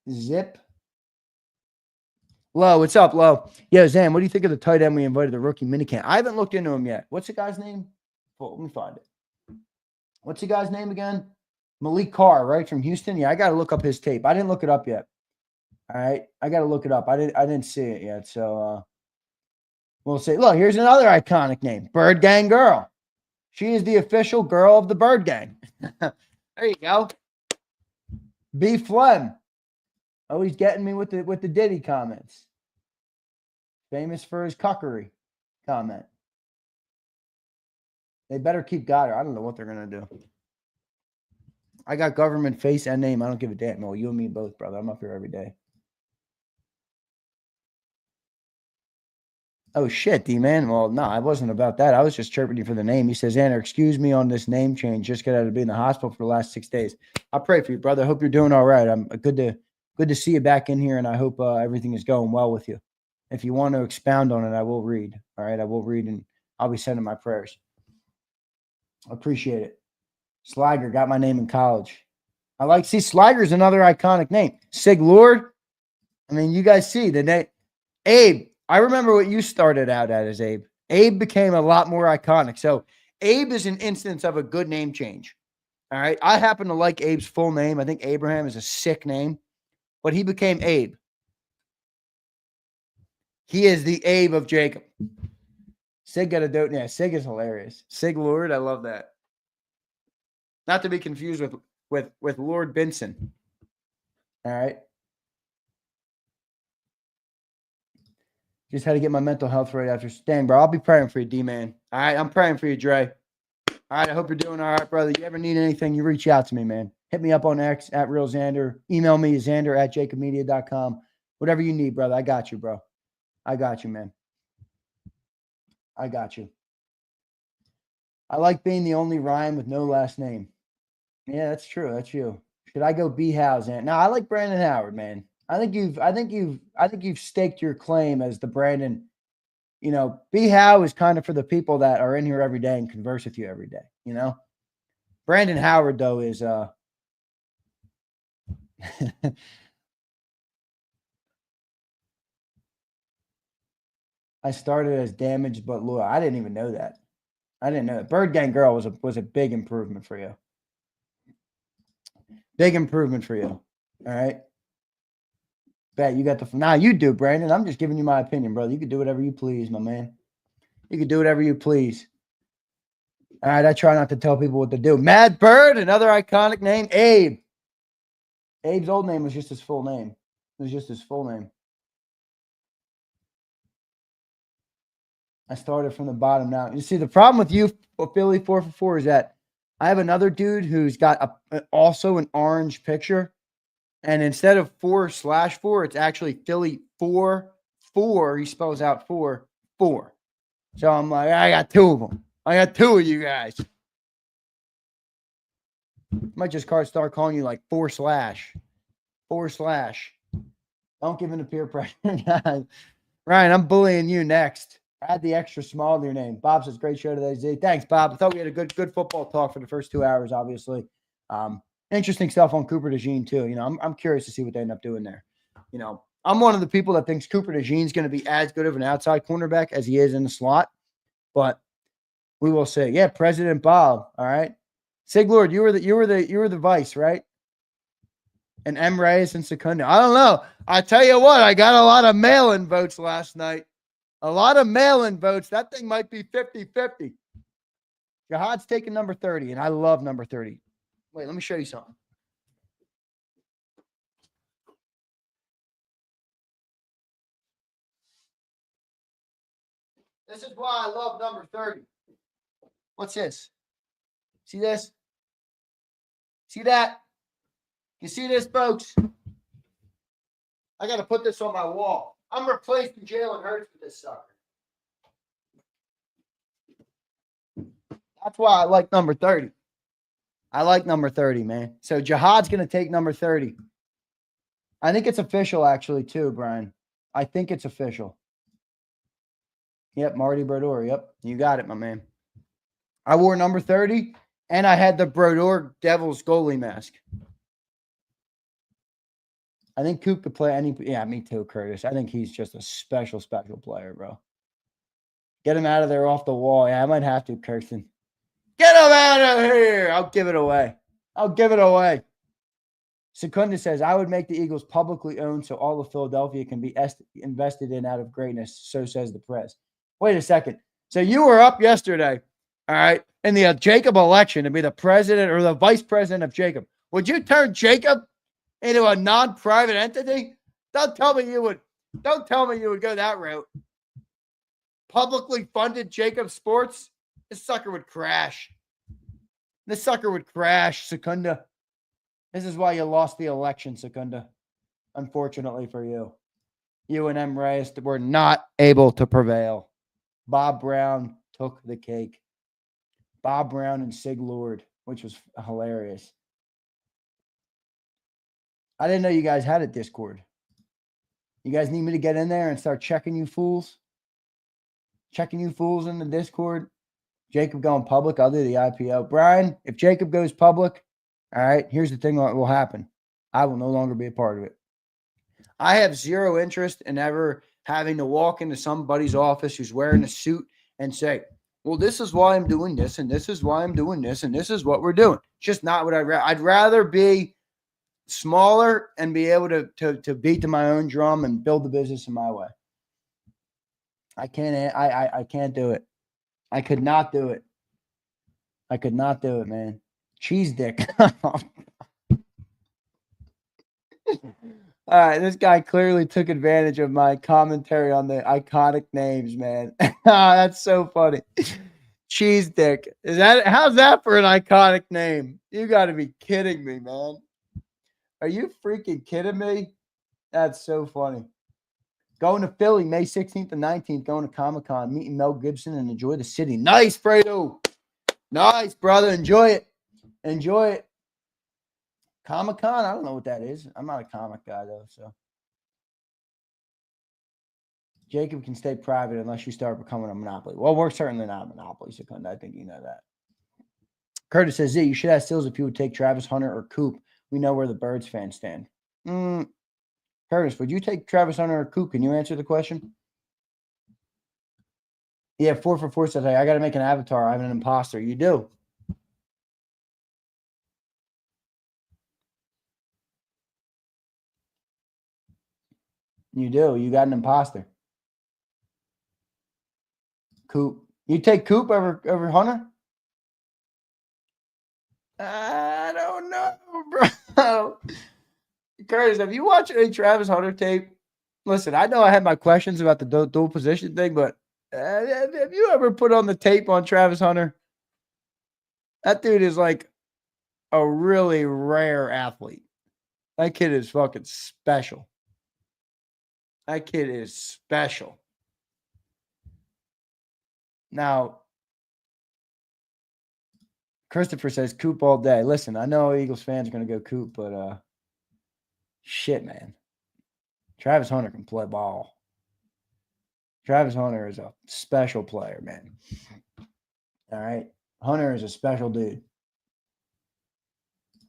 S2: Zip. Lo, what's up, Lo? Yo, Zan, what do you think of the tight end we invited to the rookie minicamp? I haven't looked into him yet. What's the guy's name? Well, let me find it. What's the guy's name again? Malik Carr, right, from Houston? Yeah, I got to look up his tape. I didn't look it up yet. All right. I got to look it up. I didn't see it yet. So we'll see. Look, here's another iconic name. Bird Gang Girl. She is the official girl of the Bird Gang. There you go. B. Flem. Always getting me with the Diddy comments. Famous for his cuckery comment. They better keep Goddard. I don't know what they're going to do. I got government face and name. I don't give a damn. Well, you and me both, brother. I'm up here every day. Oh, shit, D-Man. Well, no, I wasn't about that. I was just chirping you for the name. He says, Xander, excuse me on this name change. Just got out of being in the hospital for the last 6 days. I pray for you, brother. Hope you're doing all right. I'm good to see you back in here, and I hope everything is going well with you. If you want to expound on it, I will read. All right, I will read, and I'll be sending my prayers. Appreciate it. Sliger got my name in college. Sliger's another iconic name. Sig Lord. I mean, you guys see the name. Abe. I remember what you started out at as Abe. Abe became a lot more iconic. So Abe is an instance of a good name change. All right. I happen to like Abe's full name. I think Abraham is a sick name, but he became Abe. He is the Abe of Jacob. Sig got a dope. Yeah, Sig is hilarious. Sig Lord. I love that. Not to be confused with Lord Benson. All right. Just had to get my mental health right after. Dang, bro. I'll be praying for you, D-Man. All right. I'm praying for you, Dre. All right. I hope you're doing all right, brother. You ever need anything, you reach out to me, man. Hit me up on X at Real Xander. Email me, Xander at JAKIBmedia.com. Whatever you need, brother. I got you, bro. I got you, man. I got you. I like being the only Ryan with no last name. Yeah, that's true. That's you. Should I go B House? No, I like Brandon Howard, man. I think you've staked your claim as the Brandon. You know, B Howe is kind of for the people that are in here every day and converse with you every day. You know, Brandon Howard though is I started as damaged but loyal. I didn't even know that. I didn't know that. Bird Gang Girl was a big improvement for you. Big improvement for you. All right. Bet you got the. Nah, you do, Brandon. I'm just giving you my opinion, brother. You can do whatever you please, my man. You can do whatever you please. All right. I try not to tell people what to do. Mad Bird, another iconic name. Abe. Abe's old name was just his full name. It was just his full name. I started from the bottom now. You see, the problem with you, Philly 444, is that I have another dude who's got also an orange picture. And instead of 4/4, it's actually Philly 4. He spells out 4. So I'm like, I got two of them. I got two of you guys. Might just start calling you like 4/. Don't give in to peer pressure, guys. Ryan, I'm bullying you next. Add the extra small to your name. Bob says, great show today, Z. Thanks, Bob. I thought we had a good football talk for the first 2 hours, obviously. Interesting stuff on Cooper DeJean, too. You know, I'm curious to see what they end up doing there. You know, I'm one of the people that thinks Cooper DeJean's going to be as good of an outside cornerback as he is in the slot. But we will see. Yeah, President Bob. All right. Sig Lord, you were the vice, right? And M. Reyes and Secunda. I don't know. I tell you what, I got a lot of mail-in votes last night. A lot of mail-in votes. That thing might be 50-50. Jihad's taking number 30, and I love number 30. Wait, let me show you something. This is why I love number 30. What's this? See this? See that? You see this, folks? I got to put this on my wall. I'm replacing Jalen Hurts with this sucker. That's why I like number 30. I like number 30, man. So Jihad's going to take number 30. I think it's official, actually, too, Brian. I think it's official. Yep, Marty Brodeur. Yep, you got it, my man. I wore number 30, and I had the Brodeur Devils goalie mask. I think Coop could play any. Yeah, me too, Curtis. I think he's just a special player, bro. Get him out of there off the wall. Yeah, I might have to, Kirsten. Get him out of here. I'll give it away. Secunda says, I would make the Eagles publicly owned so all of Philadelphia can be invested in out of greatness. So says the press. Wait a second. So you were up yesterday, all right, in the JAKIB election to be the president or the vice president of JAKIB. Would you turn JAKIB into a non-private entity? Don't tell me you would go that route. Publicly funded JAKIB Sports? This sucker would crash. Secunda. This is why you lost the election, Secunda. Unfortunately for you. UNM Reyes were not able to prevail. Bob Brown took the cake. Bob Brown and Sig Lord, which was hilarious. I didn't know you guys had a Discord. You guys need me to get in there and start checking you fools? Checking you fools in the Discord? JAKIB going public, I'll do the IPO. Brian, if JAKIB goes public, all right, here's the thing that will happen. I will no longer be a part of it. I have zero interest in ever having to walk into somebody's office who's wearing a suit and say, well, this is why I'm doing this, and this is why I'm doing this, and this is what we're doing. It's just not what I'd rather be smaller and be able to beat to my own drum and build the business in my way. I can't do it. I could not do it. I could not do it, man. Cheese dick. All right, this guy clearly took advantage of my commentary on the iconic names, man. That's so funny. Cheese dick. How's that for an iconic name? You got to be kidding me, man. Are you freaking kidding me? That's so funny. Going to Philly May 16th and 19th, going to Comic-Con, meeting Mel Gibson and enjoy the city. Nice, Fredo. Nice, brother. Enjoy it. Enjoy it. Comic-Con? I don't know what that is. I'm not a comic guy, though, so. JAKIB can stay private unless you start becoming a monopoly. Well, we're certainly not a monopoly, so I think you know that. Curtis says, Z, you should ask Stills if you would take Travis Hunter or Coop. We know where the Birds fans stand. Curtis, would you take Travis Hunter or Coop? Can you answer the question? Yeah, 4 for 4 says, hey, I got to make an avatar. I'm an imposter. You do. You do. You got an imposter. Coop. You take Coop over Hunter? I don't know, bro. Curtis, have you watched any Travis Hunter tape? Listen, I know I had my questions about the dual position thing, but have you ever put on the tape on Travis Hunter? That dude is like a really rare athlete. That kid is fucking special. That kid is special. Now, Christopher says Coop all day. Listen, I know Eagles fans are going to go Coop, but shit, man. Travis Hunter can play ball. Travis Hunter is a special player, man. All right? Hunter is a special dude.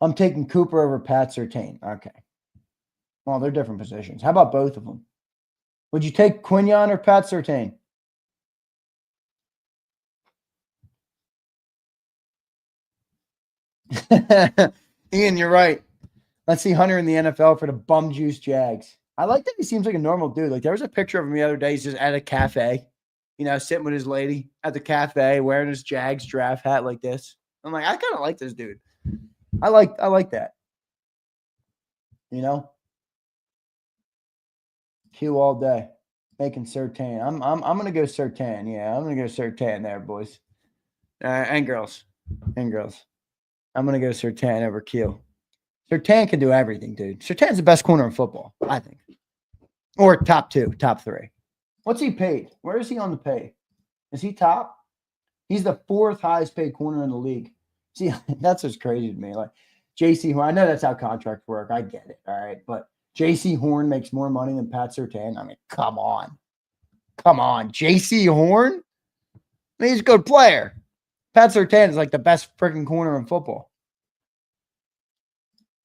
S2: I'm taking Cooper over Pat Surtain. Okay. Well, they're different positions. How about both of them? Would you take Quinion or Pat Surtain? Ian, you're right. Let's see Hunter in the NFL for the bum juice Jags. I like that he seems like a normal dude. Like there was a picture of him the other day. He's just at a cafe, you know, sitting with his lady at the cafe, wearing his Jags draft hat like this. I'm like, I kind of like this dude. I like that. You know, Q all day, making Surtain. I'm gonna go Surtain. Yeah, I'm gonna go Surtain there, boys, and girls, I'm gonna go Surtain over Q. Surtain can do everything, dude. Surtain's the best corner in football, I think. Or top 2, top 3. What's he paid? Where is he on the pay? Is he top? He's the 4th highest paid corner in the league. See, that's what's crazy to me. Like J.C. Horn, I know that's how contracts work. I get it, all right? But J.C. Horn makes more money than Pat Surtain. I mean, come on. Come on. J.C. Horn? I mean, he's a good player. Pat Surtain is like the best freaking corner in football.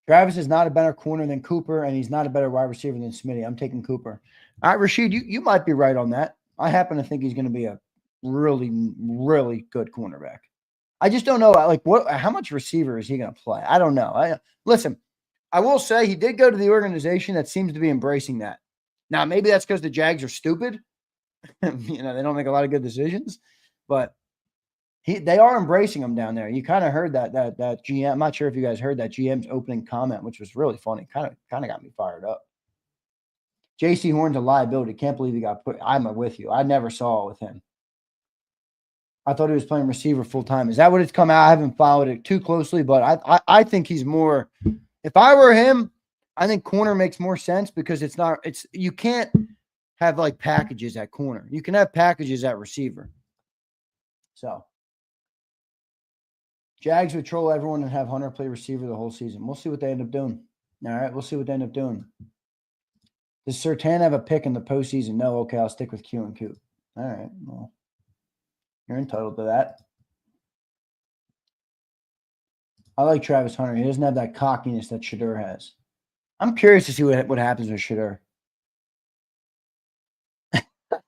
S2: Travis is not a better corner than Cooper, and he's not a better wide receiver than Smitty. I'm taking Cooper. All right, Rashid, you might be right on that. I happen to think he's going to be a really, really good cornerback. I just don't know, like, how much receiver is he going to play? I don't know. Listen, I will say he did go to the organization that seems to be embracing that. Now, maybe that's because the Jags are stupid. You know, they don't make a lot of good decisions, but they are embracing him down there. You kind of heard that GM. I'm not sure if you guys heard that GM's opening comment, which was really funny. Kind of got me fired up. J.C. Horn's a liability. Can't believe he got put. I'm with you. I never saw it with him. I thought he was playing receiver full time. Is that what it's come out? I haven't followed it too closely, but I think he's more. If I were him, I think corner makes more sense because you can't have like packages at corner. You can have packages at receiver. So Jags would troll everyone and have Hunter play receiver the whole season. We'll see what they end up doing. All right, we'll see what they end up doing. Does Surtain have a pick in the postseason? No. Okay, I'll stick with Q and Q. All right, well, you're entitled to that. I like Travis Hunter. He doesn't have that cockiness that Shedeur has. I'm curious to see what happens with Shedeur.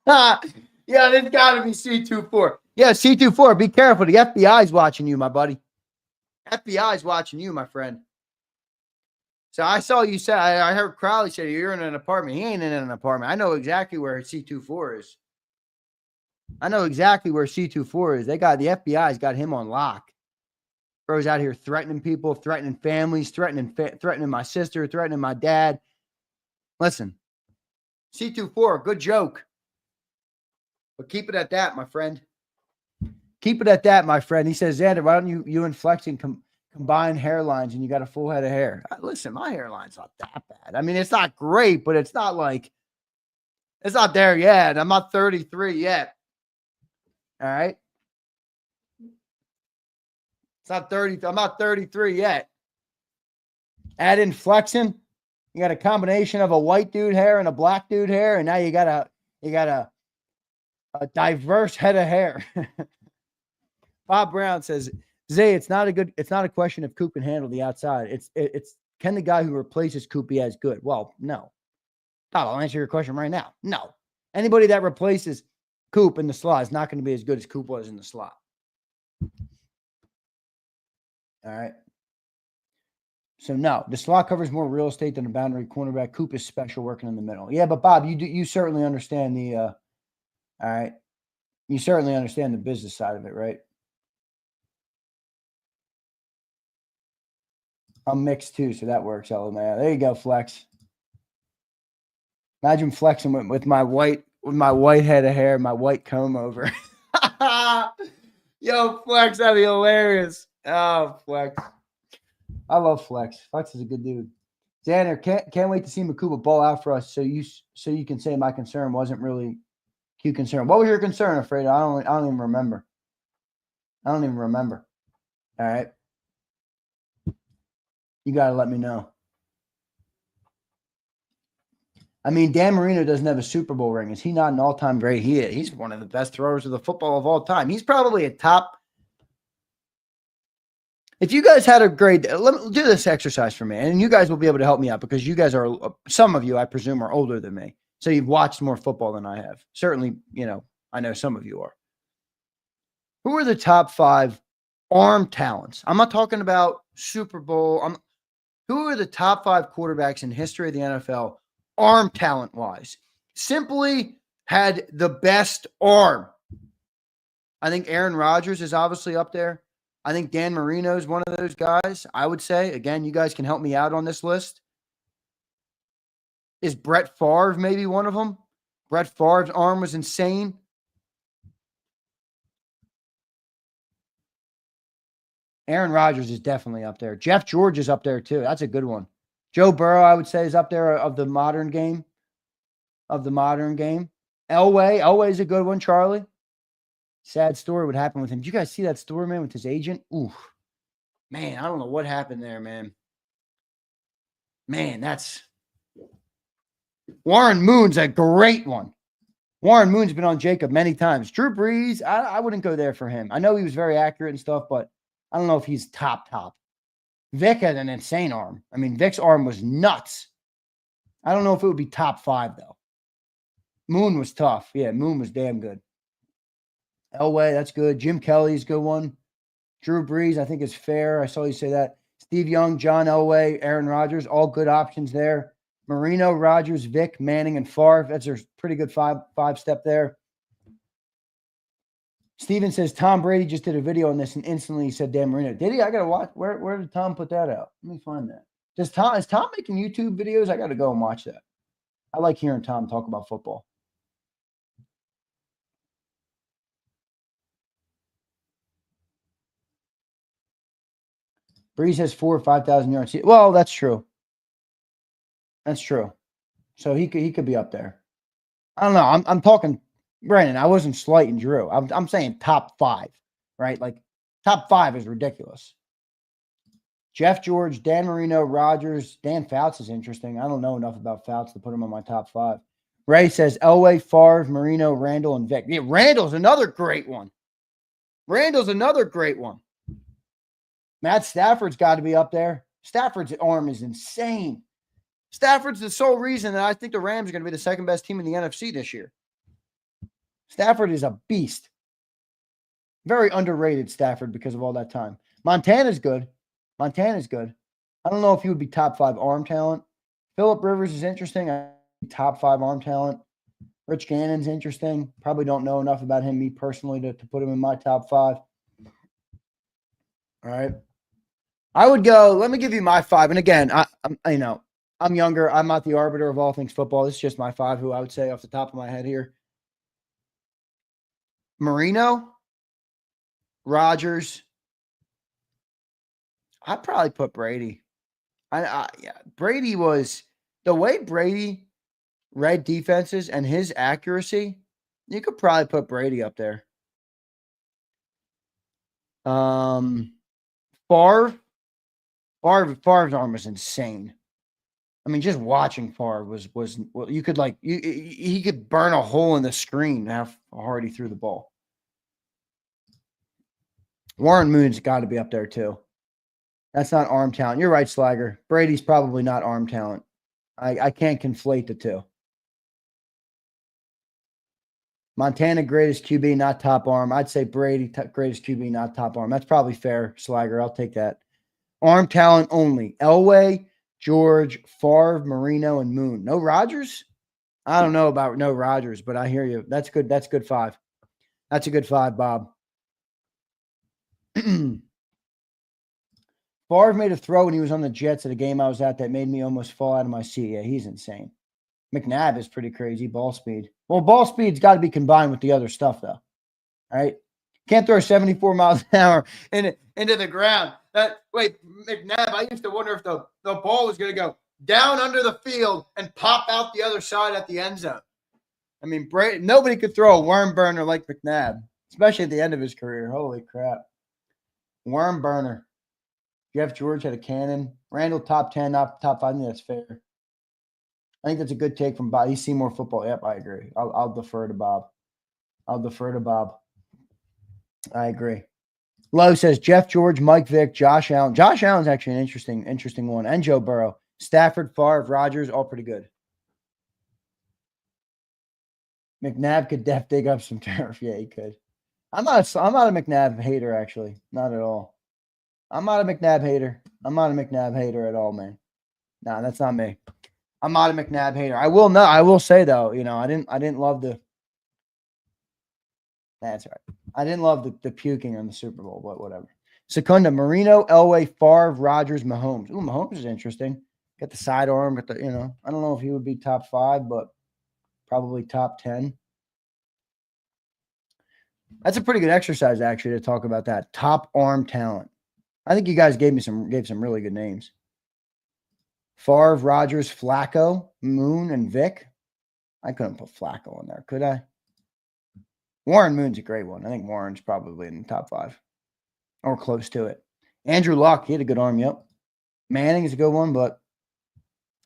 S2: Yeah, there's got to be C24. Yeah, C24. Be careful. The FBI's watching you, my buddy. FBI's watching you, my friend. So I saw you say, I heard Crowley say you're in an apartment. He ain't in an apartment. I know exactly where C24 is. I know exactly where C24 is. The FBI's got him on lock. Bro's out here threatening people, threatening families, threatening my sister, threatening my dad. Listen, C24, good joke. But keep it at that, my friend. Keep it at that, my friend. He says, Zander, why don't you and Flexing combine hairlines and you got a full head of hair? Listen, my hairline's not that bad. I mean, it's not great, but it's not like, it's not there yet. I'm not 33 yet. All right. It's not 30. I'm not 33 yet. Add in Flexing. You got a combination of a white dude hair and a black dude hair. And now you got a diverse head of hair. Bob Brown says, Zay, it's not a question if Coop can handle the outside. It's can the guy who replaces Coop be as good? Well, no. I'll answer your question right now. No. Anybody that replaces Coop in the slot is not going to be as good as Coop was in the slot. All right. So no, the slot covers more real estate than a boundary cornerback. Coop is special working in the middle. Yeah, but Bob, you certainly understand the all right. You certainly understand the business side of it, right? I'm mixed too, so that works. Oh man, there you go, Flex. Imagine flexing with my white head of hair, my white comb over. Yo, Flex, that'd be hilarious. Oh, Flex. I love Flex. Flex is a good dude. Zander, can't wait to see Makuba ball out for us so you can say my concern wasn't really Q concern. What was your concern, Afraid? I don't even remember. I don't even remember. All right. You got to let me know. I mean, Dan Marino doesn't have a Super Bowl ring. Is he not an all-time great? He is. He's one of the best throwers of the football of all time. He's probably a top. If you guys had a grade, let me do this exercise for me, and you guys will be able to help me out because you guys are, some of you, I presume, are older than me. So you've watched more football than I have. Certainly, I know some of you are. Who are the top 5 arm talents? I'm not talking about Super Bowl. Who are the top 5 quarterbacks in history of the NFL, arm talent-wise? Simply had the best arm. I think Aaron Rodgers is obviously up there. I think Dan Marino is one of those guys. I would say, again, you guys can help me out on this list. Is Brett Favre maybe one of them? Brett Favre's arm was insane. Aaron Rodgers is definitely up there. Jeff George is up there too. That's a good one. Joe Burrow, I would say, is up there of the modern game. Elway is a good one, Charlie. Sad story what happened with him. Did you guys see that story, man, with his agent? Ooh. Man, I don't know what happened there, man. Man, that's... Warren Moon's a great one. Warren Moon's been on JAKIB many times. Drew Brees, I wouldn't go there for him. I know he was very accurate and stuff, but I don't know if he's top. Vic had an insane arm. I mean, Vic's arm was nuts. I don't know if it would be top 5, though. Moon was tough. Yeah, Moon was damn good. Elway, that's good. Jim Kelly's a good one. Drew Brees, I think, is fair. I saw you say that. Steve Young, John Elway, Aaron Rodgers, all good options there. Marino, Rodgers, Vic, Manning, and Favre. That's a pretty good five-step there. Steven says Tom Brady just did a video on this and instantly he said Dan Marino. Did he? I gotta watch. Where did Tom put that out? Let me find that. Is Tom making YouTube videos? I gotta go and watch that. I like hearing Tom talk about football. Breeze has 4,000 or 5,000 yards. Well, that's true. That's true. So he could be up there. I don't know. I'm talking, Brandon. I wasn't slighting Drew. I'm saying top 5, right? Like top 5 is ridiculous. Jeff George, Dan Marino, Rodgers, Dan Fouts is interesting. I don't know enough about Fouts to put him on my top 5. Ray says Elway, Favre, Marino, Randall, and Vic. Yeah, Randall's another great one. Matt Stafford's got to be up there. Stafford's arm is insane. Stafford's the sole reason that I think the Rams are going to be the second best team in the NFC this year. Stafford is a beast. Very underrated, Stafford, because of all that time. Montana's good. I don't know if he would be top 5 arm talent. Phillip Rivers is interesting. Top 5 arm talent. Rich Gannon's interesting. Probably don't know enough about him, me personally, to put him in my top 5. All right. I would go, let me give you my 5. And again, I'm younger. I'm not the arbiter of all things football. This is just my 5, who I would say off the top of my head here. Marino, Rodgers. I'd probably put Brady. Brady was, the way Brady read defenses and his accuracy, you could probably put Brady up there. Favre's arm was insane. I mean, just watching Favre was you could he could burn a hole in the screen how hard he threw the ball. Warren Moon's got to be up there too. That's not arm talent. You're right, Slagger. Brady's probably not arm talent. I can't conflate the two. Montana, greatest QB, not top arm. I'd say Brady, greatest QB, not top arm. That's probably fair, Slagger. I'll take that. Arm talent only. Elway, George, Favre, Marino, and Moon. No Rodgers? I don't know about no Rodgers, but I hear you. That's good. That's good 5. That's a good 5, Bob. Favre made a throw when he was on the Jets at a game I was at that made me almost fall out of my seat. Yeah, he's insane. McNabb is pretty crazy. Ball speed. Well, ball speed's got to be combined with the other stuff, though. All right? Can't throw 74 miles an hour into the ground. McNabb, I used to wonder if the ball was going to go down under the field and pop out the other side at the end zone. I mean, nobody could throw a worm burner like McNabb, especially at the end of his career. Holy crap. Worm burner. Jeff George had a cannon. Randall, top 10, not top 5. I think that's fair. I think that's a good take from Bob. He's seen more football. Yep, I agree. I'll defer to Bob. I agree. Lowe says Jeff George, Mike Vick, Josh Allen. Josh Allen's actually an interesting one. And Joe Burrow. Stafford, Favre, Rodgers, all pretty good. McNabb could dig up some turf. Yeah, he could. I'm not a McNabb hater, actually. Not at all. I'm not a McNabb hater at all, man. Nah, that's not me. I'm not a McNabb hater. I will say though, I didn't love the. That's right. I didn't love the puking on the Super Bowl, but whatever. Secunda, Marino, Elway, Favre, Rodgers, Mahomes. Ooh, Mahomes is interesting. Got the sidearm, I don't know if he would be top 5, but probably top 10. That's a pretty good exercise, actually, to talk about that. Top arm talent. I think you guys gave some really good names. Favre, Rodgers, Flacco, Moon, and Vic. I couldn't put Flacco in there, could I? Warren Moon's a great one. I think Warren's probably in the top 5 or close to it. Andrew Luck, he had a good arm, yep. Manning is a good one, but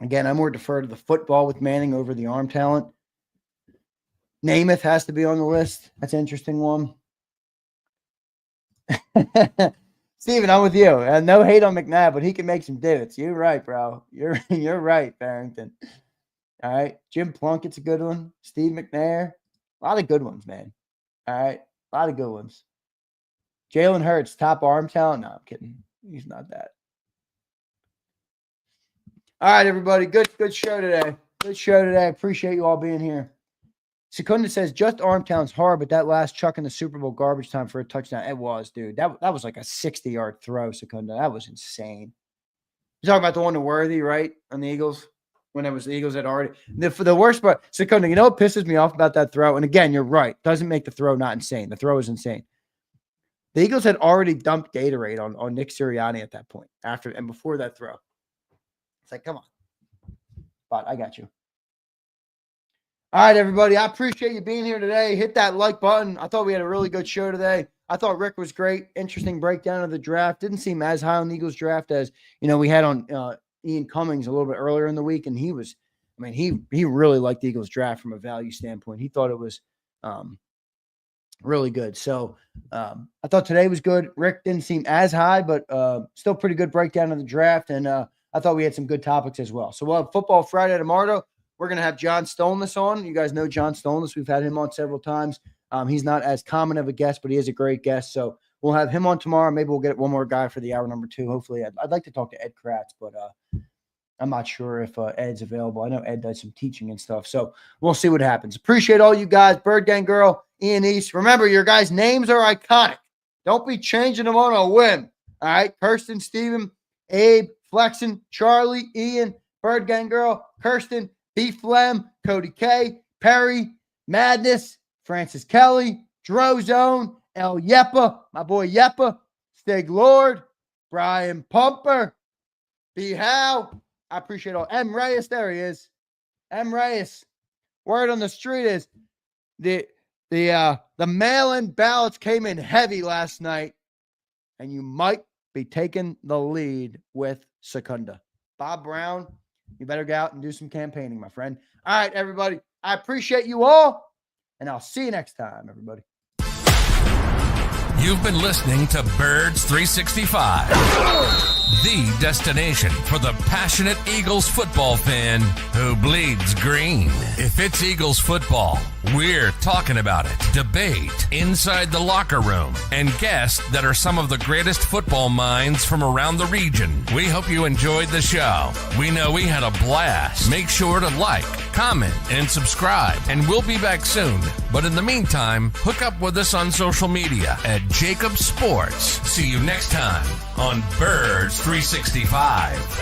S2: again, I more defer to the football with Manning over the arm talent. Namath has to be on the list. That's an interesting one. Steven, I'm with you. No hate on McNabb, but he can make some divots. You're right, bro. You're right, Barrington. All right. Jim Plunkett's a good one. Steve McNair. A lot of good ones, man. All right. A lot of good ones. Jalen Hurts, top arm talent. No, I'm kidding. He's not that. All right, everybody. Good show today. Appreciate you all being here. Secunda says, just arm talent's hard, but that last chuck in the Super Bowl garbage time for a touchdown. It was, dude. That was like a 60-yard throw, Secunda. That was insane. You're talking about the one to Worthy, right? On the Eagles? When it was the Eagles had already. For the worst part, Secunda, you know what pisses me off about that throw? And again, you're right. Doesn't make the throw not insane. The throw is insane. The Eagles had already dumped Gatorade on Nick Sirianni at that point, after and before that throw. It's like, come on. But I got you. All right, everybody. I appreciate you being here today. Hit that like button. I thought we had a really good show today. I thought Rick was great. Interesting breakdown of the draft. Didn't seem as high on the Eagles draft as, we had on Ian Cummings a little bit earlier in the week. And he really liked the Eagles draft from a value standpoint. He thought it was really good. So I thought today was good. Rick didn't seem as high, but still pretty good breakdown of the draft. And I thought we had some good topics as well. So we'll have Football Friday tomorrow. We're going to have John Stolness on. You guys know John Stolness. We've had him on several times. He's not as common of a guest, but he is a great guest. So we'll have him on tomorrow. Maybe we'll get one more guy for the hour number 2. Hopefully, I'd like to talk to Ed Kratz, but I'm not sure if Ed's available. I know Ed does some teaching and stuff. So we'll see what happens. Appreciate all you guys. Bird Gang Girl, Ian East. Remember, your guys' names are iconic. Don't be changing them on a whim. All right? Kirsten, Steven, Abe, Flexen, Charlie, Ian, Bird Gang Girl, Kirsten, B. Flem, Cody K, Perry, Madness, Francis Kelly, Drozone, El Yeppa, my boy Yeppa, Stig Lord, Brian Pumper, B. Howe. I appreciate all. M. Reyes, there he is. M. Reyes. Word on the street is the mail-in ballots came in heavy last night, and you might be taking the lead with Secunda. Bob Brown, you better go out and do some campaigning, my friend. All right, everybody. I appreciate you all, and I'll see you next time, everybody.
S12: You've been listening to Birds 365, the destination for the passionate Eagles football fan who bleeds green. If it's Eagles football, we're talking about it. Debate inside the locker room and guests that are some of the greatest football minds from around the region. We hope you enjoyed the show. We know we had a blast. Make sure to like, comment, and subscribe, and we'll be back soon. But in the meantime, hook up with us on social media at JAKIB Sports. See you next time on Birds 365.